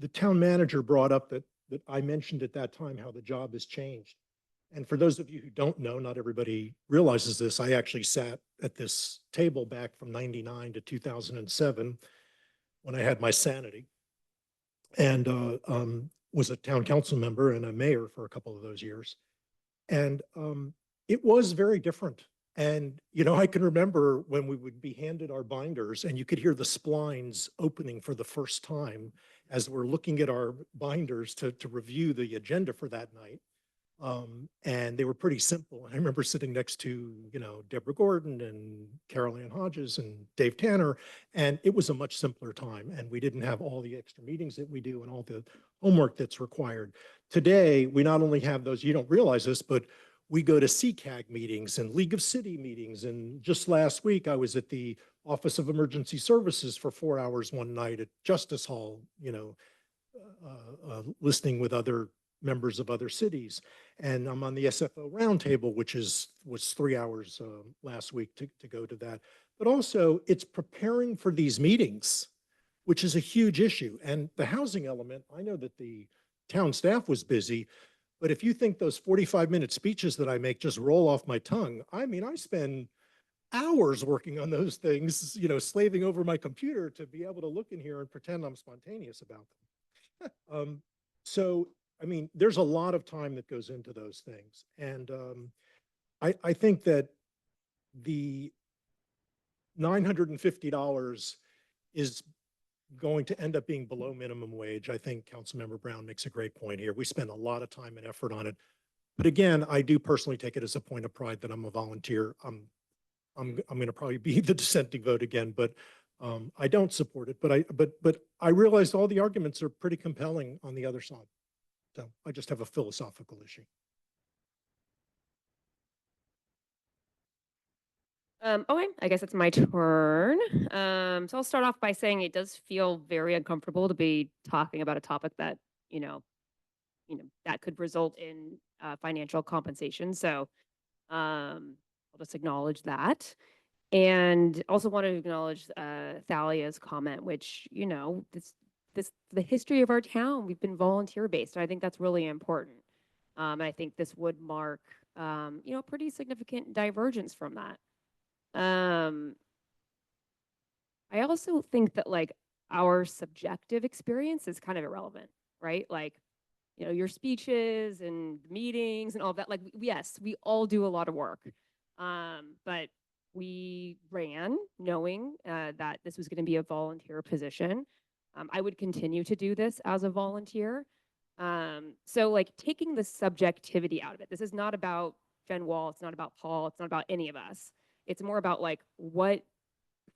The town manager brought up that that I mentioned at that time how the job has changed. And for those of you who don't know, not everybody realizes this, I actually sat at this table back from 99 to 2007 when I had my sanity, and was a town council member and a mayor for a couple of those years. And it was very different. And, you know, I can remember when we would be handed our binders and you could hear the splines opening for the first time as we're looking at our binders to review the agenda for that night. And they were pretty simple. And I remember sitting next to, you know, Deborah Gordon and Carol Ann Hodges and Dave Tanner, and it was a much simpler time. And we didn't have all the extra meetings that we do and all the homework that's required. Today, we not only have those, you don't realize this, but we go to CCAG meetings and League of City meetings. And just last week, I was at the Office of Emergency Services for 4 hours one night at Justice Hall, you know, listening with other members of other cities. And I'm on the SFO roundtable, which was 3 hours last week to go to that. But also it's preparing for these meetings, which is a huge issue. And the housing element, I know that the town staff was busy, but if you think those 45-minute speeches that I make just roll off my tongue, I mean, I spend hours working on those things, you know, slaving over my computer to be able to look in here and pretend I'm spontaneous about them. So I mean, there's a lot of time that goes into those things. And I think that the $950 is going to end up being below minimum wage. I think Councilmember Brown makes a great point here. We spend a lot of time and effort on it. But again, I do personally take it as a point of pride that I'm a volunteer. I'm going to probably be the dissenting vote again, but I don't support it. But I realized all the arguments are pretty compelling on the other side. So I just have a philosophical issue. Okay, I guess it's my turn. So I'll start off by saying it does feel very uncomfortable to be talking about a topic that, that could result in financial compensation. So I'll just acknowledge that. And also want to acknowledge Thalia's comment, which, the history of our town, we've been volunteer based. And I think that's really important. I think this would mark, pretty significant divergence from that. I also think that like our subjective experience is kind of irrelevant, right? Like, your speeches and meetings and all of that, like, yes, we all do a lot of work. But we ran knowing that this was going to be a volunteer position. I would continue to do this as a volunteer. So like taking the subjectivity out of it, this is not about Jen Wall, it's not about Paul, it's not about any of us. It's more about like what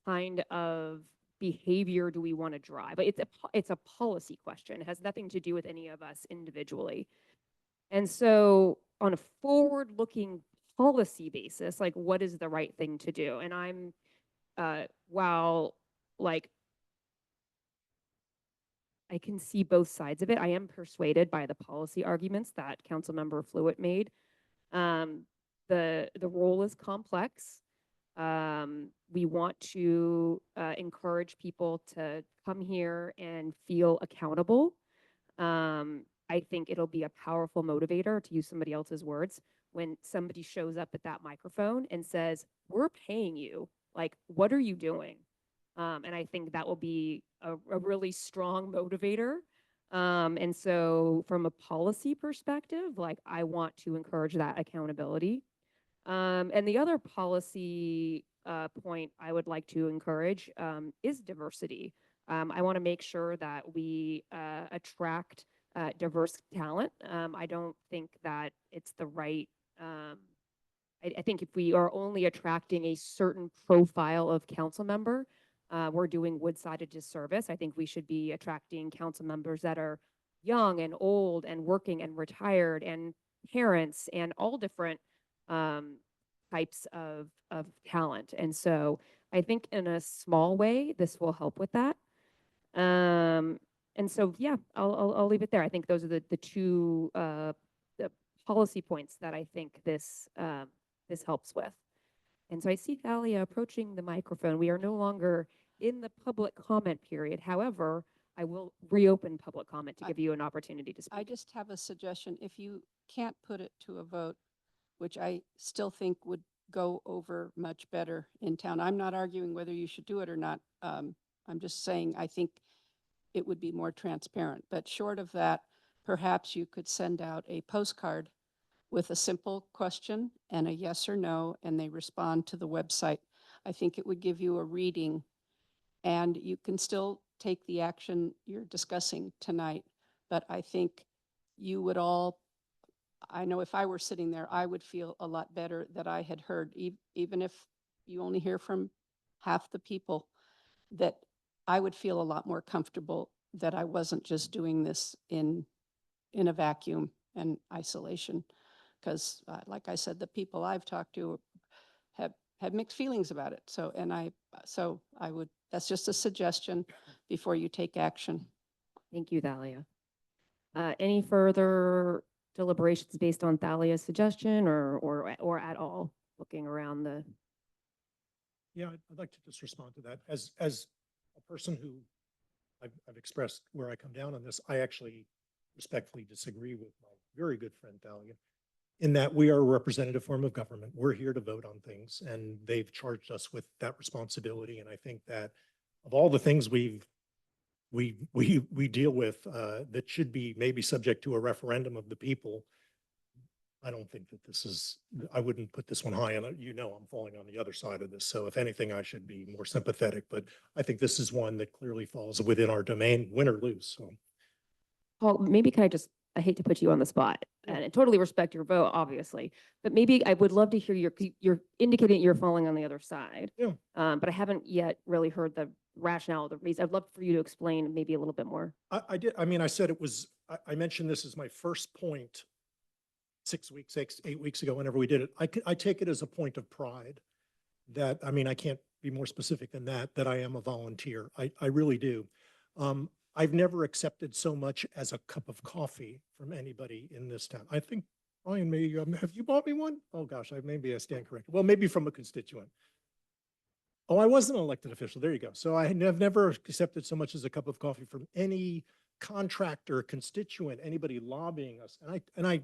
kind of behavior do we want to drive? But it's a policy question. It has nothing to do with any of us individually. And so on a forward-looking policy basis, like what is the right thing to do? And I'm, while like I can see both sides of it, I am persuaded by the policy arguments that Councilmember Fluitt made. The role is complex. We want to encourage people to come here and feel accountable. I think it'll be a powerful motivator, to use somebody else's words, when somebody shows up at that microphone and says, we're paying you, like, what are you doing? And I think that will be a really strong motivator. And so from a policy perspective, like, I want to encourage that accountability. And the other policy point I would like to encourage is diversity. I want to make sure that we attract diverse talent. I don't think that it's the right, I think if we are only attracting a certain profile of council member, we're doing Woodside a disservice. I think we should be attracting council members that are young and old and working and retired and parents and all different types of talent. And so I think in a small way, this will help with that. And so, yeah, I'll leave it there. I think those are the two the policy points that I think this helps with. And so I see Thalia approaching the microphone. We are no longer in the public comment period. However, I will reopen public comment to I- give you an opportunity to I speak. just have a suggestion. If you can't put it to a vote, which I still think would go over much better in town. I'm not arguing whether you should do it or not. I'm just saying I think it would be more transparent. But short of that, perhaps you could send out a postcard with a simple question and a yes or no, and they respond to the website. I think it would give you a reading, and you can still take the action you're discussing tonight. But I think you would all, I know if I were sitting there, I would feel a lot better that I had heard, even if you only hear from half the people, that I would feel a lot more comfortable that I wasn't just doing this in a vacuum and isolation. Because like I said, the people I've talked to have mixed feelings about it. So I would, that's just a suggestion before you take action. Thank you, Thalia. Any further deliberations based on Thalia's suggestion or at all, looking around the, Yeah, I'd like to just respond to that. As a person who I've expressed where I come down on this, I actually respectfully disagree with my very good friend Thalia in that we are a representative form of government. We're here to vote on things, and they've charged us with that responsibility. And I think that of all the things we deal with that should be maybe subject to a referendum of the people, I don't think that this is, I wouldn't put this one high, and you know I'm falling on the other side of this. So if anything, I should be more sympathetic, but I think this is one that clearly falls within our domain, win or lose. So Paul, maybe can I just, I hate to put you on the spot, and I totally respect your vote, obviously, but maybe I would love to hear you're indicating you're falling on the other side. Yeah. But I haven't yet really heard the rationale, the reason. I'd love for you to explain maybe a little bit more. I did, I mean, I said it was, I mentioned this as my first point 8 weeks ago, whenever we did it. I take it as a point of pride that, I mean, I can't be more specific than that I am a volunteer. I really do. I've never accepted so much as a cup of coffee from anybody in this town. I think, Ryan, maybe, have you bought me one? Oh, gosh, maybe I stand corrected. Well, maybe from a constituent. Oh, I was an elected official. There you go. So I have never accepted so much as a cup of coffee from any contractor, constituent, anybody lobbying us. And I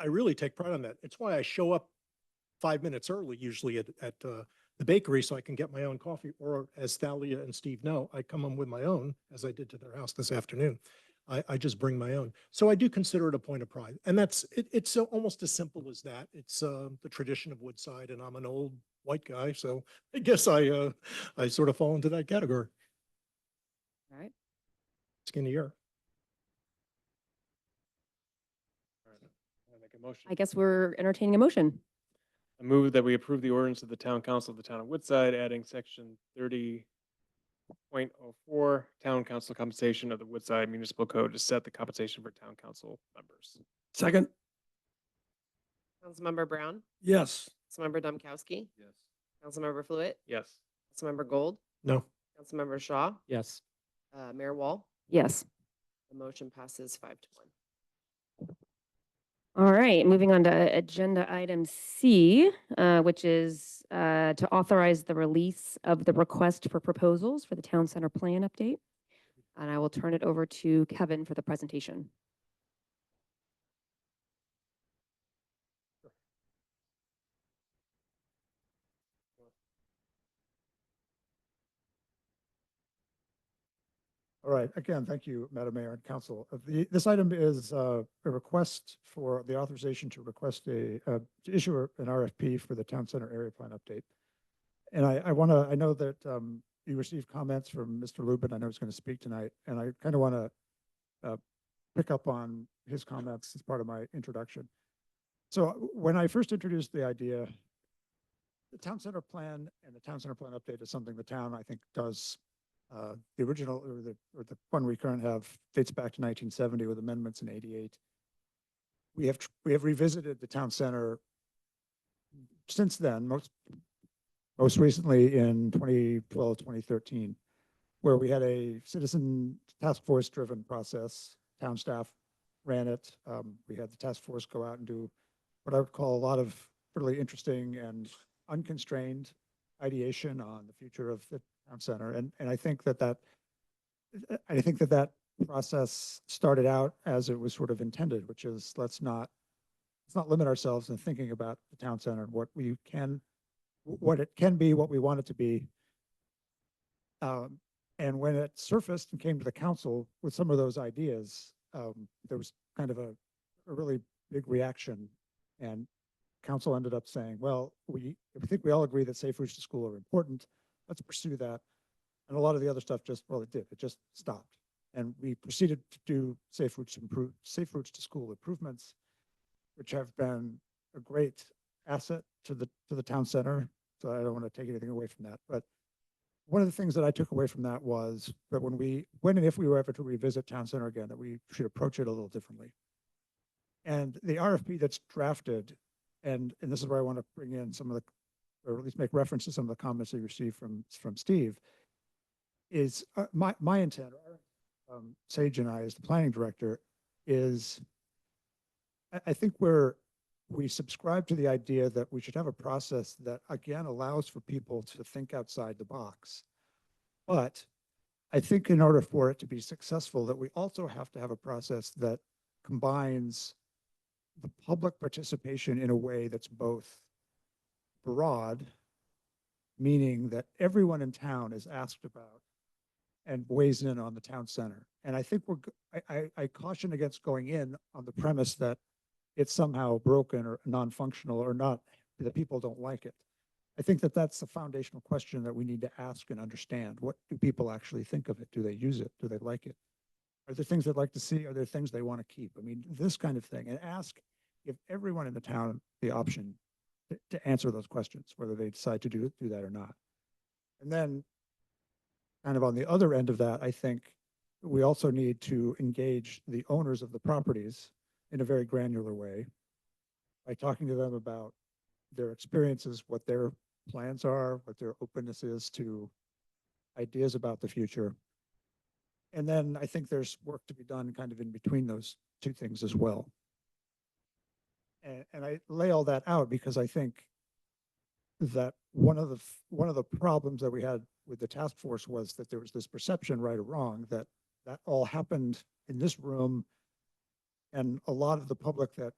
really take pride on that. It's why I show up 5 minutes early, usually at the bakery, so I can get my own coffee. Or as Thalia and Steve know, I come home with my own, as I did to their house this afternoon. I just bring my own. So I do consider it a point of pride. And it's so almost as simple as that. It's the tradition of Woodside, and I'm an old white guy, so I guess I sort of fall into that category. All right. Skin of the earth. All right, I'll make a motion. I guess we're entertaining a motion. I move that we approve the ordinance of the town council of the town of Woodside, adding section 30.04 town council compensation of the Woodside Municipal Code to set the compensation for town council members. Second, Councilmember Brown, yes. Councilmember Domkowski, Yes. Councilmember Fluid, Yes. Councilmember Gold, No. Councilmember Shaw, Yes. Mayor Wall. Yes. The motion passes 5-1. All right, moving on to agenda item C, which is to authorize the release of the request for proposals for the town center plan update. And I will turn it over to Kevin for the presentation. All right, again, thank you, Madam Mayor and Council. This item is a request for the authorization to request to issue an RFP for the town center area plan update. And I know that you received comments from Mr. Lubin. I know he's going to speak tonight, and I kind of want to pick up on his comments as part of my introduction. So when I first introduced the idea, the town center plan and the town center plan update is something the town, I think, does. The original or the one we currently have dates back to 1970 with amendments in 88. We have revisited the town center since then, most recently in 2012, 2013, where we had a citizen task force driven process. Town staff ran it. We had the task force go out and do what I would call a lot of really interesting and unconstrained ideation on the future of the town center. And I think that I think that that process started out as it was sort of intended, which is let's not limit ourselves in thinking about the town center and what it can be, what we want it to be. And when it surfaced and came to the council with some of those ideas, there was kind of a really big reaction. And council ended up saying, well, I think we all agree that safe routes to school are important. Let's pursue that. And a lot of the other stuff it just stopped. And we proceeded to do safe routes to school improvements, which have been a great asset to the town center. So I don't want to take anything away from that. But one of the things that I took away from that was that when and if we were ever to revisit town center again, that we should approach it a little differently. And the RFP that's drafted, and this is where I want to bring in some of or at least make reference to some of the comments that you received from Steve, is my intent, Sage and I as the planning director, is I think we subscribe to the idea that we should have a process that again allows for people to think outside the box. But I think in order for it to be successful, that we also have to have a process that combines the public participation in a way that's both broad, meaning that everyone in town is asked about and weighs in on the town center. And I think I caution against going in on the premise that it's somehow broken or non-functional or not, that people don't like it. I think that that's the foundational question that we need to ask and understand. What do people actually think of it? Do they use it? Do they like it? Are there things they'd like to see? Are there things they want to keep? I mean, this kind of thing. And give everyone in the town the option to answer those questions, whether they decide to do that or not. And then kind of on the other end of that, I think we also need to engage the owners of the properties in a very granular way by talking to them about their experiences, what their plans are, what their openness is to ideas about the future. And then I think there's work to be done kind of in between those two things as well. And I lay all that out because I think that one of the problems that we had with the task force was that there was this perception, right or wrong, that all happened in this room, and a lot of the public that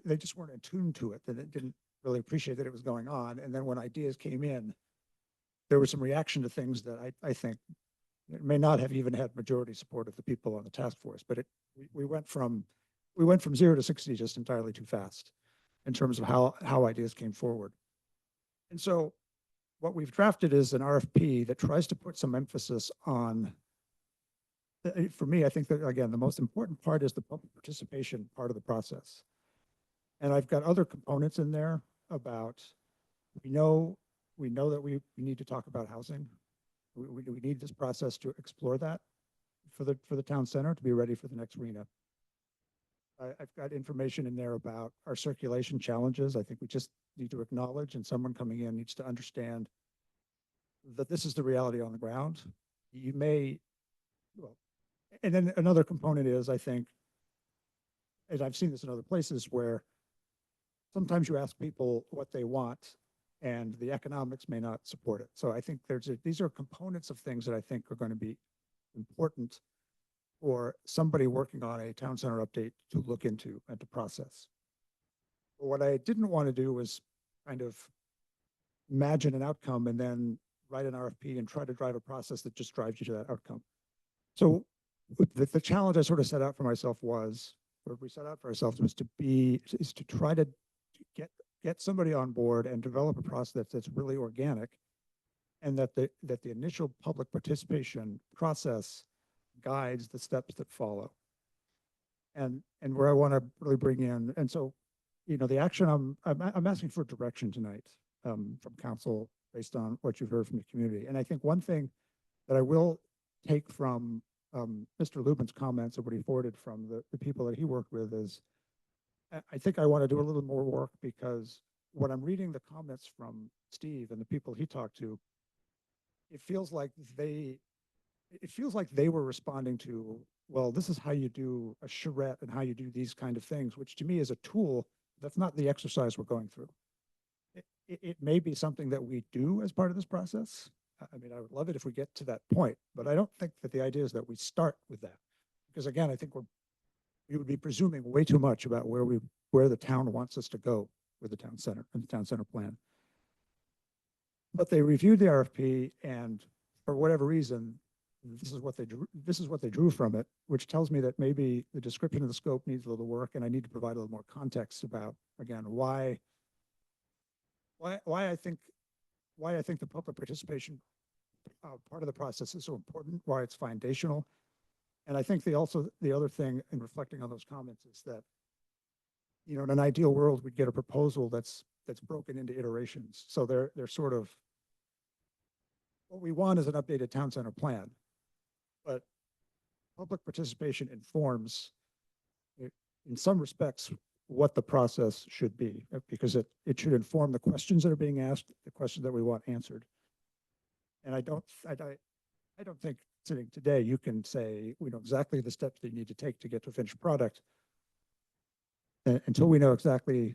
they just weren't attuned to it, that it didn't really appreciate that it was going on. And then when ideas came in, there was some reaction to things that I think it may not have even had majority support of the people on the task force, but we went from 0 to 60 just entirely too fast in terms of how ideas came forward. And so what we've drafted is an RFP that tries to put some emphasis on, for me, I think that, again, the most important part is the public participation part of the process. And I've got other components in there about, we know that we need to talk about housing. We need this process to explore that for the town center to be ready for the next RHNA. I've got information in there about our circulation challenges. I think we just need to acknowledge, and someone coming in needs to understand that this is the reality on the ground. And then another component is, I think, and I've seen this in other places, where sometimes you ask people what they want and the economics may not support it. So I think these are components of things that I think are going to be important for somebody working on a town center update to look into and to process. But what I didn't want to do was kind of imagine an outcome and then write an RFP and try to drive a process that just drives you to that outcome. So the challenge I sort of set out for myself was, or we set out for ourselves, was to try to get somebody on board and develop a process that's really organic, and that the initial public participation process guides the steps that follow. And where I want to really bring in, and so, the action I'm asking for direction tonight from council based on what you've heard from the community. And I think one thing that I will take from Mr. Lubin's comments and what he forwarded from the people that he worked with is, I think I want to do a little more work, because when I'm reading the comments from Steve and the people he talked to, it feels like they were responding to, well, this is how you do a charrette and how you do these kind of things, which to me is a tool. That's not the exercise we're going through. It may be something that we do as part of this process, I mean, I would love it if we get to that point, but I don't think that the idea is that we start with that. Because again, I think we would be presuming way too much about where the town wants us to go with the town center and the town center plan. But they reviewed the RFP, and for whatever reason, this is what they drew from it, which tells me that maybe the description of the scope needs a little work, and I need to provide a little more context about, again, why I think the public participation part of the process is so important, why it's foundational. And I think the other thing in reflecting on those comments is that, you know, in an ideal world, we'd get a proposal that's broken into iterations. So they're sort of, what we want is an updated town center plan, but public participation informs, in some respects, what the process should be, because it should inform the questions that are being asked, the questions that we want answered. And I don't think sitting today, you can say, we know exactly the steps that you need to take to get to a finished product until we know exactly,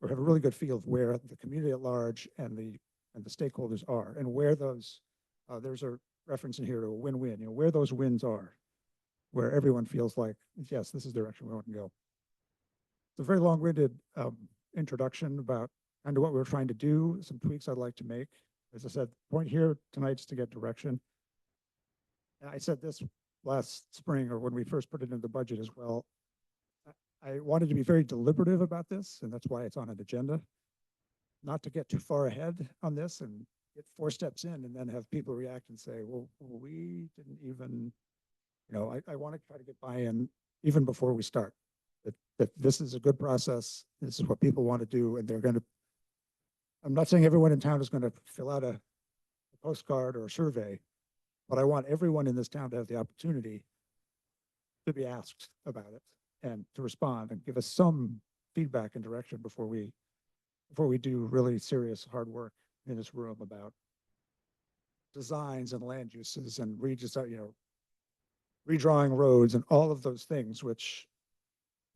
or have a really good feel of where the community at large and the stakeholders are, and where those, there's a reference in here to a win-win, you know, where those wins are, where everyone feels like, yes, this is the direction we want to go. It's a very long-winded introduction about kind of what we're trying to do, some tweaks I'd like to make. As I said, the point here tonight is to get direction. And I said this last spring, or when we first put it into the budget as well. I wanted to be very deliberative about this, and that's why it's on an agenda. Not to get too far ahead on this and get 4 steps in and then have people react and say, well, we didn't even, you know, I want to try to get buy-in even before we start. That this is a good process, this is what people want to do, and they're going to, I'm not saying everyone in town is going to fill out a postcard or a survey, but I want everyone in this town to have the opportunity to be asked about it and to respond and give us some feedback and direction before we do really serious hard work in this room about designs and land uses and redrawing roads and all of those things, which,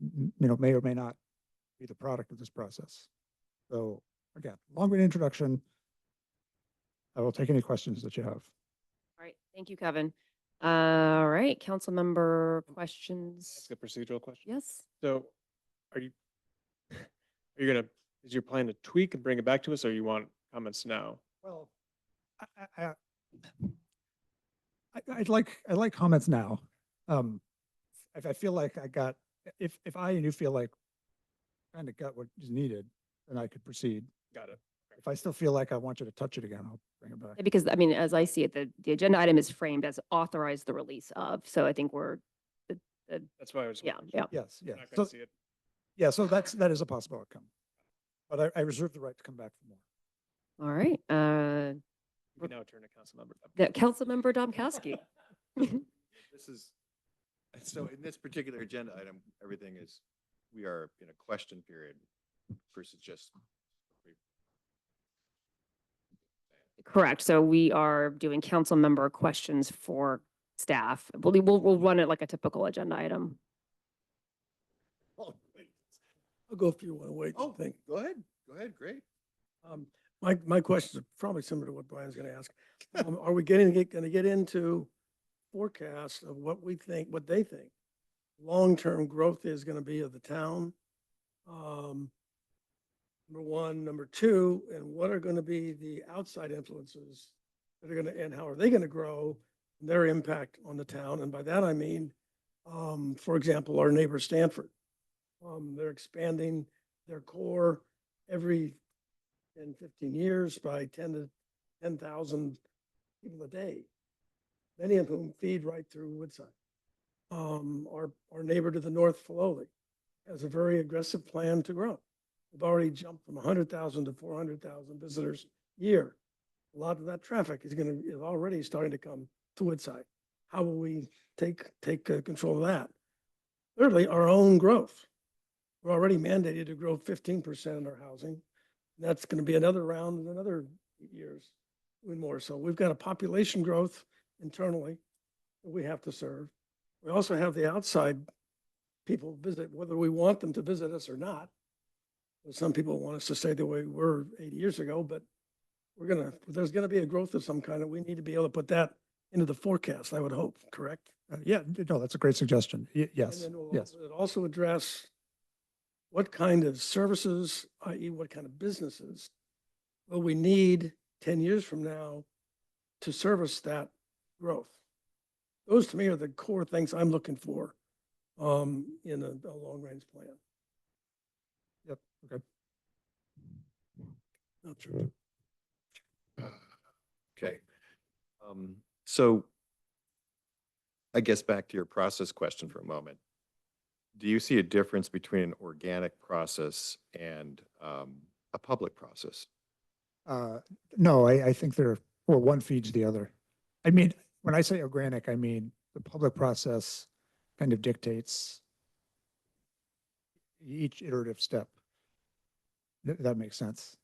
you know, may or may not be the product of this process. So again, long-winded introduction. I will take any questions that you have. All right, thank you, Kevin. All right, council member questions. Ask a procedural question. Yes. So is your plan to tweak and bring it back to us, or you want comments now? Well, I'd like comments now. If I feel like if I and you feel like kind of got what is needed, then I could proceed. Got it. If I still feel like I want you to touch it again, I'll bring it back. Yeah, because I mean, as I see it, the agenda item is framed as authorize the release of. So I think we're, That's why I was. yeah. Yes, yeah. Not gonna So, see it. yeah, so that is a possible outcome. But I reserve the right to come back for more. All right. You can now turn to Councilmember. Councilmember Domkowski. This is, so in this particular agenda item, everything is, we are in a question period versus just. Correct. So we are doing council member questions for staff. We'll run it like a typical agenda item. I'll go if you want to wait. Oh, Think. go ahead, great. My questions are probably similar to what Brian's going to ask. Are we going to get into forecasts of what they think long-term growth is going to be of the town? Number one, number two, and what are going to be the outside influences that are going to, and how are they going to grow and their impact on the town? And by that, I mean, for example, our neighbor Stanford. They're expanding their core every 10, 15 years by 10 to 10,000 people a day, many of whom feed right through Woodside. Our neighbor to the north, Filoli, has a very aggressive plan to grow. We've already jumped from 100,000 to 400,000 visitors a year. A lot of that traffic is already starting to come to Woodside. How will we take control of that? Thirdly, our own growth. We're already mandated to grow 15% in our housing. That's going to be another round in another years, even more. So we've got a population growth internally that we have to serve. We also have the outside people visit, whether we want them to visit us or not. Some people want us to stay the way we were 80 years ago, but there's gonna be a growth of some kind, and we need to be able to put that into the forecast, I would hope, correct? Yeah, no, that's a great suggestion. Yes, And then will yes. it also address what kind of services, i.e. what kind of businesses will we need 10 years from now to service that growth? Those to me are the core things I'm looking for in a long-range plan. Yep, okay. Not true. Okay. So I guess back to your process question for a moment. Do you see a difference between an organic process and a public process? No, I think well, one feeds the other. I mean, when I say organic, I mean the public process kind of dictates each iterative step. That makes sense.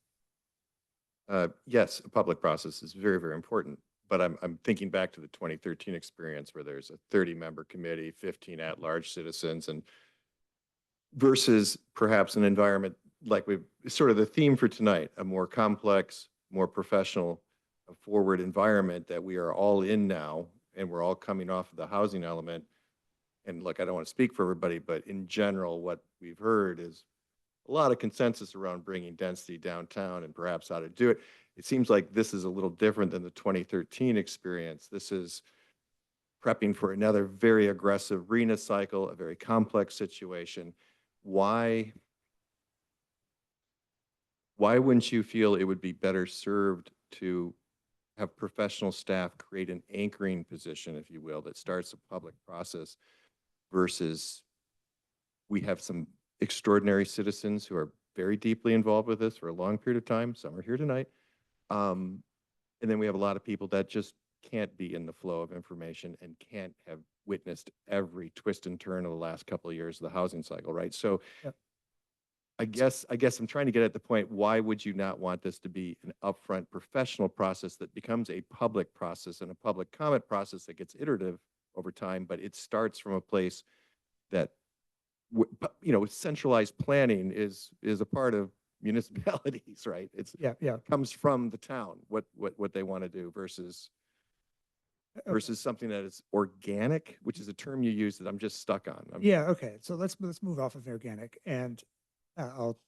Yes, a public process is very, very important. But I'm thinking back to the 2013 experience where there's a 30-member committee, 15 at-large citizens, and versus perhaps an environment like we've sort of the theme for tonight, a more complex, more professional, a forward environment that we are all in now, and we're all coming off of the housing element. And look, I don't want to speak for everybody, but in general, what we've heard is a lot of consensus around bringing density downtown and perhaps how to do it. It seems like this is a little different than the 2013 experience. This is prepping for another very aggressive RHNA cycle, a very complex situation. Why wouldn't you feel it would be better served to have professional staff create an anchoring position, if you will, that starts a public process versus we have some extraordinary citizens who are very deeply involved with this for a long period of time. Some are here tonight. And then we have a lot of people that just can't be in the flow of information and can't have witnessed every twist and turn of the last couple of years of the housing cycle, right? So Yep. I guess I'm trying to get at the point, why would you not want this to be an upfront professional process that becomes a public process and a public comment process that gets iterative over time, but it starts from a place that, centralized planning is a part of municipalities, right? Yeah. Comes from the town, what they want to do versus something that is organic, which is a term you use that I'm just stuck on. Yeah, okay. So let's move off of organic, and I'll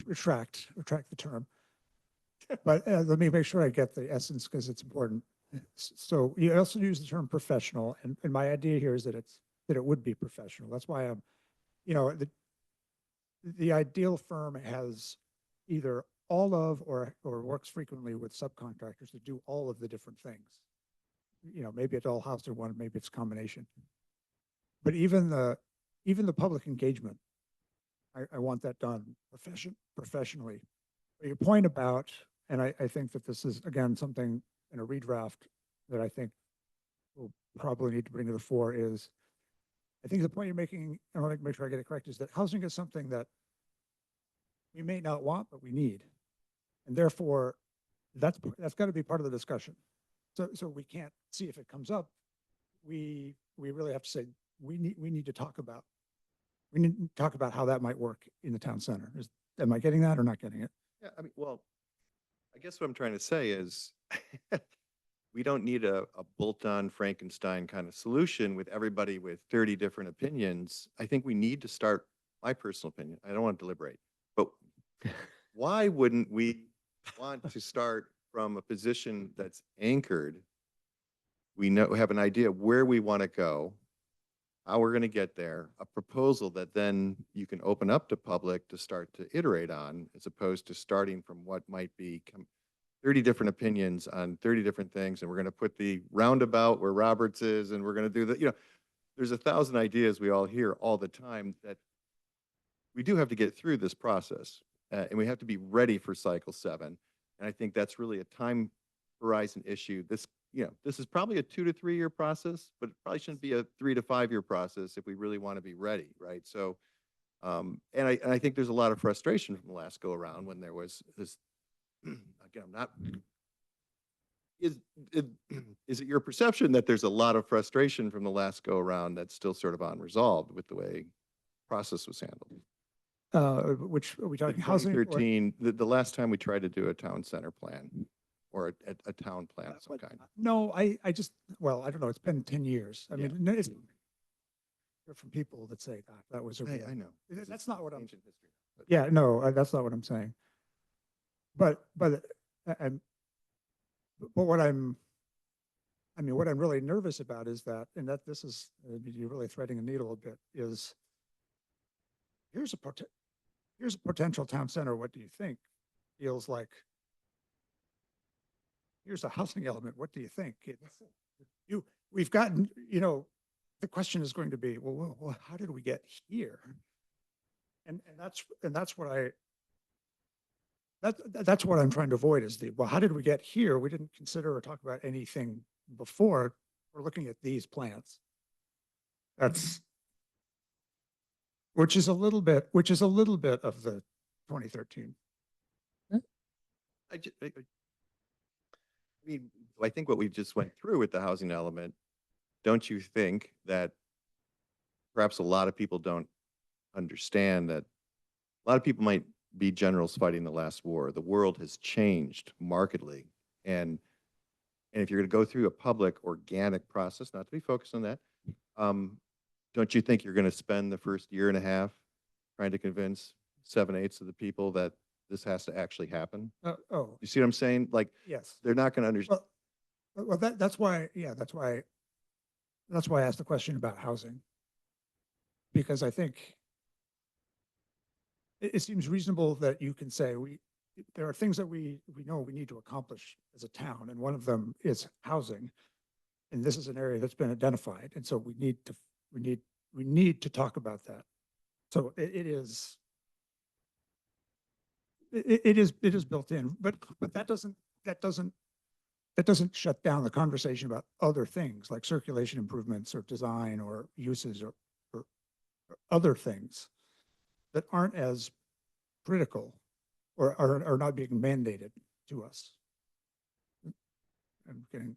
retract the term. But let me make sure I get the essence because it's important. So you also use the term professional, and my idea here is that it would be professional. That's why I'm, the ideal firm has either all of or works frequently with subcontractors to do all of the different things. Maybe it's all housed in one, maybe it's a combination. But even the public engagement, I want that done professionally. But your point about, and I think that this is, again, something in a redraft that I think we'll probably need to bring to the fore is, I think the point you're making, I want to make sure I get it correct, is that housing is something that we may not want, but we need. And therefore, that's got to be part of the discussion. So we can't see if it comes up. We really have to say, we need to talk about how that might work in the town center. Am I getting that or not getting it? Yeah, well, I guess what I'm trying to say is we don't need a bolt-on Frankenstein kind of solution with everybody with 30 different opinions. I think we need to start, my personal opinion, I don't want to deliberate, but why wouldn't we want to start from a position that's anchored? We have an idea where we want to go, how we're going to get there, a proposal that then you can open up to public to start to iterate on, as opposed to starting from what might be 30 different opinions on 30 different things. And we're going to put the roundabout where Roberts is, and we're going to do there's 1,000 ideas we all hear all the time that we do have to get through this process. And we have to be ready for cycle 7. And I think that's really a time horizon issue. This is probably a 2 to 3 year process, but it probably shouldn't be a 3 to 5 year process if we really want to be ready, right? So, and I think there's a lot of frustration from the last go around when there was this. Again, is it your perception that there's a lot of frustration from the last go around that's still sort of unresolved with the way process was handled? Which are we talking housing? 2013, the last time we tried to do a town center plan. or a town plan of some kind? No, I just, well, I don't know, it's been 10 years. I Yeah. mean, it's hear from people that say that was a I real. know. That's not what I'm, Ancient history. But- yeah, no, that's not what I'm saying. But, I'm, but what I'm really nervous about is that, and that this is, you're really threading a needle a bit, is here's a potential town center. What do you think? Feels like, here's a housing element. What do you think? We've gotten, the question is going to be, well, how did we get here? And that's what that's what I'm trying to avoid is well, how did we get here? We didn't consider or talk about anything before. We're looking at these plans. Which is a little bit of the 2013. I think what we've just went through with the housing element, don't you think that perhaps a lot of people don't understand that a lot of people might be generals fighting the last war. The world has changed markedly. And if you're going to go through a public organic process, not to be focused on that, don't you think you're going to spend the first year and a half trying to convince 7/8 of the people that this has to actually happen? You see what I'm saying? Like, Yes. they're not going to understand. Well, that's why I asked the question about housing. Because I think it seems reasonable that you can say there are things that we know we need to accomplish as a town, and one of them is housing. And this is an area that's been identified. And so we need to talk about that. So it is built in, but that doesn't shut down the conversation about other things like circulation improvements or design or uses or other things that aren't as critical or are not being mandated to us. I'm getting.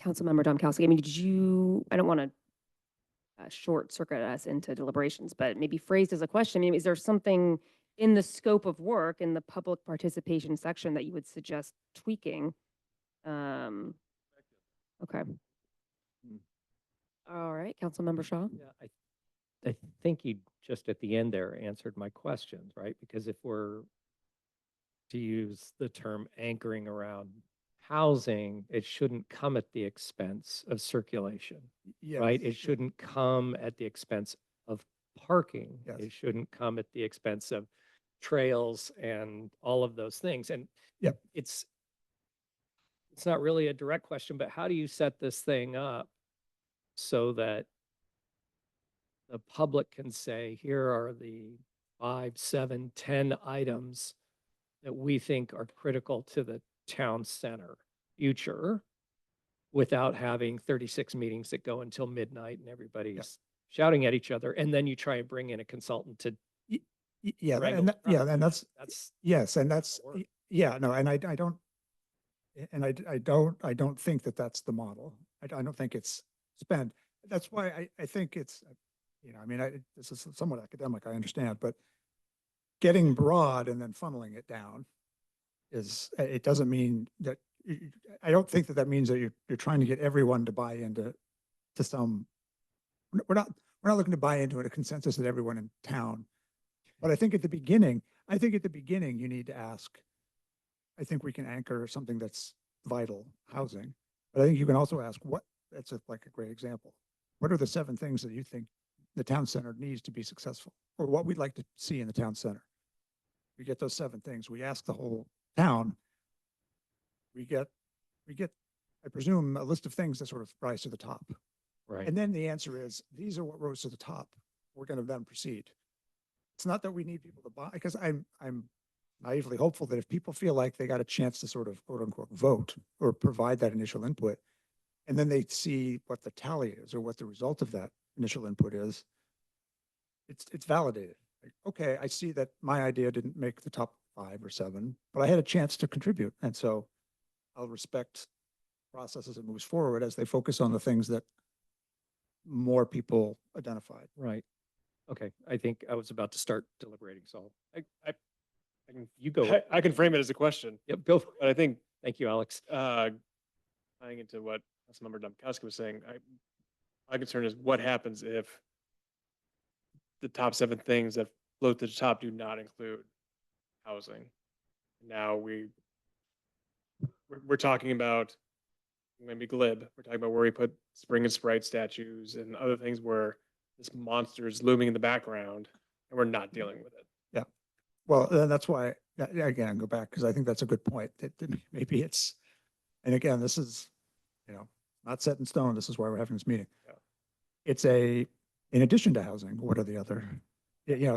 Councilmember Domkowski, I mean, I don't want to short circuit us into deliberations, but maybe phrased as a question, I mean, is there something in the scope of work in the public participation section that you would suggest tweaking? Okay. All right, Councilmember Shaw? Yeah, I think you just at the end there answered my questions, right? Because if we're to use the term anchoring around housing, it shouldn't come at the expense of circulation, right? It shouldn't come at the expense of parking. Yes. It shouldn't come at the expense of trails and all of those things. And Yep. it's not really a direct question, but how do you set this thing up so that the public can say, here are the 5, 7, 10 items that we think are critical to the town center future without having 36 meetings that go until midnight and everybody's shouting at each other. And then you try and bring in a consultant to Yeah, wrangle and the crowd. and that's yes, and that's work. yeah, no, and I don't, and I don't think that that's the model. I don't think it's spent. That's why I think it's, I mean, this is somewhat academic, I understand, but getting broad and then funneling it down it doesn't mean that, I don't think that means that you're trying to get everyone to buy into some, we're not looking to buy into a consensus that everyone in town. But I think at the beginning you need to ask, I think we can anchor something that's vital, housing. But I think you can also ask that's like a great example. What are the 7 things that you think the town center needs to be successful, or what we'd like to see in the town center? We get those 7 things. We ask the whole town. We get, I presume, a list of things that sort of rise to the top. Right. And then the answer is, these are what rose to the top. We're going to then proceed. It's not that we need people to buy, because I'm naively hopeful that if people feel like they got a chance to sort of quote unquote vote or provide that initial input, and then they see what the tally is or what the result of that initial input is, it's validated. Like, okay, I see that my idea didn't make the top 5 or 7, but I had a chance to contribute. And so I'll respect processes that moves forward as they focus on the things that more people identified. Right. Okay. I think I was about to start deliberating, so I You go. I can frame it as a question, Yep, go. but I think, Thank you, Alex. tying into what Councilmember Domkowski was saying, my concern is what happens if the top 7 things that float to the top do not include housing? Now we're talking about, maybe glib, we're talking about where we put Spring and Sprite statues and other things where this monster is looming in the background and we're not dealing with it. Yeah. Well, then that's why, again, go back, because I think that's a good point. That maybe it's, and again, this is, not set in stone. This is why we're having this meeting. Yeah. It's in addition to housing, what are the other,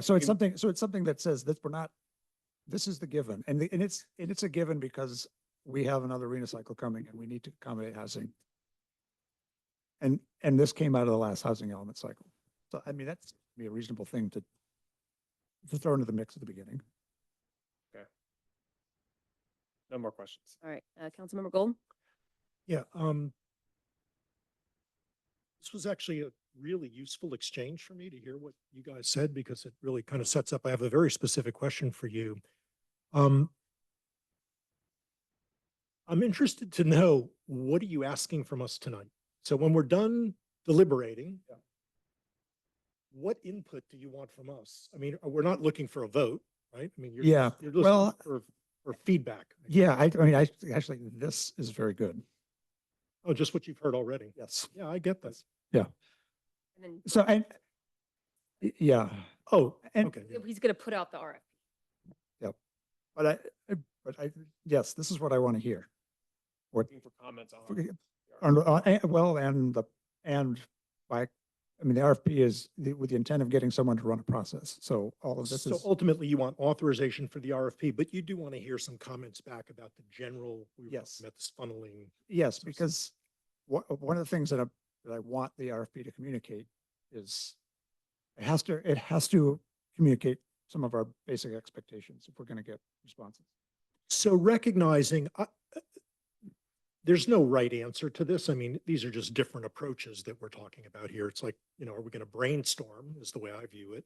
so it's something that says that we're not, this is the given. And it's a given because we have another arena cycle coming and we need to accommodate housing. And this came out of the last housing element cycle. So, I mean, that's a reasonable thing to throw into the mix at the beginning. Okay. No more questions. All right, Councilmember Gold? Yeah, this was actually a really useful exchange for me to hear what you guys said, because it really kind of sets up, I have a very specific question for you. I'm interested to know, what are you asking from us tonight? So when we're done deliberating, what input do you want from us? I mean, we're not looking for a vote, right? I mean, you're Yeah, you're looking well, for feedback. Yeah, I mean, actually, this is very good. Oh, just what you've heard already. Yes. Yeah, I get this. Yeah. And then So, yeah. Oh, and okay. he's going to put out the RFP. Yep. But yes, this is what I want to hear. What, Looking for comments on. I mean, the RFP is with the intent of getting someone to run a process. So all of this So is, ultimately, you want authorization for the RFP, but you do want to hear some comments back about the general, we were Yes. talking about this funneling. yes, because one of the things that I want the RFP to communicate is it has to communicate some of our basic expectations if we're going to get responses. So recognizing, there's no right answer to this. I mean, these are just different approaches that we're talking about here. It's like, are we going to brainstorm is the way I view it,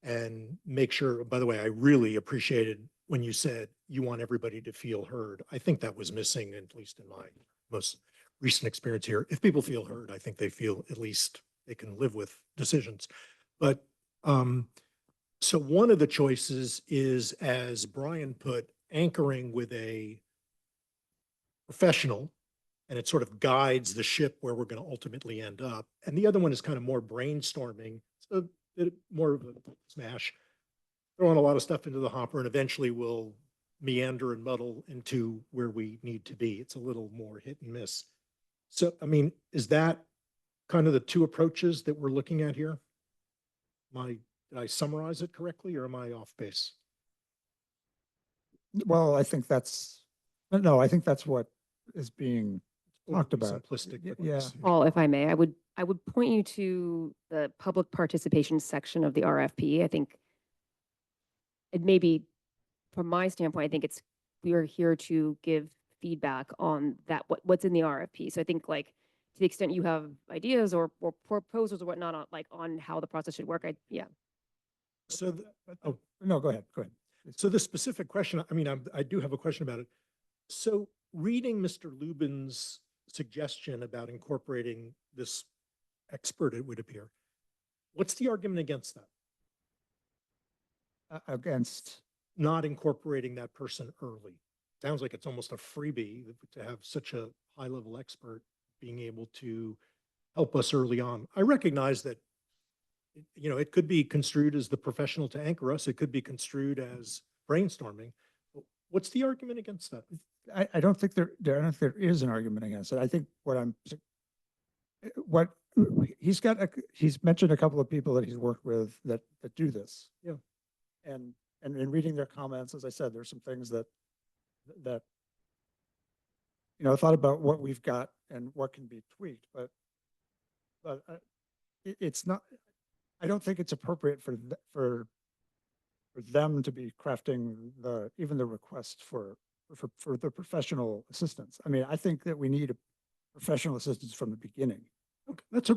and make sure, by the way, I really appreciated when you said you want everybody to feel heard. I think that was missing, at least in my most recent experience here. If people feel heard, I think they feel at least they can live with decisions. But so one of the choices is, as Brian put, anchoring with a professional, and it sort of guides the ship where we're going to ultimately end up. And the other one is kind of more brainstorming, so more of a smash, throwing a lot of stuff into the hopper, and eventually we'll meander and muddle into where we need to be. It's a little more hit and miss. So, I mean, is that kind of the two approaches that we're looking at here? Did I summarize it correctly, or am I off base? Well, I think that's what is being talked Overly about. Simplistic. but Yeah. yes. Paul, if I may, I would point you to the public participation section of the RFP. I think it may be, from my standpoint, I think we are here to give feedback on what's in the RFP. So I think, like, to the extent you have ideas or proposals or whatnot on how the process should work, So, oh, No, go ahead. Go ahead. so the specific question, I mean, I do have a question about it. So reading Mr. Lubin's suggestion about incorporating this expert, it would appear, what's the argument against that? Against, Not incorporating that person early? Sounds like it's almost a freebie to have such a high-level expert being able to help us early on. I recognize that, it could be construed as the professional to anchor us. It could be construed as brainstorming. What's the argument against that? I don't think there is an argument against it. I think he's mentioned a couple of people that he's worked with that do this. Yeah. And in reading their comments, as I said, there's some things that thought about what we've got and what can be tweaked, but it's not, I don't think it's appropriate for them to be crafting even the request for the professional assistance. I mean, I think that we need a professional assistance from the beginning. Okay, that's a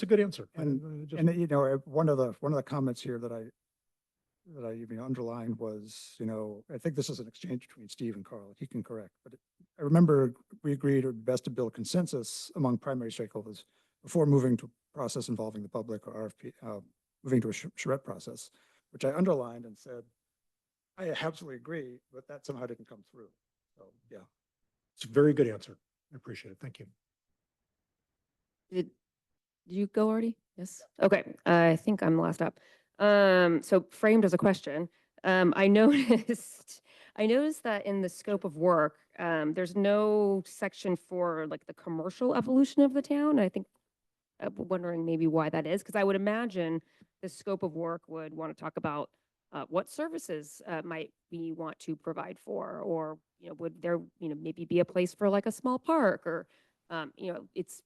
good answer. And one of the comments here that that I even underlined was, I think this is an exchange between Steve and Carl, he can correct, but I remember we agreed it would be best to build consensus among primary stakeholders before moving to a process involving the public or RFP, moving to a charrette process, which I underlined and said, I absolutely agree, but that somehow didn't come through. So, yeah. It's a very good answer. I appreciate it. Thank you. Did you go already? Yes. Okay, I think I'm last up. So framed as a question, I noticed that in the scope of work, there's no section for like the commercial evolution of the town. I think I'm wondering maybe why that is, because I would imagine the scope of work would want to talk about what services might we want to provide for, or would there maybe be a place for like a small park, or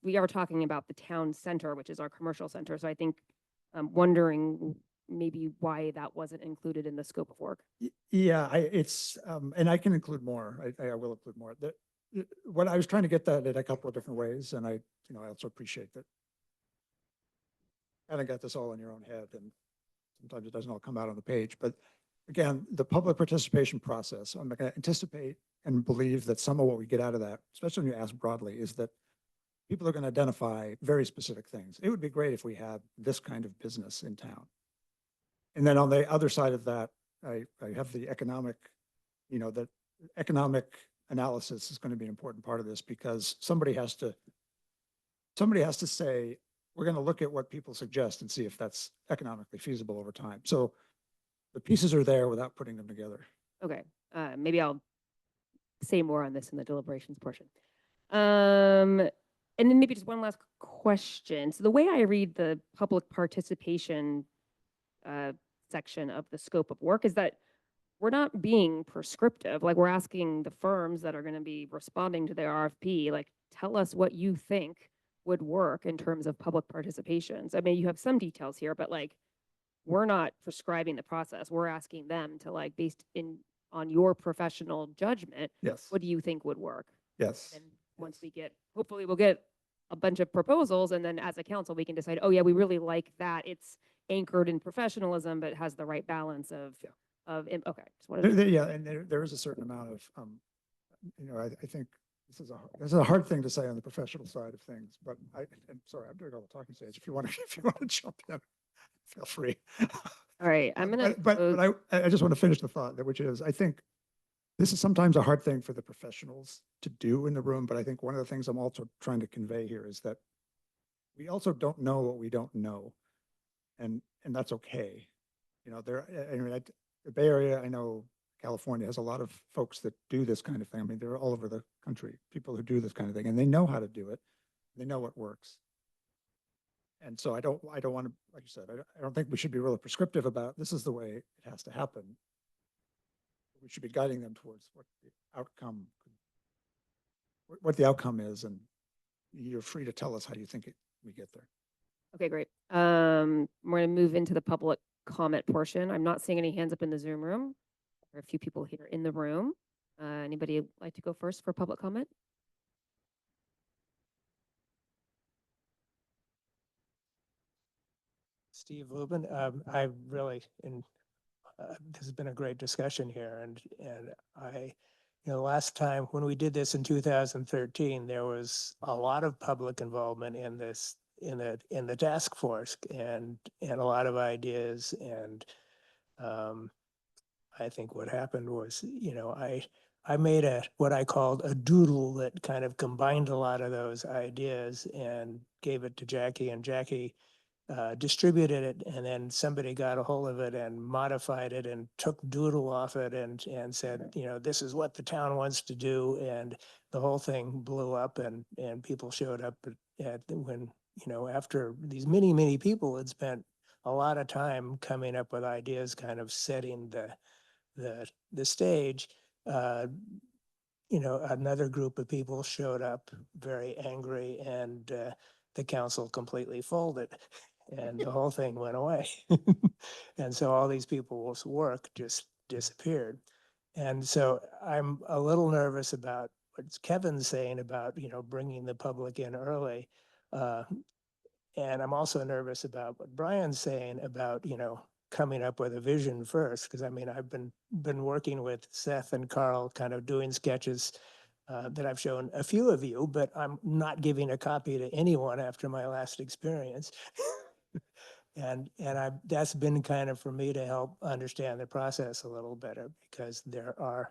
we are talking about the town center, which is our commercial center. So I think I'm wondering maybe why that wasn't included in the scope of work. Yeah, and I can include more. I will include more. What I was trying to get that in a couple of different ways, and I also appreciate that. I haven't got this all in your own head, and sometimes it doesn't all come out on the page. But again, the public participation process, I'm going to anticipate and believe that some of what we get out of that, especially when you ask broadly, is that people are going to identify very specific things. It would be great if we had this kind of business in town. And then on the other side of that, I have the economic, that economic analysis is going to be an important part of this, because somebody has to say, we're going to look at what people suggest and see if that's economically feasible over time. So the pieces are there without putting them together. Okay, maybe I'll say more on this in the deliberations portion. And then maybe just one last question. So the way I read the public participation section of the scope of work is that we're not being prescriptive. Like, we're asking the firms that are going to be responding to the RFP, like, tell us what you think would work in terms of public participations. I mean, you have some details here, but like, we're not prescribing the process. We're asking them to, like, based on your professional judgment, Yes. what do you think would work? Yes. And once hopefully we'll get a bunch of proposals, and then as a council, we can decide, oh yeah, we really like that. It's anchored in professionalism, but has the right balance of, okay. Just wanted to- Yeah, and there is a certain amount of, I think this is a hard thing to say on the professional side of things, but I'm sorry, I'm doing all the talking stage. If you want to jump in, feel free. All right, I'm gonna. But I just want to finish the thought, which is, I think this is sometimes a hard thing for the professionals to do in the room, but I think one of the things I'm also trying to convey here is that we also don't know what we don't know, and that's okay. The Bay Area, I know California has a lot of folks that do this kind of thing. I mean, they're all over the country, people who do this kind of thing, and they know how to do it. They know what works. And so I don't want to, like you said, I don't think we should be really prescriptive about this is the way it has to happen. We should be guiding them towards what the outcome is, and you're free to tell us how you think we get there. Okay, great. We're going to move into the public comment portion. I'm not seeing any hands up in the Zoom room. There are a few people here in the room. Anybody like to go first for public comment? Steve Lubin. I really, this has been a great discussion here, and I, last time when we did this in 2013, there was a lot of public involvement in this, in the task force, and a lot of ideas, and I think what happened was, I made what I called a doodle that kind of combined a lot of those ideas and gave it to Jackie, and Jackie distributed it, and then somebody got a hold of it and modified it and took doodle off it and said, this is what the town wants to do, and the whole thing blew up, and people showed up when, after these many people had spent a lot of time coming up with ideas, kind of setting the stage. Another group of people showed up very angry, and the council completely folded, and the whole thing went away. And so all these people's work just disappeared. And so I'm a little nervous about what Kevin's saying about, bringing the public in early. And I'm also nervous about what Brian's saying about, coming up with a vision first, because I mean, I've been working with Seth and Carl, kind of doing sketches that I've shown a few of you, but I'm not giving a copy to anyone after my last experience. And that's been kind of for me to help understand the process a little better, because there are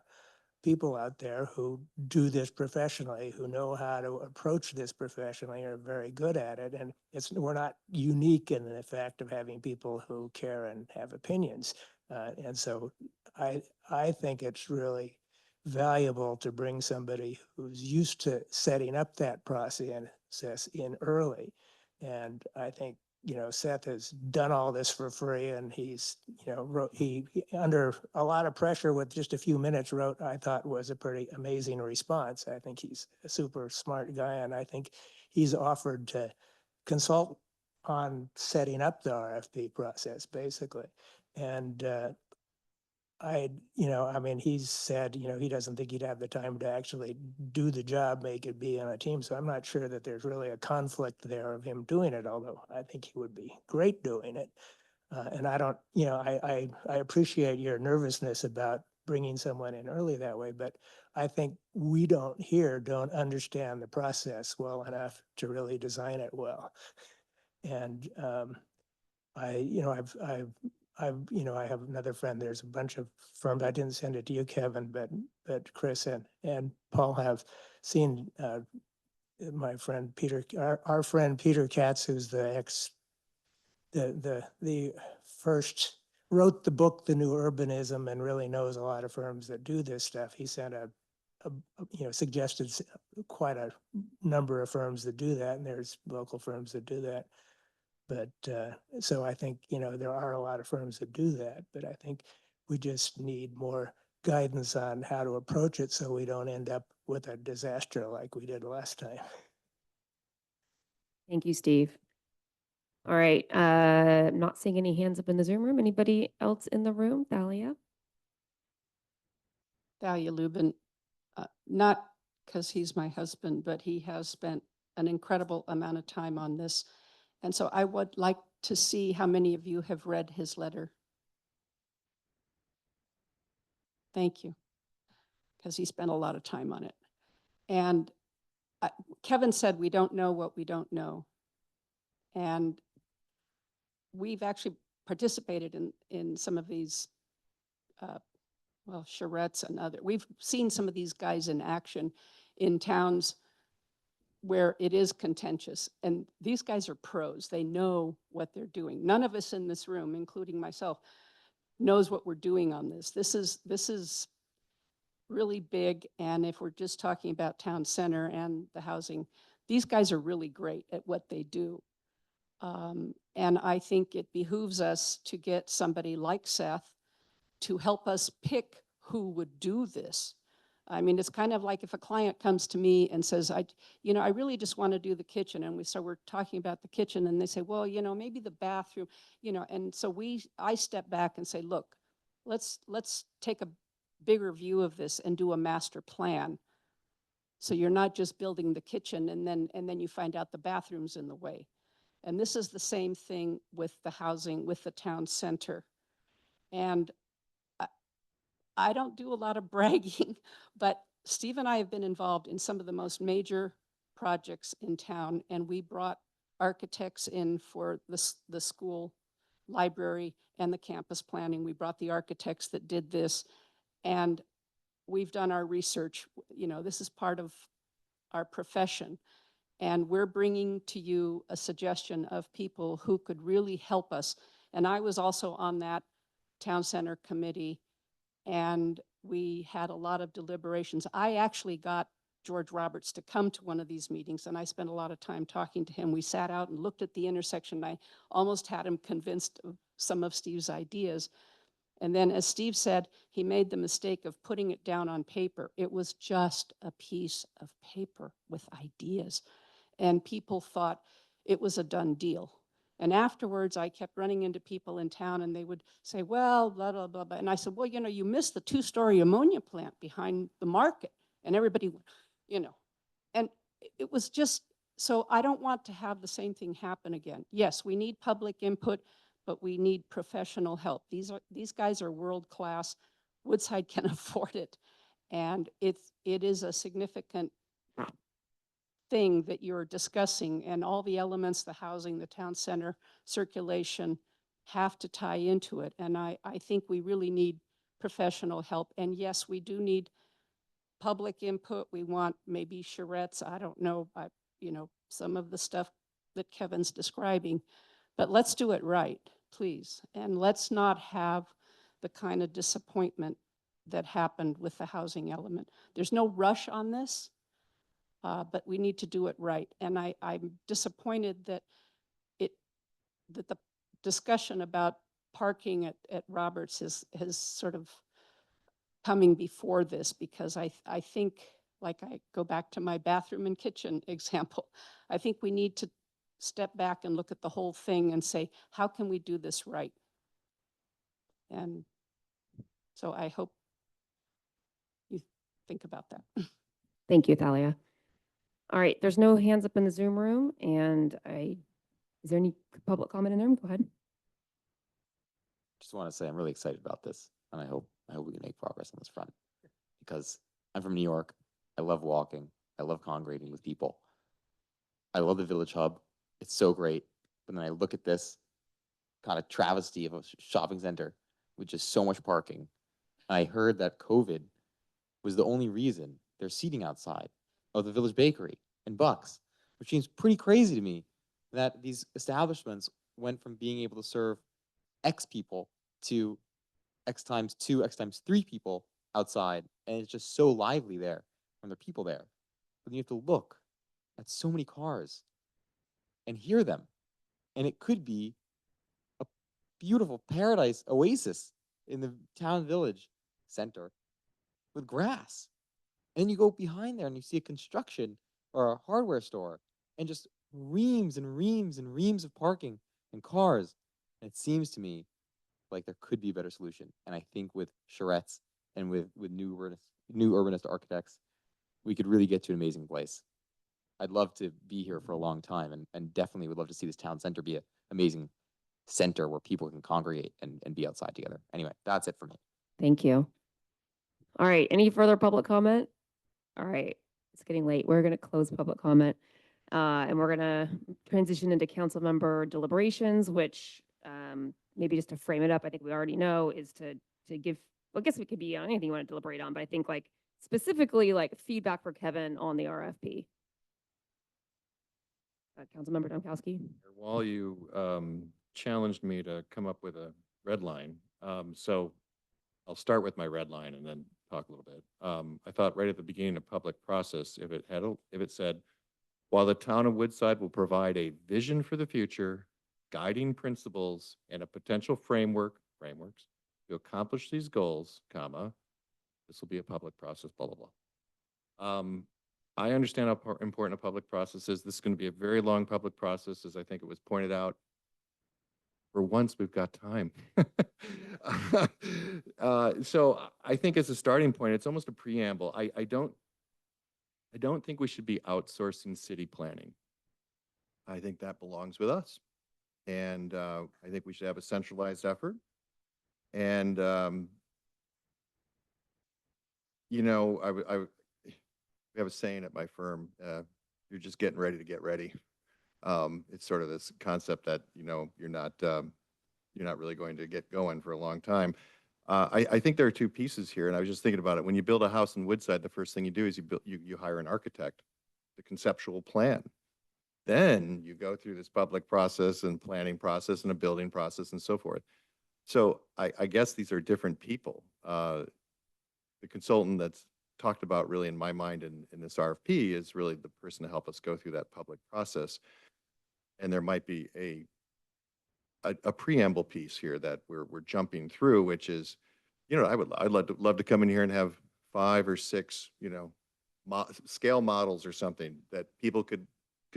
people out there who do this professionally, who know how to approach this professionally, are very good at it. And we're not unique in the fact of having people who care and have opinions. And so I think it's really valuable to bring somebody who's used to setting up that process in early. And I think, you know, Seth has done all this for free, and he's, you know, he under a lot of pressure with just a few minutes wrote, I thought was a pretty amazing response. I think he's a super smart guy, and I think he's offered to consult on setting up the RFP process, basically. And you know, I mean, he's said, you know, he doesn't think he'd have the time to actually do the job, make it be on a team. So I'm not sure that there's really a conflict there of him doing it, although I think he would be great doing it. And I don't, you know, I appreciate your nervousness about bringing someone in early that way, but I think we don't understand the process well enough to really design it well. And you know, you know, I have another friend, there's a bunch of firms, I didn't send it to you, Kevin, but Chris and Paul have seen my friend Peter, our friend Peter Katz, who's the first, wrote the book, The New Urbanism, and really knows a lot of firms that do this stuff. He sent you know, suggested quite a number of firms that do that, and there's local firms that do that. But so I think, you know, there are a lot of firms that do that, but I think we just need more guidance on how to approach it so we don't end up with a disaster like we did last time. Thank you, Steve. All right, I'm not seeing any hands up in the Zoom room. Anybody else in the room? Thalia? Thalia Lubin, not because he's my husband, but he has spent an incredible amount of time on this. And so I would like to see how many of you have read his letter. Thank you, because he spent a lot of time on it. And Kevin said, we don't know what we don't know. And we've actually participated in some of these, well, charrettes and other, we've seen some of these guys in action in towns where it is contentious. And these guys are pros. They know what they're doing. None of us in this room, including myself, knows what we're doing on this. This is really big. And if we're just talking about town center and the housing, these guys are really great at what they do. And I think it behooves us to get somebody like Seth to help us pick who would do this. I mean, it's kind of like if a client comes to me and says, you know, I really just want to do the kitchen. And we're talking about the kitchen, and they say, well, you know, maybe the bathroom, you know, and so I step back and say, look, let's take a bigger view of this and do a master plan. So you're not just building the kitchen and then you find out the bathroom's in the way. And this is the same thing with the housing, with the town center. And I don't do a lot of bragging, but Steve and I have been involved in some of the most major projects in town, and we brought architects in for the school library and the campus planning. We brought the architects that did this, and we've done our research. You know, this is part of our profession, and we're bringing to you a suggestion of people who could really help us. And I was also on that town center committee, and we had a lot of deliberations. I actually got George Roberts to come to one of these meetings, and I spent a lot of time talking to him. We sat out and looked at the intersection. I almost had him convinced of some of Steve's ideas. And then, as Steve said, he made the mistake of putting it down on paper. It was just a piece of paper with ideas. And people thought it was a done deal. And afterwards, I kept running into people in town, and they would say, well, blah, blah, blah, blah. And I said, well, you know, you missed the 2-story ammonia plant behind the market. And everybody, you know, and it was just, so I don't want to have the same thing happen again. Yes, we need public input, but we need professional help. These guys are world-class. Woodside can afford it. And it is a significant thing that you're discussing, and all the elements, the housing, the town center, circulation, have to tie into it. And I think we really need professional help. And yes, we do need public input. We want maybe charrettes. I don't know, some of the stuff that Kevin's describing, but let's do it right, please. And let's not have the kind of disappointment that happened with the housing element. There's no rush on this, but we need to do it right. And I'm disappointed that the discussion about parking at Roberts has sort of coming before this, because I think, like I go back to my bathroom and kitchen example, I think we need to step back and look at the whole thing and say, how can we do this right? And so I hope you think about that. Thank you, Thalia. All right, there's no hands up in the Zoom room, and is there any public comment in the room? Go ahead. Just want to say I'm really excited about this, and I hope we can make progress on this front, because I'm from New York. I love walking. I love congregating with people. I love the Village Hub. It's so great. But then I look at this kind of travesty of a shopping center with just so much parking. And I heard that COVID was the only reason there's seating outside of the Village Bakery and Bucks, which seems pretty crazy to me, that these establishments went from being able to serve X people to X times 2, X times 3 people outside. And it's just so lively there when there are people there. But you have to look at so many cars and hear them. And it could be a beautiful paradise oasis in the town village center with grass. And you go behind there and you see a construction or a hardware store and just reams and reams and reams of parking and cars. And it seems to me like there could be a better solution. And I think with charrettes and with new urbanist architects, we could really get to an amazing place. I'd love to be here for a long time, and definitely would love to see this town center be an amazing center where people can congregate and be outside together. Anyway, that's it for me. Thank you. All right, any further public comment? All right, it's getting late. We're going to close public comment, and we're going to transition into council member deliberations, which maybe just to frame it up, I think we already know is to give, well, I guess we could be on anything you want to deliberate on, but I think like specifically like feedback for Kevin on the RFP. Councilmember Domkowski. While you challenged me to come up with a red line, so I'll start with my red line and then talk a little bit. I thought right at the beginning of public process, if it said, while the town of Woodside will provide a vision for the future, guiding principles, and a potential frameworks to accomplish these goals, comma, this will be a public process, blah, blah, blah. I understand how important a public process is. This is going to be a very long public process, as I think it was pointed out. For once, we've got time. So I think as a starting point, it's almost a preamble. I don't think we should be outsourcing city planning. I think that belongs with us. And I think we should have a centralized effort. And, we have a saying at my firm, you're just getting ready to get ready. It's sort of this concept that, you're not really going to get going for a long time. I think there are two pieces here, and I was just thinking about it. When you build a house in Woodside, the first thing you do is you hire an architect, the conceptual plan. Then you go through this public process and planning process and a building process and so forth. So I guess these are different people. The consultant that's talked about really in my mind in this RFP is really the person to help us go through that public process. And there might be a preamble piece here that we're jumping through, which is, I'd love to come in here and have 5 or 6, scale models or something that people could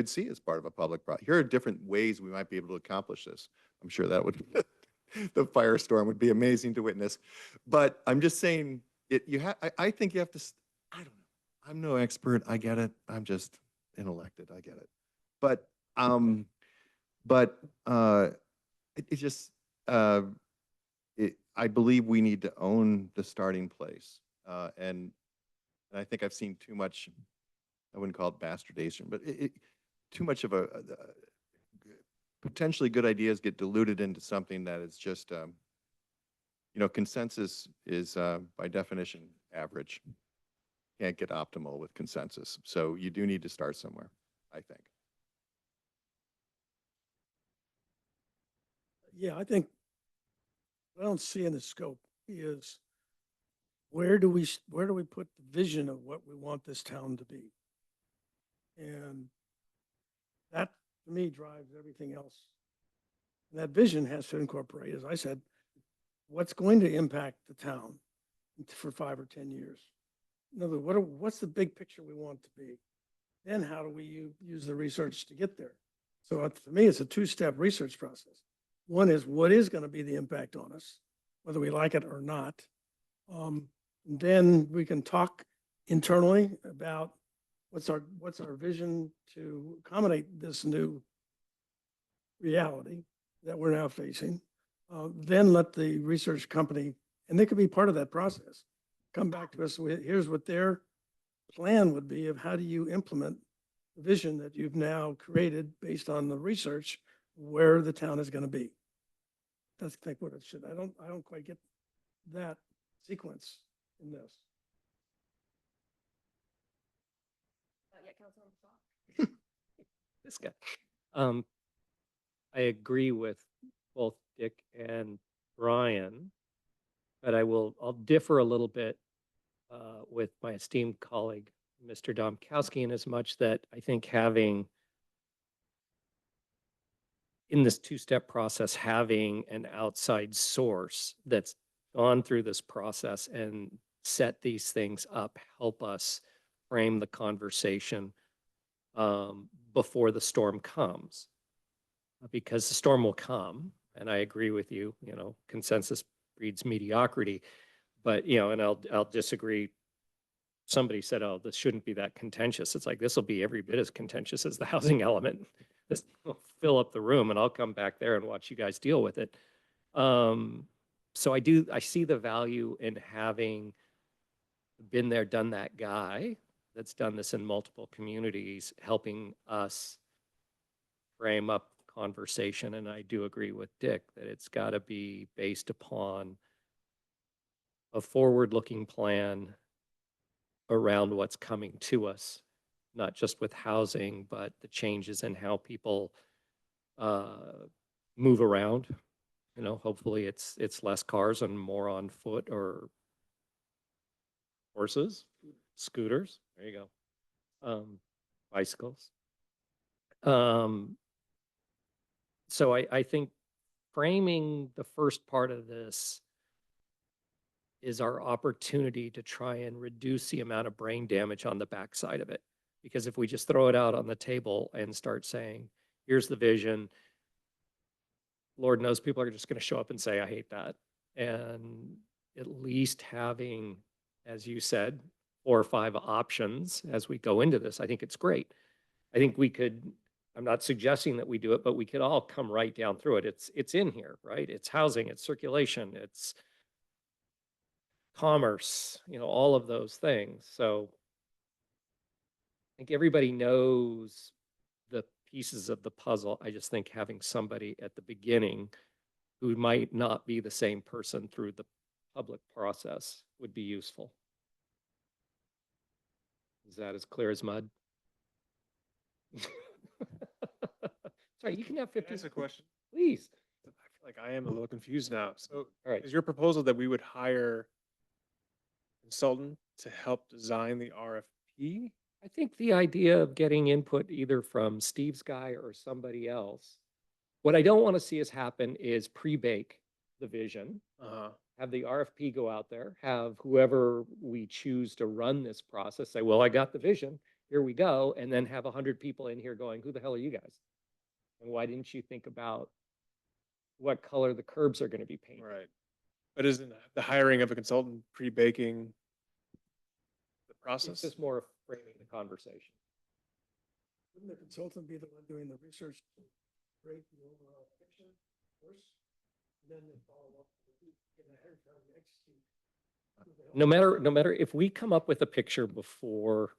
see as part of a public process. Here are different ways we might be able to accomplish this. I'm sure that would the firestorm would be amazing to witness. But I'm just saying, I think you have to, I don't know. I'm no expert. I get it. I'm just unelected. I get it. But it's just, I believe we need to own the starting place. And I think I've seen too much, I wouldn't call it bastardization, but too much of potentially good ideas get diluted into something that is just, consensus is by definition average. Can't get optimal with consensus. So you do need to start somewhere, I think. Yeah, I think what I don't see in the scope is where do we put the vision of what we want this town to be? And that, to me, drives everything else. And that vision has to incorporate, as I said, what's going to impact the town for 5 or 10 years. In other words, what's the big picture we want to be? Then how do we use the research to get there? So for me, it's a two-step research process. One is what is going to be the impact on us, whether we like it or not. Then we can talk internally about what's our vision to accommodate this new reality that we're now facing. Then let the research company, and they could be part of that process, come back to us with, here's what their plan would be of how do you implement the vision that you've now created based on the research where the town is going to be. That's, I think, what it should. I don't quite get that sequence in this. Yeah, Councilmember Shaw. This guy. I agree with both Dick and Brian, but I'll differ a little bit with my esteemed colleague, Mr. Domkowski, in as much that I think having in this two-step process, having an outside source that's gone through this process and set these things up, help us frame the conversation before the storm comes. Because the storm will come, and I agree with you, consensus breeds mediocrity, but, and I'll disagree. Somebody said, oh, this shouldn't be that contentious. It's like, this will be every bit as contentious as the housing element. This will fill up the room and I'll come back there and watch you guys deal with it. So I see the value in having been there, done that guy that's done this in multiple communities, helping us frame up conversation. And I do agree with Dick that it's got to be based upon a forward-looking plan around what's coming to us, not just with housing, but the changes in how people move around. Hopefully it's less cars and more on foot or horses, scooters. There you go. Bicycles. So I think framing the first part of this is our opportunity to try and reduce the amount of brain damage on the backside of it. Because if we just throw it out on the table and start saying, here's the vision, Lord knows people are just going to show up and say, I hate that. And at least having, as you said, 4 or 5 options as we go into this, I think it's great. I think we could, I'm not suggesting that we do it, but we could all come right down through it. It's in here, right? It's housing, it's circulation, it's commerce, all of those things. So I think everybody knows the pieces of the puzzle. I just think having somebody at the beginning who might not be the same person through the public process would be useful. Is that as clear as mud? Sorry, you can have 50. That's a question. Please. I feel like I am a little confused now. So all right. Is your proposal that we would hire a consultant to help design the RFP? I think the idea of getting input either from Steve's guy or somebody else, what I don't want to see us happen is pre-bake the vision, have the RFP go out there, have whoever we choose to run this process say, well, I got the vision, here we go, and then have 100 people in here going, who the hell are you guys? And why didn't you think about what color the curbs are going to be painted? Right. But isn't the hiring of a consultant pre-baking the process? It's just more framing the conversation. Wouldn't the consultant be the one doing the research to create the overall picture first? No matter if we come up with a picture before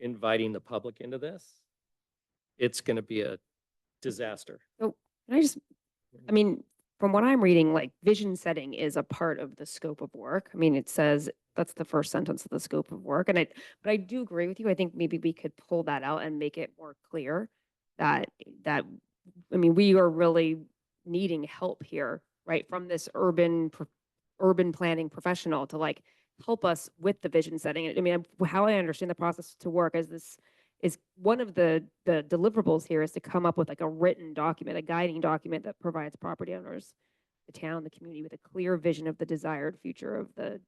inviting the public into this, it's going to be a disaster. So can I just, I mean, from what I'm reading, like vision setting is a part of the scope of work. I mean, it says that's the first sentence of the scope of work. But I do agree with you. I think maybe we could pull that out and make it more clear that, I mean, we are really needing help here, right? From this urban planning professional to like help us with the vision setting. I mean, how I understand the process to work is one of the deliverables here is to come up with like a written document, a guiding document that provides property owners, the town, the community with a clear vision of the desired future of the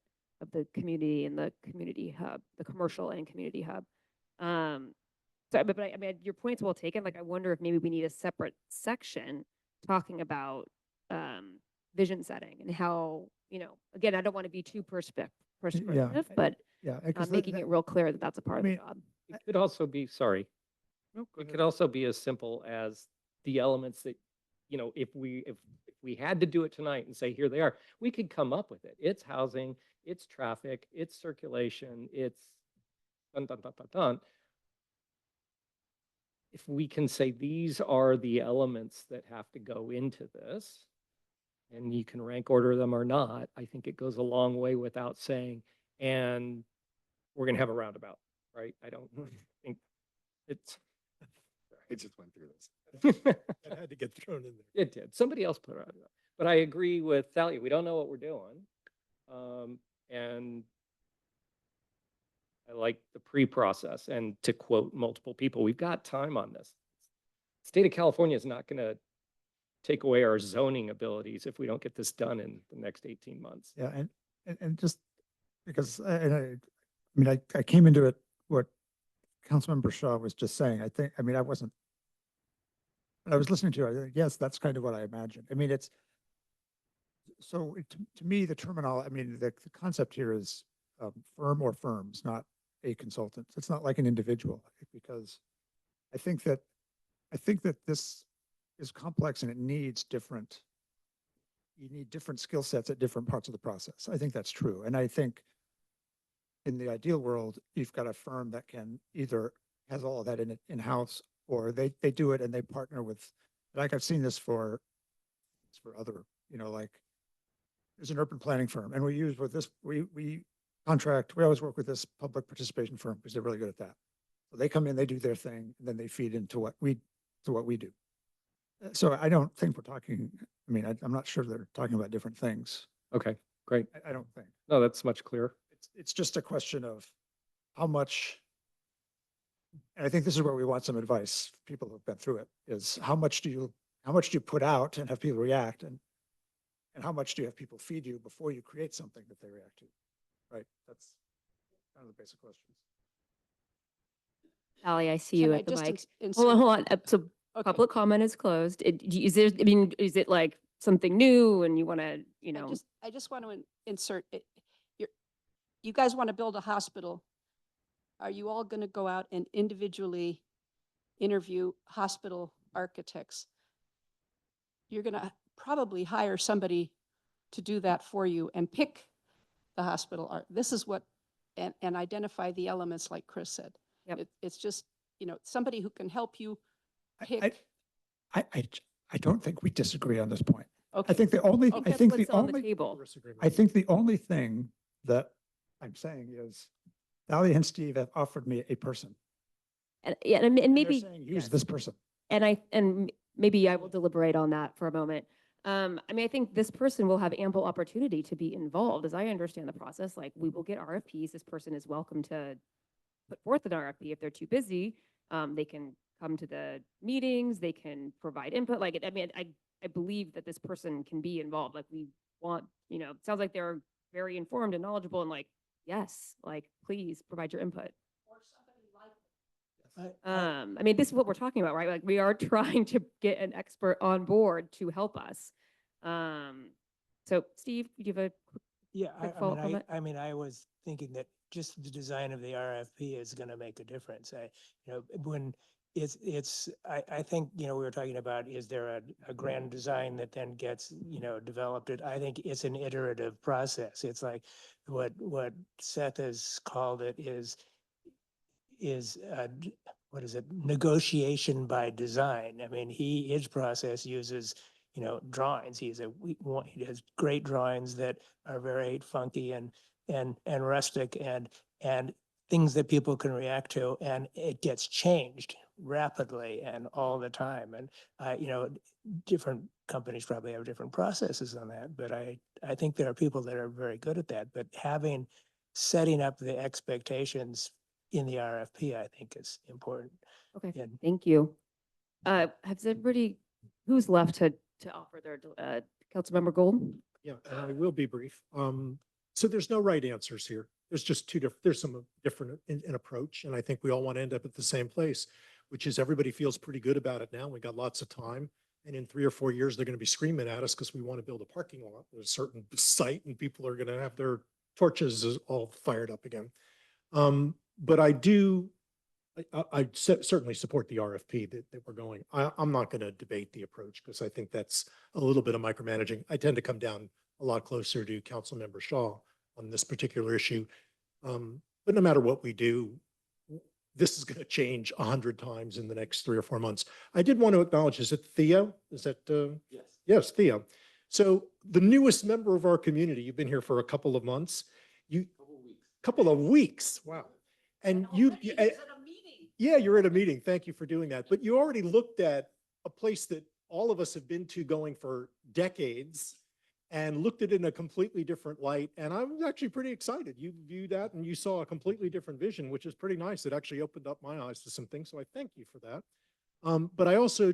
community and the community hub, the commercial and community hub. But I mean, your point's well taken. Like, I wonder if maybe we need a separate section talking about vision setting and how, again, I don't want to be too prescriptive, but Yeah. 'cause making it real clear that that's a part of the job. It could also be, sorry, it could also be as simple as the elements that, if we had to do it tonight and say, here they are, we could come up with it. It's housing, it's traffic, it's circulation, it's dun, dun, dun, dun, dun. If we can say these are the elements that have to go into this, and you can rank order them or not, I think it goes a long way without saying, and we're going to have a roundabout, right? I don't think it's. I just went through this. It had to get thrown in there. It did. Somebody else put it on. But I agree with Thalia. We don't know what we're doing. And I like the pre-process. And to quote multiple people, we've got time on this. State of California is not going to take away our zoning abilities if we don't get this done in the next 18 months. Yeah, and just because, I came into it, what Councilmember Shaw was just saying, when I was listening to it, I think, yes, that's kind of what I imagined. I mean, to me, the terminology, the concept here is firm or firms, not a consultant. It's not like an individual, because I think that this is complex and it needs you need different skill sets at different parts of the process. I think that's true. And I think in the ideal world, you've got a firm that can either has all of that in-house, or they do it and they partner with, like I've seen this for other, like there's an urban planning firm, and we always work with this public participation firm because they're really good at that. So they come in, they do their thing, and then they feed into what we do. So I don't think we're talking, I'm not sure they're talking about different things. Okay, great. I don't think. No, that's much clearer. It's just a question of how much, and I think this is where we want some advice, people who've been through it, is how much do you put out and have people react, and how much do you have people feed you before you create something that they react to, right? That's kind of the basic questions. Sally, I see Can you I at the just mic. ins- Hold on, insert- hold on. So Okay. public comment is closed. Is it like something new and you want to, I just want to insert it. You guys want to build a hospital. Are you all going to go out and individually interview hospital architects? You're going to probably hire somebody to do that for you and pick the hospital art. This is what, and identify the elements like Chris said. Yep. It's just, somebody who can help you pick. I don't think we disagree on this point. Okay. I think the only, Okay, I think what's the on the only, table? I think the only thing that I'm saying is Thalia and Steve have offered me a person. And And they're maybe, saying, use this person. and maybe I will deliberate on that for a moment. I think this person will have ample opportunity to be involved. As I understand the process, like we will get RFPs. This person is welcome to put forth an RFP. If they're too busy, they can come to the meetings, they can provide input. I believe that this person can be involved. Like we want, it sounds like they're very informed and knowledgeable, and yes, please provide your input. This is what we're talking about, right? Like we are trying to get an expert on board to help us. So Steve, do you have a Yeah, quick follow-up comment? I was thinking that just the design of the RFP is going to make a difference. When I think, you know, we were talking about, is there a grand design that then gets, you know, developed? I think it's an iterative process. It's like what Seth has called it is what is it? Negotiation by design. I mean, his process uses, you know, drawings. He has great drawings that are very funky and rustic and things that people can react to, and it gets changed rapidly and all the time. And you know, different companies probably have different processes on that, but I think there are people that are very good at that. But setting up the expectations in the RFP, I think is important. Okay, And thank you. Has everybody, who's left to offer their, Councilmember Gold? Yeah, and I will be brief. So there's no right answers here. There's just there's some different in approach, and I think we all want to end up at the same place, which is everybody feels pretty good about it now. We got lots of time. And in 3 or 4 years, they're going to be screaming at us because we want to build a parking lot at a certain site, and people are going to have their torches all fired up again. But I certainly support the RFP that we're going. I'm not going to debate the approach because I think that's a little bit of micromanaging. I tend to come down a lot closer to Councilmember Shaw on this particular issue. But no matter what we do, this is going to change 100 times in the next 3 or 4 months. I did want to acknowledge, is it Theo? Is that? Yes. Yes, Theo. So the newest member of our community, you've been here for a couple of months. Couple of weeks. Wow. And yeah, you're at a meeting. Thank you for doing that. But you already looked at a place that all of us have been to going for decades and looked at it in a completely different light. And I was actually pretty excited. You viewed that and you saw a completely different vision, which is pretty nice. It actually opened up my eyes to some things. So I thank you for that. But I also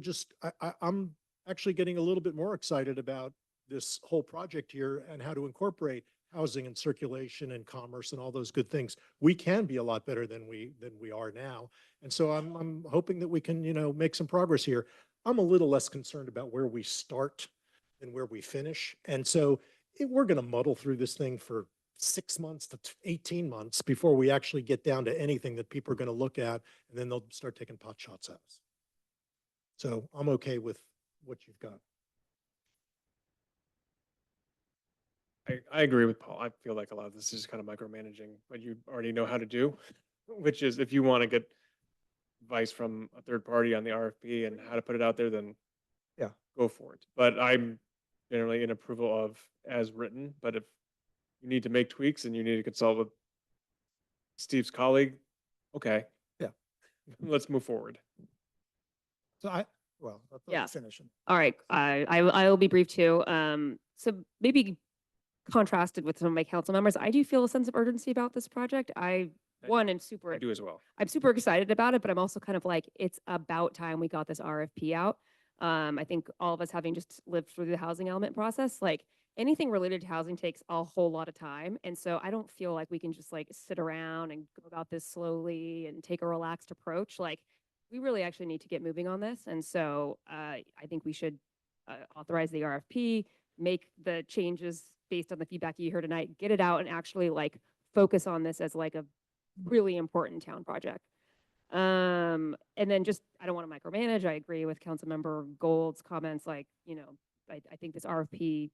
I'm actually getting a little bit more excited about this whole project here and how to incorporate housing and circulation and commerce and all those good things. We can be a lot better than we are now. And so I'm hoping that we can, you know, make some progress here. I'm a little less concerned about where we start than where we finish. And so we're going to muddle through this thing for 6 months to 18 months before we actually get down to anything that people are going to look at, and then they'll start taking pot shots at us. So I'm okay with what you've got. I agree with Paul. I feel like a lot of this is kind of micromanaging what you already know how to do, which is if you want to get advice from a third party on the RFP and how to put it out there, then yeah, go for it. But I'm generally in approval of as written, but if you need to make tweaks and you need to consult with Steve's colleague, okay. Yeah. Let's move forward. So let's Yeah. finish. All right, I will be brief too. So maybe contrasted with some of my council members, I do feel a sense of urgency about this project. I do as well. I'm super excited about it, but I'm also kind of like, it's about time we got this RFP out. I think all of us having just lived through the housing element process, like anything related to housing takes a whole lot of time. And so I don't feel like we can just like sit around and go about this slowly and take a relaxed approach. Like we really actually need to get moving on this. And so I think we should authorize the RFP, make the changes based on the feedback you heard tonight, get it out and actually like focus on this as like a really important town project. And then just, I don't want to micromanage. I agree with Councilmember Gold's comments. Like, you know, I think this RFP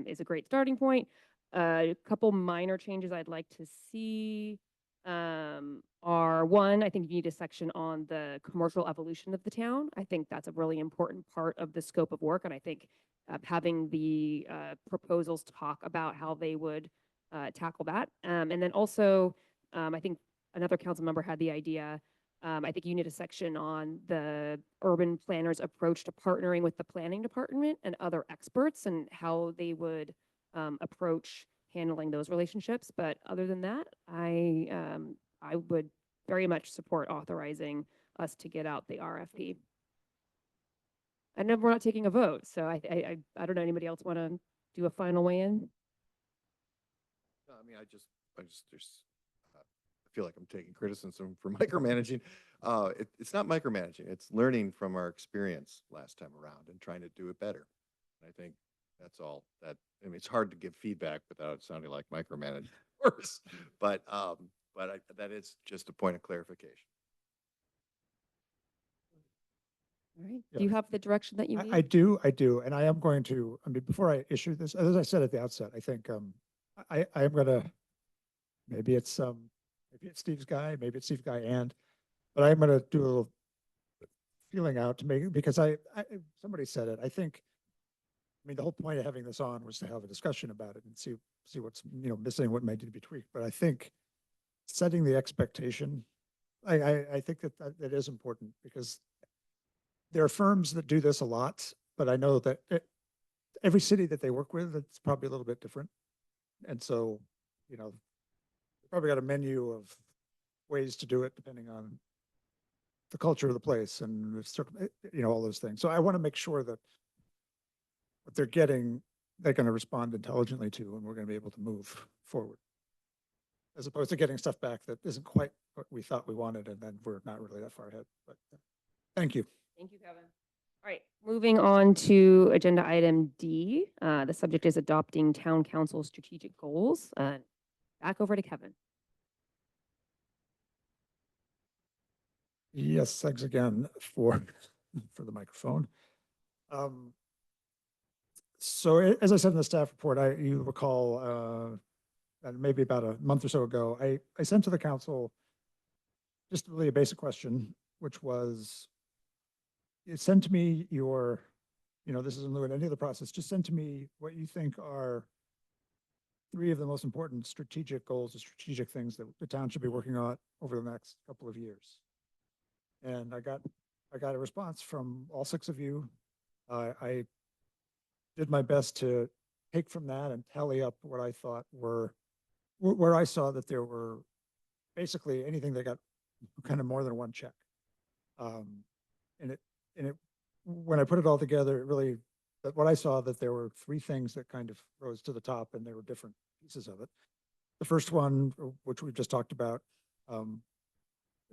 is a great starting point. A couple minor changes I'd like to see are one, I think you need a section on the commercial evolution of the town. I think that's a really important part of the scope of work. And I think having the proposals talk about how they would tackle that. And then also, I think another council member had the idea, I think you need a section on the urban planners' approach to partnering with the planning department and other experts and how they would approach handling those relationships. But other than that, I would very much support authorizing us to get out the RFP. I know we're not taking a vote, so I don't know, anybody else want to do a final weigh-in? No, I mean, I feel like I'm taking criticism for micromanaging. It's not micromanaging. It's learning from our experience last time around and trying to do it better. And I think that's all that, I mean, it's hard to give feedback without it sounding like micromanaging, of course, but that is just a point of clarification. All right. Yeah. Do you have the direction that you need? I do. And I am going to, I mean, before I issue this, as I said at the outset, I think, I am gonna, maybe it's Steve's guy, maybe it's Steve guy but I'm gonna do a little feeling out to make, because somebody said it, I think, I mean, the whole point of having this on was to have a discussion about it and see what's, missing, what might need to be tweaked. But I think setting the expectation, I think that is important, because there are firms that do this a lot, but I know that every city that they work with, it's probably a little bit different. And so, probably got a menu of ways to do it depending on the culture of the place and all those things. So I want to make sure that what they're getting, they're going to respond intelligently to, and we're going to be able to move forward, as opposed to getting stuff back that isn't quite what we thought we wanted, and then we're not really that far ahead. But thank you. Thank you, Kevin. All right, moving on to agenda item D. The subject is adopting town council strategic goals. Back over to Kevin. Yes, thanks again for the microphone. So as I said in the staff report, you recall that maybe about a month or so ago, I sent to the council just really a basic question, which was, send to me your, this isn't in any of the process, just send to me what you think are 3 of the most important strategic goals or strategic things that the town should be working on over the next couple of years. And I got a response from all 6 of you. I did my best to take from that and tally up what I thought were, where I saw that there were basically anything that got kind of more than 1 check. And it, when I put it all together, it really, but what I saw that there were 3 things that kind of rose to the top, and there were different pieces of it. The first one, which we just talked about, and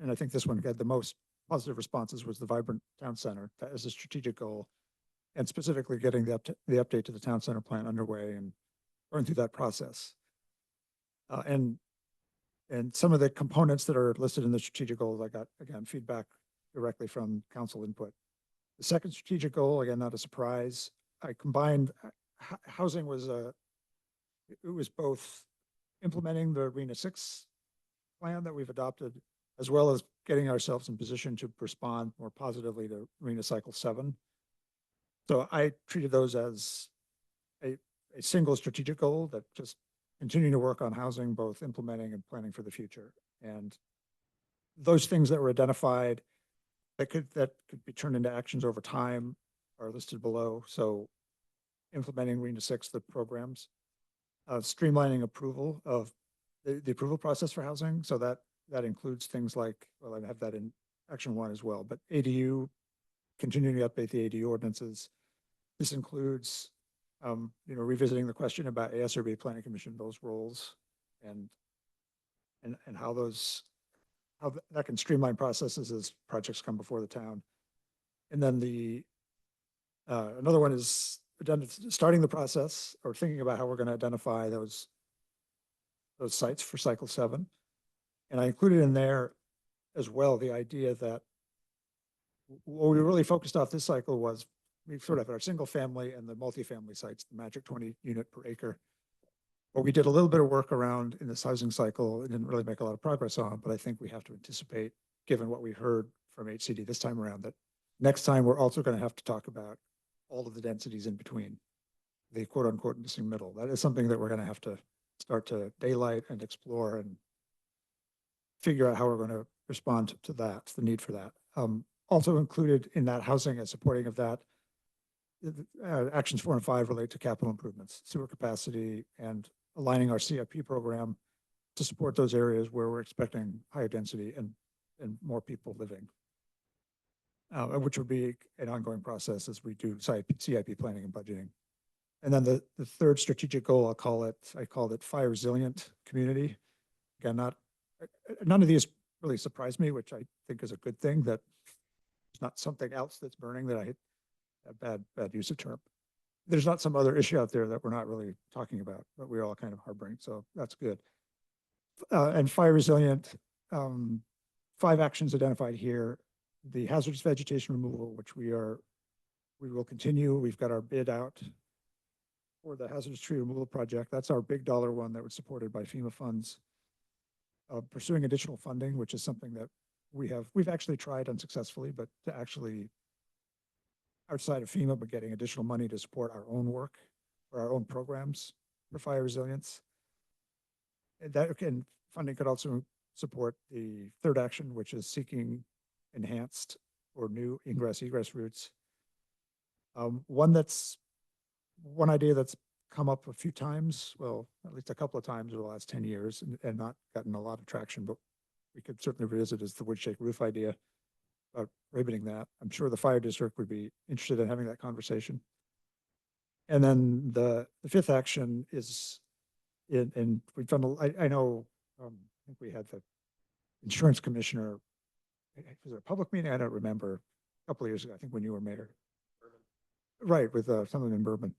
I think this one had the most positive responses, was the vibrant town center. That is a strategic goal, and specifically getting the update to the town center plan underway and going through that process. And some of the components that are listed in the strategic goals, I got, again, feedback directly from council input. The second strategic goal, again, not a surprise, I combined, housing was it was both implementing the RENA 6 plan that we've adopted, as well as getting ourselves in position to respond more positively to RENA Cycle 7. So I treated those as a single strategic goal, that just continuing to work on housing, both implementing and planning for the future. And those things that were identified that could be turned into actions over time are listed below. So implementing RENA 6, the programs, streamlining approval of the approval process for housing. So that includes things like, well, I have that in action 1 as well, but ADU, continuing to update the ADU ordinances. This includes, revisiting the question about ASRB Planning Commission, those roles, and how that can streamline processes as projects come before the town. And then another one is starting the process, or thinking about how we're going to identify those sites for Cycle 7. And I included in there as well the idea that what we really focused off this cycle was, we sort of had our single family and the multifamily sites, the magic 20 unit per acre. But we did a little bit of work around in this housing cycle. It didn't really make a lot of progress on, but I think we have to anticipate, given what we heard from HCD this time around, that next time we're also going to have to talk about all of the densities in between, the quote unquote missing middle. That is something that we're going to have to start to daylight and explore and figure out how we're going to respond to that, the need for that. Also included in that housing and supporting of that, actions 4 and 5 relate to capital improvements, sewer capacity, and aligning our CIP program to support those areas where we're expecting higher density and more people living, which would be an ongoing process as we do CIP planning and budgeting. And then the third strategic goal, I called it fire resilient community. Again, none of these really surprised me, which I think is a good thing, that it's not something else that's burning, that I a bad use of term. There's not some other issue out there that we're not really talking about, but we're all kind of harboring. So that's good. And fire resilient, 5 actions identified here. the hazardous vegetation removal, which we will continue. We've got our bid out for the hazardous tree removal project. That's our big dollar one that was supported by FEMA funds. Pursuing additional funding, which is something that we've actually tried unsuccessfully, but to actually outside of FEMA, but getting additional money to support our own work or our own programs for fire resilience. And that funding could also support the third action, which is seeking enhanced or new ingress egress routes. One idea that's come up a few times, well, at least a couple of times over the last 10 years and not gotten a lot of traction, but we could certainly revisit is the wood shake roof idea about prohibiting that. I'm sure the fire district would be interested in having that conversation. And then the fifth action is and we've done, I know, I think we had the insurance commissioner, was it a public meeting? I don't remember, a couple of years ago, I think when you were mayor. Right, with something in Bourbon.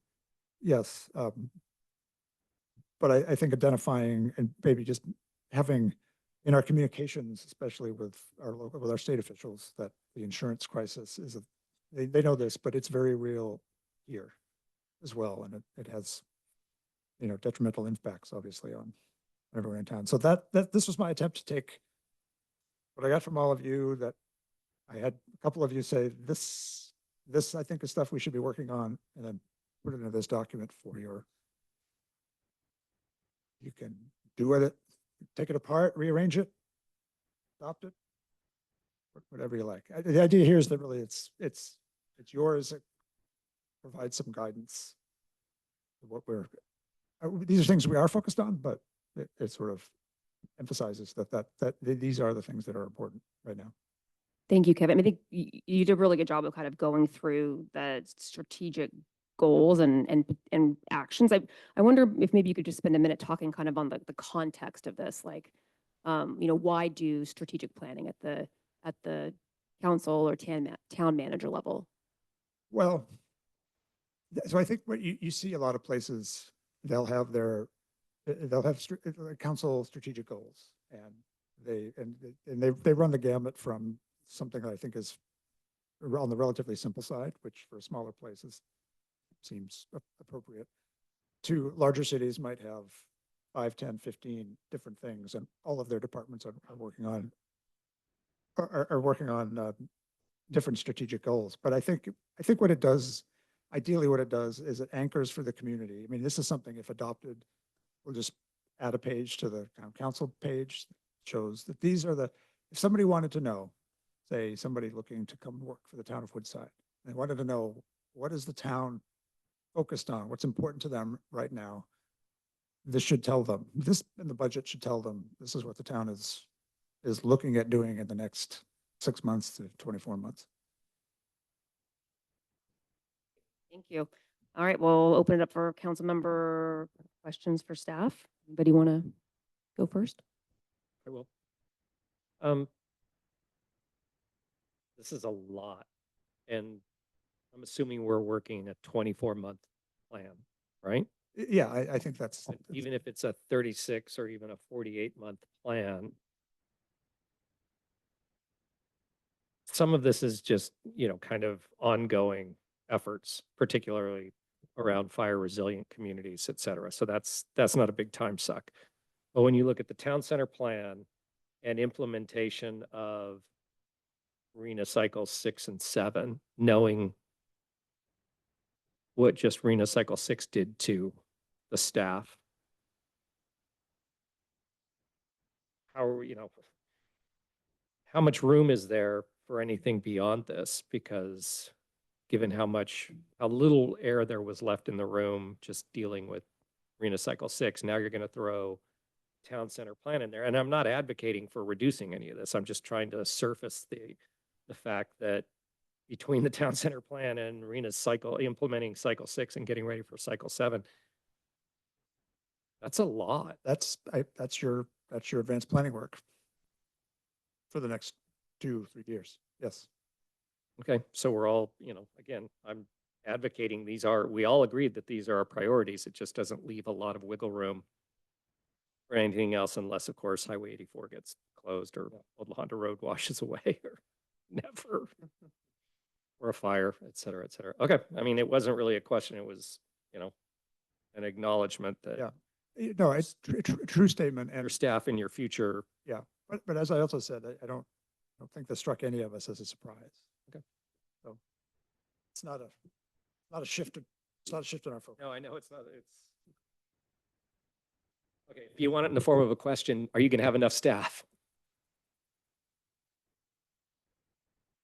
Yes. But I think identifying and maybe just having in our communications, especially with our state officials, that the insurance crisis is they know this, but it's very real here as well. And it has, detrimental impacts obviously on everyone in town. So this was my attempt to take what I got from all of you, that I had a couple of you say, this I think is stuff we should be working on, and then put it into this document for you can do with it, take it apart, rearrange it, adopt it, whatever you like. The idea here is that really it's yours. It provides some guidance. What these are things we are focused on, but it sort of emphasizes that these are the things that are important right now. Thank you, Kevin. I think you did a really good job of kind of going through the strategic goals and actions. I wonder if maybe you could just spend a minute talking kind of on the context of this, like, why do strategic planning at the council or town manager level? Well, so I think what you see a lot of places, they'll have council strategic goals, and they run the gamut from something that I think is on the relatively simple side, which for smaller places seems appropriate, to larger cities might have 5, 10, 15 different things, and all of their departments are working on different strategic goals. But I think what it does, ideally what it does, is it anchors for the community. I mean, this is something, if adopted, we'll just add a page to the town council page that shows that these are if somebody wanted to know, say somebody looking to come work for the town of Woodside, they wanted to know, what is the town focused on? What's important to them right now? This should tell them, this in the budget should tell them, this is what the town is looking at doing in the next 6 months to 24 months. Thank you. All right, we'll open it up for council member questions for staff. Anybody want to go first? I will. This is a lot, and I'm assuming we're working a 24-month plan, right? Yeah, I think that's even if it's a 36 or even a 48-month plan. Some of this is just, kind of ongoing efforts, particularly around fire resilient communities, et cetera. So that's not a big time suck. But when you look at the town center plan and implementation of RHNA cycles 6 and 7, knowing what just RHNA cycle 6 did to the staff, how much room is there for anything beyond this? Because given how little air there was left in the room just dealing with RHNA cycle 6, now you're going to throw town center plan in there. And I'm not advocating for reducing any of this. I'm just trying to surface the fact that between the town center plan and RHNA's implementing cycle 6 and getting ready for cycle 7, that's a lot. That's your advanced planning work for the next 2-3 years. Yes. Okay, so we're all, again, I'm advocating we all agreed that these are our priorities. It just doesn't leave a lot of wiggle room for anything else, unless, of course, Highway 84 gets closed or Old La Honda Road washes away. never. Or a fire, et cetera, et cetera. Okay, I mean, it wasn't really a question, it was, an acknowledgement that Yeah. No, it's true statement. your And staff in your future. yeah, but as I also said, I don't think that struck any of us as a surprise. Okay. So it's not a shift, it's not a shift in our focus. No, I know it's not, okay, if you want it in the form of a question, are you going to have enough staff?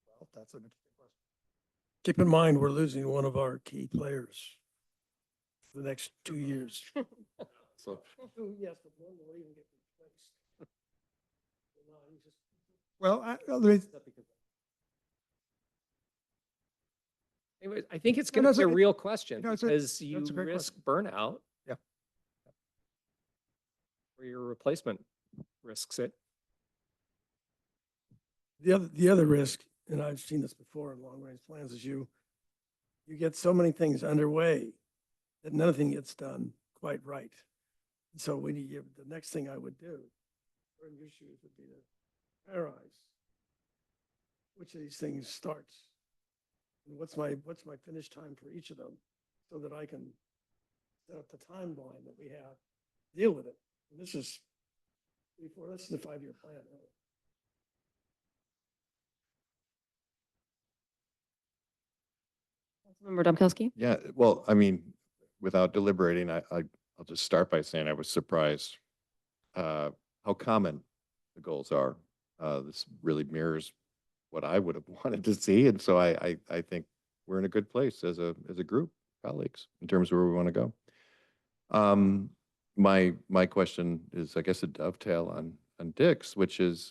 Well, that's an interesting question. Keep in mind, we're losing one of our key players for the next 2 years. So Yes, but one will even get replaced. No, he's just- Well, let me, Anyway, I think it's No, going no, to be a it's a- real question no, it's a- because you that's a great risk burnout. Yeah. Or your replacement risks it. The other risk, and I've seen this before in long range plans, is you get so many things underway that nothing gets done quite right. So when you, the next thing I would do, or in your shoes, would be to prioritize which of these things starts. And what's my finish time for each of them, so that I can set up the timeline that we have, deal with it. And this is this is the 5-year plan. Really. Councilmember Domkowski? yeah, well, I mean, without deliberating, I'll just start by saying I was surprised how common the goals are. This really mirrors what I would have wanted to see, and so I think we're in a good place as a group, colleagues, in terms of where we want to go. My question is, I guess, a dovetail on Dick's, which is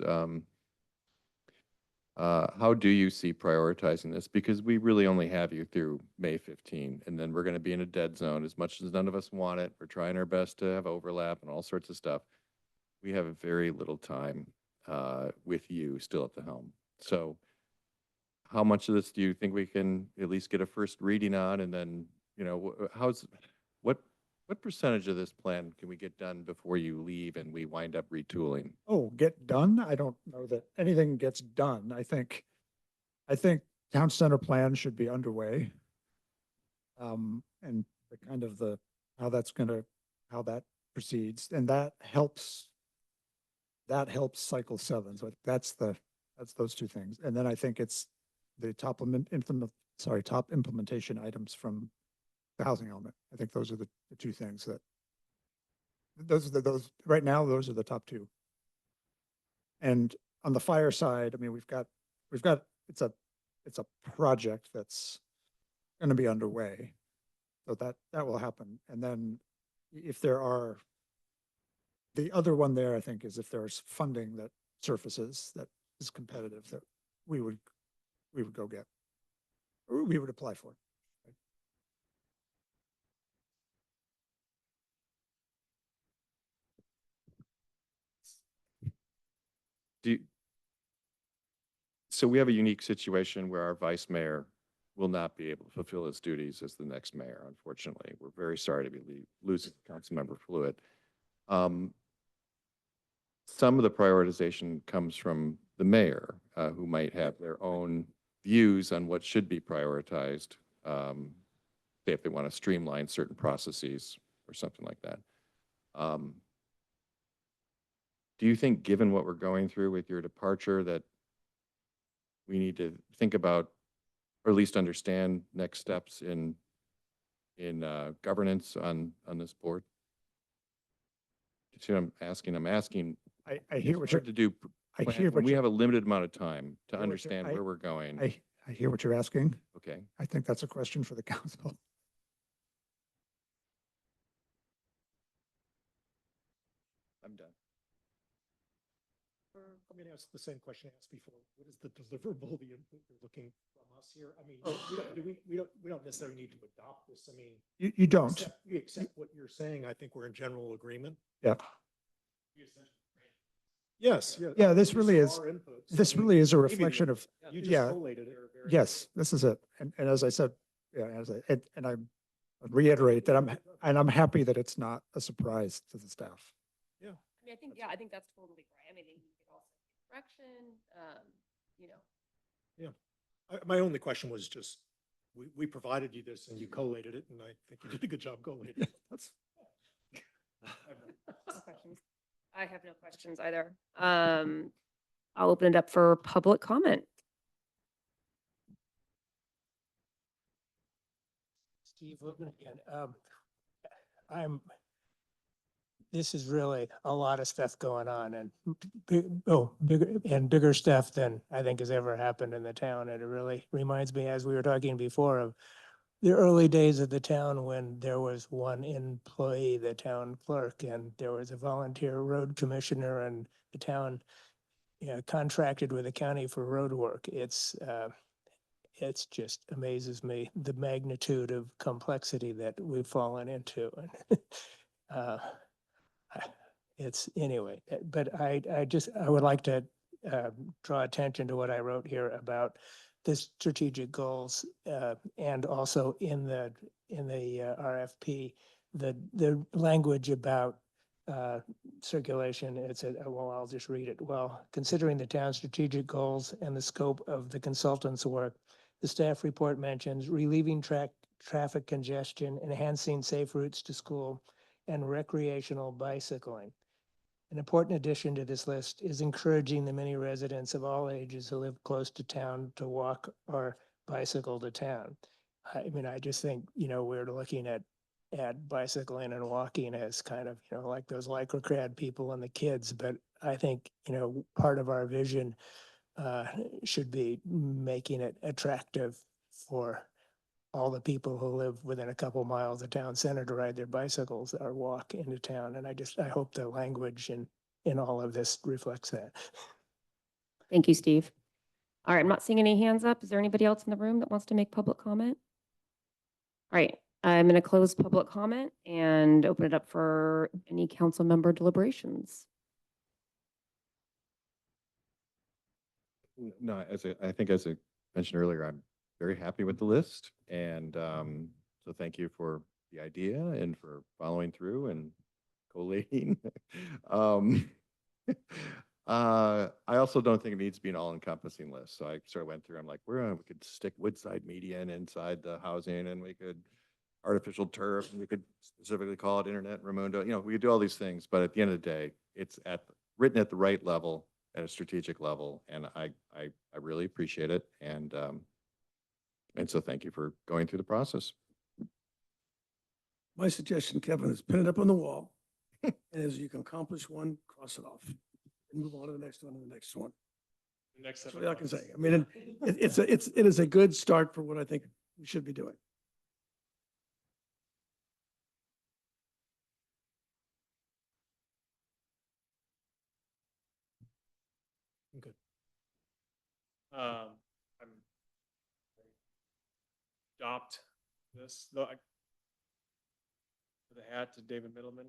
how do you see prioritizing this? Because we really only have you through May 15, and then we're going to be in a dead zone. As much as none of us want it, we're trying our best to have overlap and all sorts of stuff. We have very little time with you still at the helm. So how much of this do you think we can at least get a first reading on? And then, what percentage of this plan can we get done before you leave and we wind up retooling? Oh, get done? I don't know that anything gets done. I think town center plan should be underway. And the kind of how that proceeds, and that helps cycle 7. So that's those two things. And then I think it's the top implementation items from the housing element. I think those are the two things those right now, those are the top two. And on the fire side, I mean, we've got, it's a project that's going to be underway. So that will happen. And then if there are, the other one there, I think, is if there's funding that surfaces that is competitive, that we would go get, or we would apply for. So we have a unique situation where our vice mayor will not be able to fulfill his duties as the next mayor, unfortunately. We're very sorry to be losing Councilmember Fluid. Some of the prioritization comes from the mayor, who might have their own views on what should be prioritized, say if they want to streamline certain processes or something like that. Do you think, given what we're going through with your departure, that we need to think about, or at least understand, next steps in governance on this board? You see what I'm asking? I'm asking. I hear what you're to do. I hear When what we you're- have a limited amount of time to hear what you're- understand where we're going. I hear what you're asking. Okay. I think that's a question for the council. I'm done. I'm going to ask the same question I asked before. What is the deliverable, the input you're looking from us here? I mean, we don't necessarily need to adopt this. I mean, You don't. We accept what you're saying. I think we're in general agreement. Yeah. Yes. Yeah, this These really are is, our inputs. this I mean, really is a maybe reflection of, You just yeah, collated it. yes, this is it. And as I said, yeah, and I reiterate that I'm happy that it's not a surprise to the staff. Yeah. I mean, I think that's totally right. I mean, you could also get direction, Yeah. My only question was just, we provided you this and you collated it, and I think you did a good job collating it. That's. No questions. I have no questions either. I'll open it up for public comment. Steve Lippman again. This is really a lot of stuff going on and bigger stuff than I think has ever happened in the town. And it really reminds me, as we were talking before, of the early days of the town when there was one employee, the town clerk, and there was a volunteer road commissioner, and the town, contracted with the county for road work. It's just amazes me the magnitude of complexity that we've fallen into. uh, it's anyway, but I would like to draw attention to what I wrote here about the strategic goals, and also in the RFP, the language about circulation. It said, well, I'll just read it. Well, considering the town's strategic goals and the scope of the consultant's work, the staff report mentions relieving traffic congestion, enhancing safe routes to school, and recreational bicycling. An important addition to this list is encouraging the many residents of all ages who live close to town to walk or bicycle to town. I mean, I just think, we're looking at bicycling and walking as kind of, like those lycra-clad people and the kids. But I think, part of our vision should be making it attractive for all the people who live within a couple miles of town center to ride their bicycles or walk into town. And I hope the language in all of this reflects that. Thank you, Steve. All right, I'm not seeing any hands up. Is there anybody else in the room that wants to make public comment? All right, I'm going to close public comment and open it up for any council member deliberations. No, I think as I mentioned earlier, I'm very happy with the list. And so thank you for the idea and for following through and collating. I also don't think it needs to be an all-encompassing list. So I sort of went through, I'm like, we could stick Woodside median inside the housing, and we could artificial turf, and we could specifically call it internet Raimundo. We could do all these things, but at the end of the day, it's written at the right level, at a strategic level, and I really appreciate it. And so thank you for going through the process. My suggestion, Kevin, is pin it up on the wall. And as you can accomplish one, cross it off and move on to the next one and the next one. Next That's what I can say. I mean, it is a good start for what I think we should be doing. Good. I'm adopt this, though for the hat to David Middleman.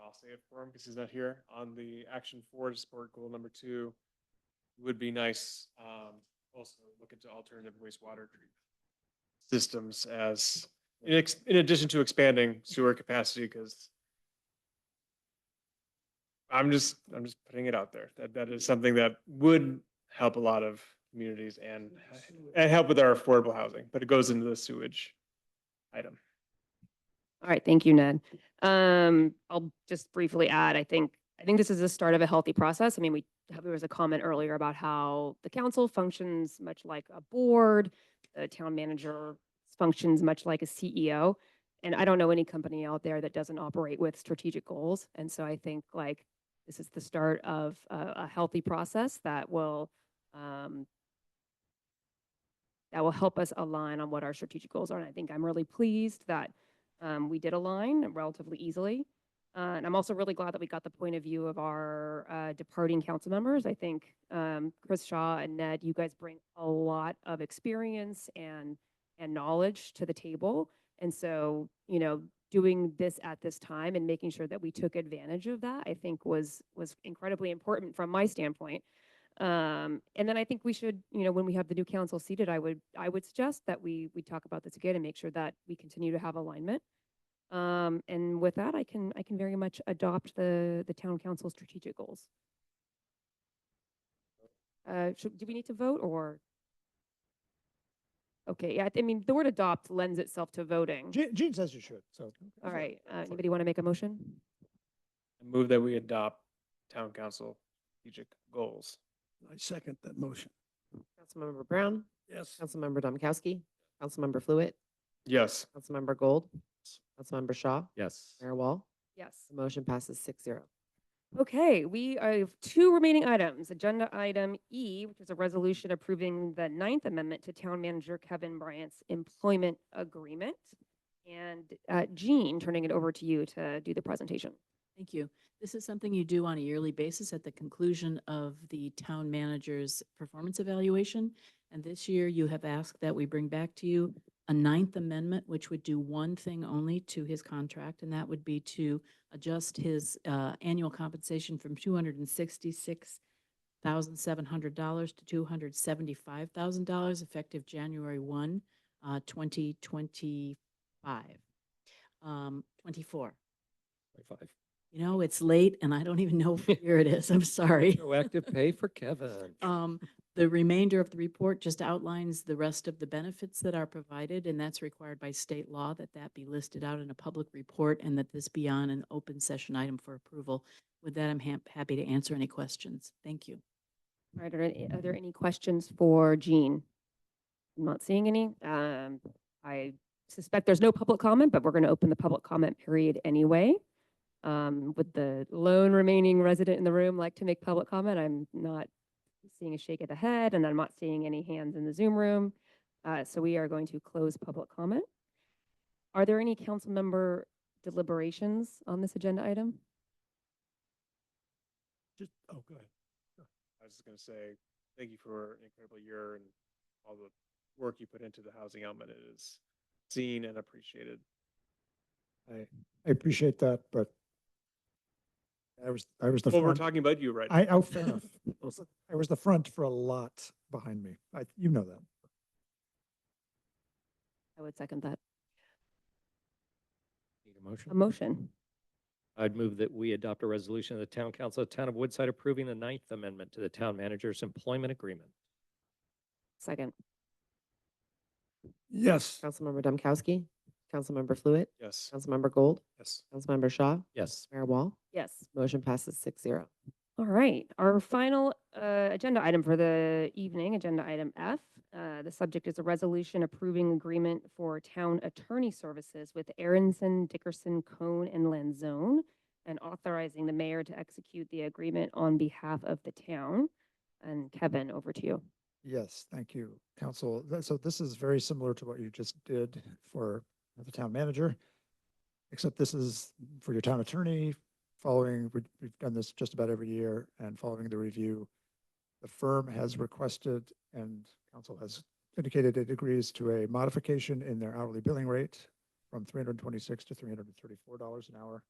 I'll say it for him because he's not here. On the action 4 to support goal number 2, it would be nice also look into alternative wastewater treatment systems as in addition to expanding sewer capacity, because I'm just putting it out there that is something that would help a lot of communities and help with our affordable housing, but it goes into the sewage item. All right, thank you, Ned. I'll just briefly add, I think this is the start of a healthy process. I mean, there was a comment earlier about how the council functions much like a board, the town manager functions much like a CEO. And I don't know any company out there that doesn't operate with strategic goals. And so I think this is the start of a healthy process that will help us align on what our strategic goals are. And I think I'm really pleased that we did align relatively easily. And I'm also really glad that we got the point of view of our departing council members. I think Chris Shaw and Ned, you guys bring a lot of experience and knowledge to the table. And so, doing this at this time and making sure that we took advantage of that, I think was incredibly important from my standpoint. And then I think we should, when we have the new council seated, I would suggest that we talk about this again and make sure that we continue to have alignment. And with that, I can very much adopt the town council strategic goals. Do we need to vote, or Okay, yeah, I mean, the word adopt lends itself to voting. Jean says you should, so. All right, anybody want to make a motion? I move that we adopt town council strategic goals. I second that motion. Councilmember Brown, Yes. Councilmember Domkowski, Councilmember Fluid, Yes. Councilmember Gold, Councilmember Shaw, Yes. Mayor Wall. Yes. The motion passes 6-0. Okay, we have two remaining items. Agenda item E, which is a resolution approving the Ninth Amendment to Town Manager Kevin Bryant's employment agreement. And Jean, turning it over to you to do the presentation. Thank you. This is something you do on a yearly basis at the conclusion of the town manager's performance evaluation. And this year you have asked that we bring back to you a Ninth Amendment, which would do one thing only to his contract, and that would be to adjust his annual compensation from $266,700 to $275,000 effective January 1, 2025. 24. 25. You know, it's late and I don't even know what year it is. I'm sorry. Proactive pay for Kevin. The remainder of the report just outlines the rest of the benefits that are provided, and that's required by state law that that be listed out in a public report and that this be on an open session item for approval. With that, I'm happy to answer any questions. Thank you. All right, are there any questions for Jean? I'm not seeing any. I suspect there's no public comment, but we're going to open the public comment period anyway. Would the lone remaining resident in the room like to make public comment? I'm not seeing a shake of the head, and I'm not seeing any hands in the Zoom room. So we are going to close public comment. Are there any council member deliberations on this agenda item? Just, oh, go ahead. I was just going to say, thank you for an incredible year and all the work you put into the housing element. It is seen and appreciated. I appreciate that, but I was the Well, we're front. talking about you right now. Oh, fair enough. I was the front for a lot behind me. You know that. I would second that. Need a motion? A motion. I'd move that we adopt a resolution of the Town Council of the Town of Woodside approving the Ninth Amendment to the Town Manager's employment agreement. Second. Yes. Councilmember Domkowski, Councilmember Fluid, Yes. Councilmember Gold, Yes. Councilmember Shaw, Yes. Mayor Wall. Yes. Motion passes 6-0. All right, our final agenda item for the evening, agenda item F. The subject is a resolution approving agreement for town attorney services with Aronson, Dickerson, Cone, and Lanzone, and authorizing the mayor to execute the agreement on behalf of the town. And Kevin, over to you. Yes, thank you, council. So this is very similar to what you just did for the town manager, except this is for your town attorney. We've done this just about every year, and following the review, the firm has requested and council has indicated it agrees to a modification in their hourly billing rate from $326 to $334 an hour.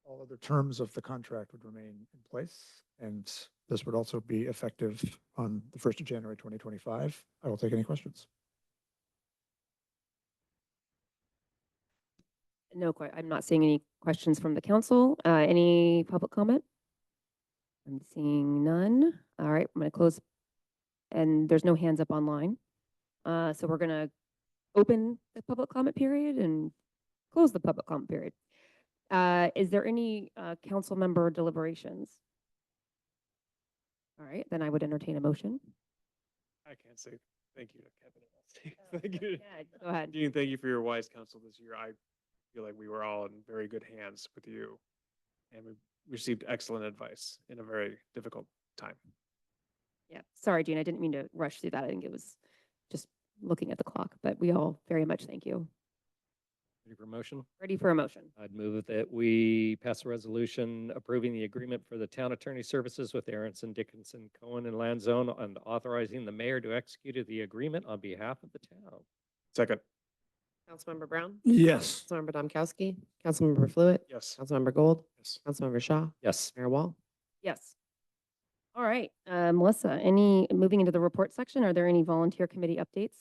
All other terms of the contract would remain in place, and this would also be effective on the 1st of January, 2025. I will take any questions. No, I'm not seeing any questions from the council. Any public comment? I'm seeing none. All right, I'm going to close, and there's no hands up online. So we're going to open the public comment period and close the public comment period. Is there any council member deliberations? All right, then I would entertain a motion. I can't say thank you to Kevin. Thank you. Yeah, go ahead. Jean, thank you for your wise counsel this year. I feel like we were all in very good hands with you, and we received excellent advice in a very difficult time. Yeah, sorry, Jean, I didn't mean to rush through that. I think it was just looking at the clock, but we all very much thank you. Ready for a motion? Ready for a motion. I'd move that we pass a resolution approving the agreement for the town attorney services with Aronson, Dickinson, Cohen, and Lanzone, and authorizing the mayor to execute the agreement on behalf of the town. Second. Councilmember Brown? Yes. Councilmember Domkowski, Councilmember Fluid, Yes. Councilmember Gold, Yes. Councilmember Shaw, Yes. Mayor Wall. Yes. All right, Melissa, moving into the report section, are there any volunteer committee updates?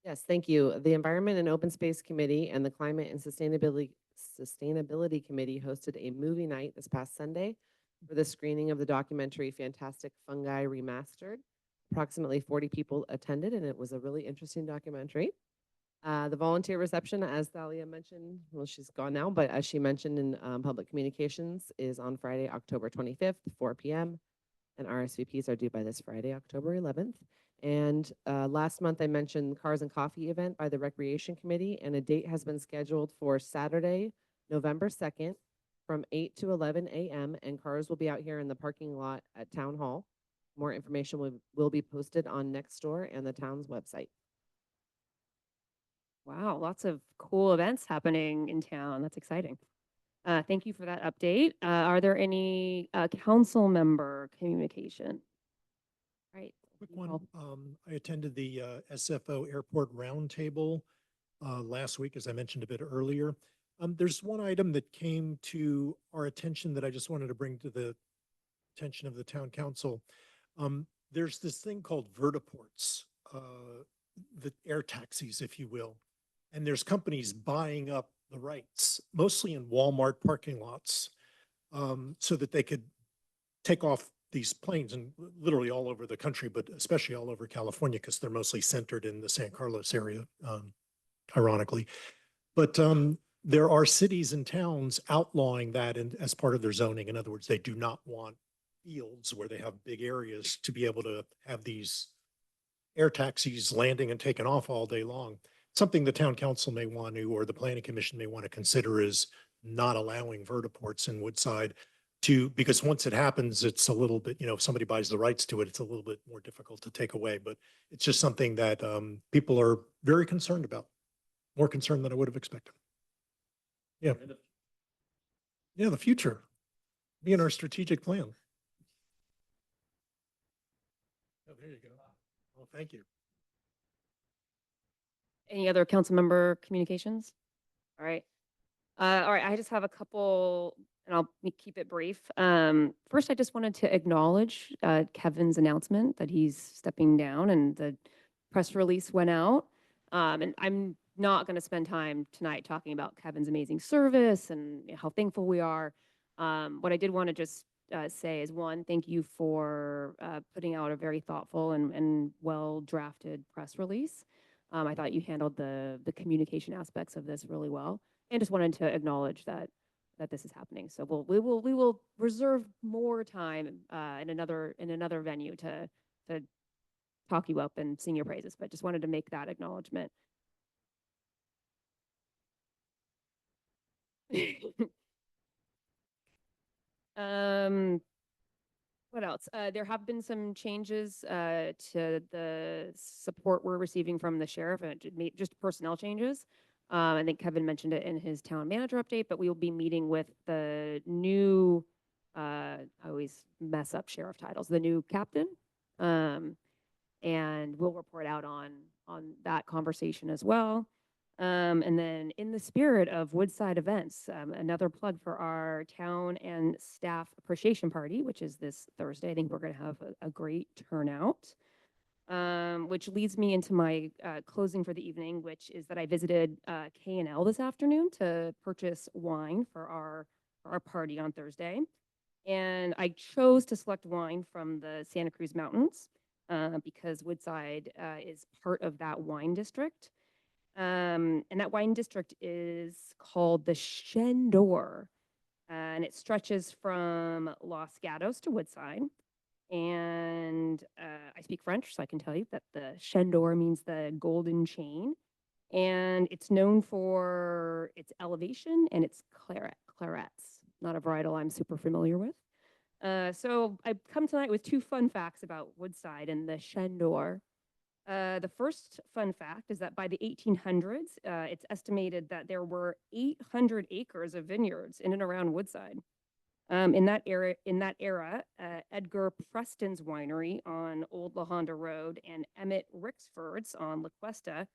Yes, thank you. The Environment and Open Space Committee and the Climate and Sustainability Committee hosted a movie night this past Sunday for the screening of the documentary Fantastic Fungi Remastered. approximately 40 people attended, and it was a really interesting documentary. The volunteer reception, as Thalia mentioned, well, she's gone now, but as she mentioned in public communications, is on Friday, October 25th, 4 p.m. And RSVPs are due by this Friday, October 11th. And last month, I mentioned Cars and Coffee event by the Recreation Committee, and a date has been scheduled for Saturday, November 2nd, from 8 to 11 a.m. And cars will be out here in the parking lot at Town Hall. More information will be posted on Nextdoor and the town's website. Wow, lots of cool events happening in town. That's exciting. Thank you for that update. Are there any council member communication? Right. Quick one, I attended the SFO Airport Roundtable last week, as I mentioned a bit earlier. There's one item that came to our attention that I just wanted to bring to the attention of the town council. There's this thing called vertiports, the air taxis, if you will. And there's companies buying up the rights, mostly in Walmart parking lots, so that they could take off these planes and literally all over the country, but especially all over California, because they're mostly centered in the San Carlos area, ironically. But there are cities and towns outlawing that as part of their zoning. In other words, they do not want fields where they have big areas to be able to have these air taxis landing and taking off all day long. Something the town council may want to, or the planning commission may want to consider, is not allowing vertiports in Woodside because once it happens, it's a little bit, if somebody buys the rights to it, it's a little bit more difficult to take away. But it's just something that people are very concerned about, more concerned than I would have expected. Yeah. Yeah, the future. Be in our strategic plan. Oh, there you go. Well, thank you. Any other council member communications? All right. All right, I just have a couple, and I'll keep it brief. First, I just wanted to acknowledge Kevin's announcement that he's stepping down, and the press release went out. And I'm not going to spend time tonight talking about Kevin's amazing service and how thankful we are. What I did want to just say is, one, thank you for putting out a very thoughtful and well-drafted press release. I thought you handled the communication aspects of this really well, and just wanted to acknowledge that this is happening. So we will reserve more time in another venue to talk you up and sing your praises, but just wanted to make that acknowledgement. What else? There have been some changes to the support we're receiving from the sheriff, and just personnel changes. I think Kevin mentioned it in his town manager update, but we will be meeting with the new, I always mess up sheriff titles, the new captain. And we'll report out on that conversation as well. And then in the spirit of Woodside events, another plug for our town and staff appreciation party, which is this Thursday. I think we're going to have a great turnout, which leads me into my closing for the evening, which is that I visited K&L this afternoon to purchase wine for our party on Thursday. And I chose to select wine from the Santa Cruz Mountains because Woodside is part of that wine district. And that wine district is called the Shendor, and it stretches from Los Gatos to Woodside. And I speak French, so I can tell you that the Shendor means the golden chain, and it's known for its elevation and its clarets, not a varietal I'm super familiar with. So I've come tonight with two fun facts about Woodside and the Shendor. The first fun fact is that by the 1800s, it's estimated that there were 800 acres of vineyards in and around Woodside. In that era, Edgar Preston's winery on Old La Honda Road and Emmett Rixford's on La Cuesta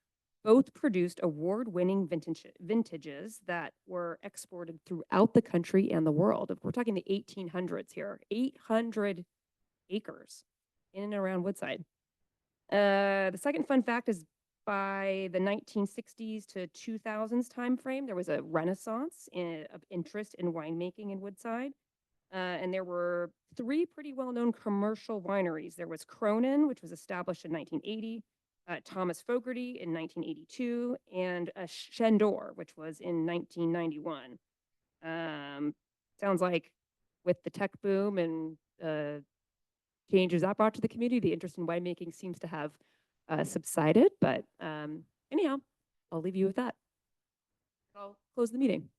both produced award-winning vintages that were exported throughout the country and the world. We're talking the 1800s here, 800 acres in and around Woodside. The second fun fact is by the 1960s to 2000s timeframe, there was a renaissance of interest in winemaking in Woodside. And there were three pretty well-known commercial wineries. There was Cronin, which was established in 1980, Thomas Fogarty in 1982, and Shendor, which was in 1991. Sounds like with the tech boom and changes that brought to the community, the interest in winemaking seems to have subsided. But anyhow, I'll leave you with that. I'll close the meeting.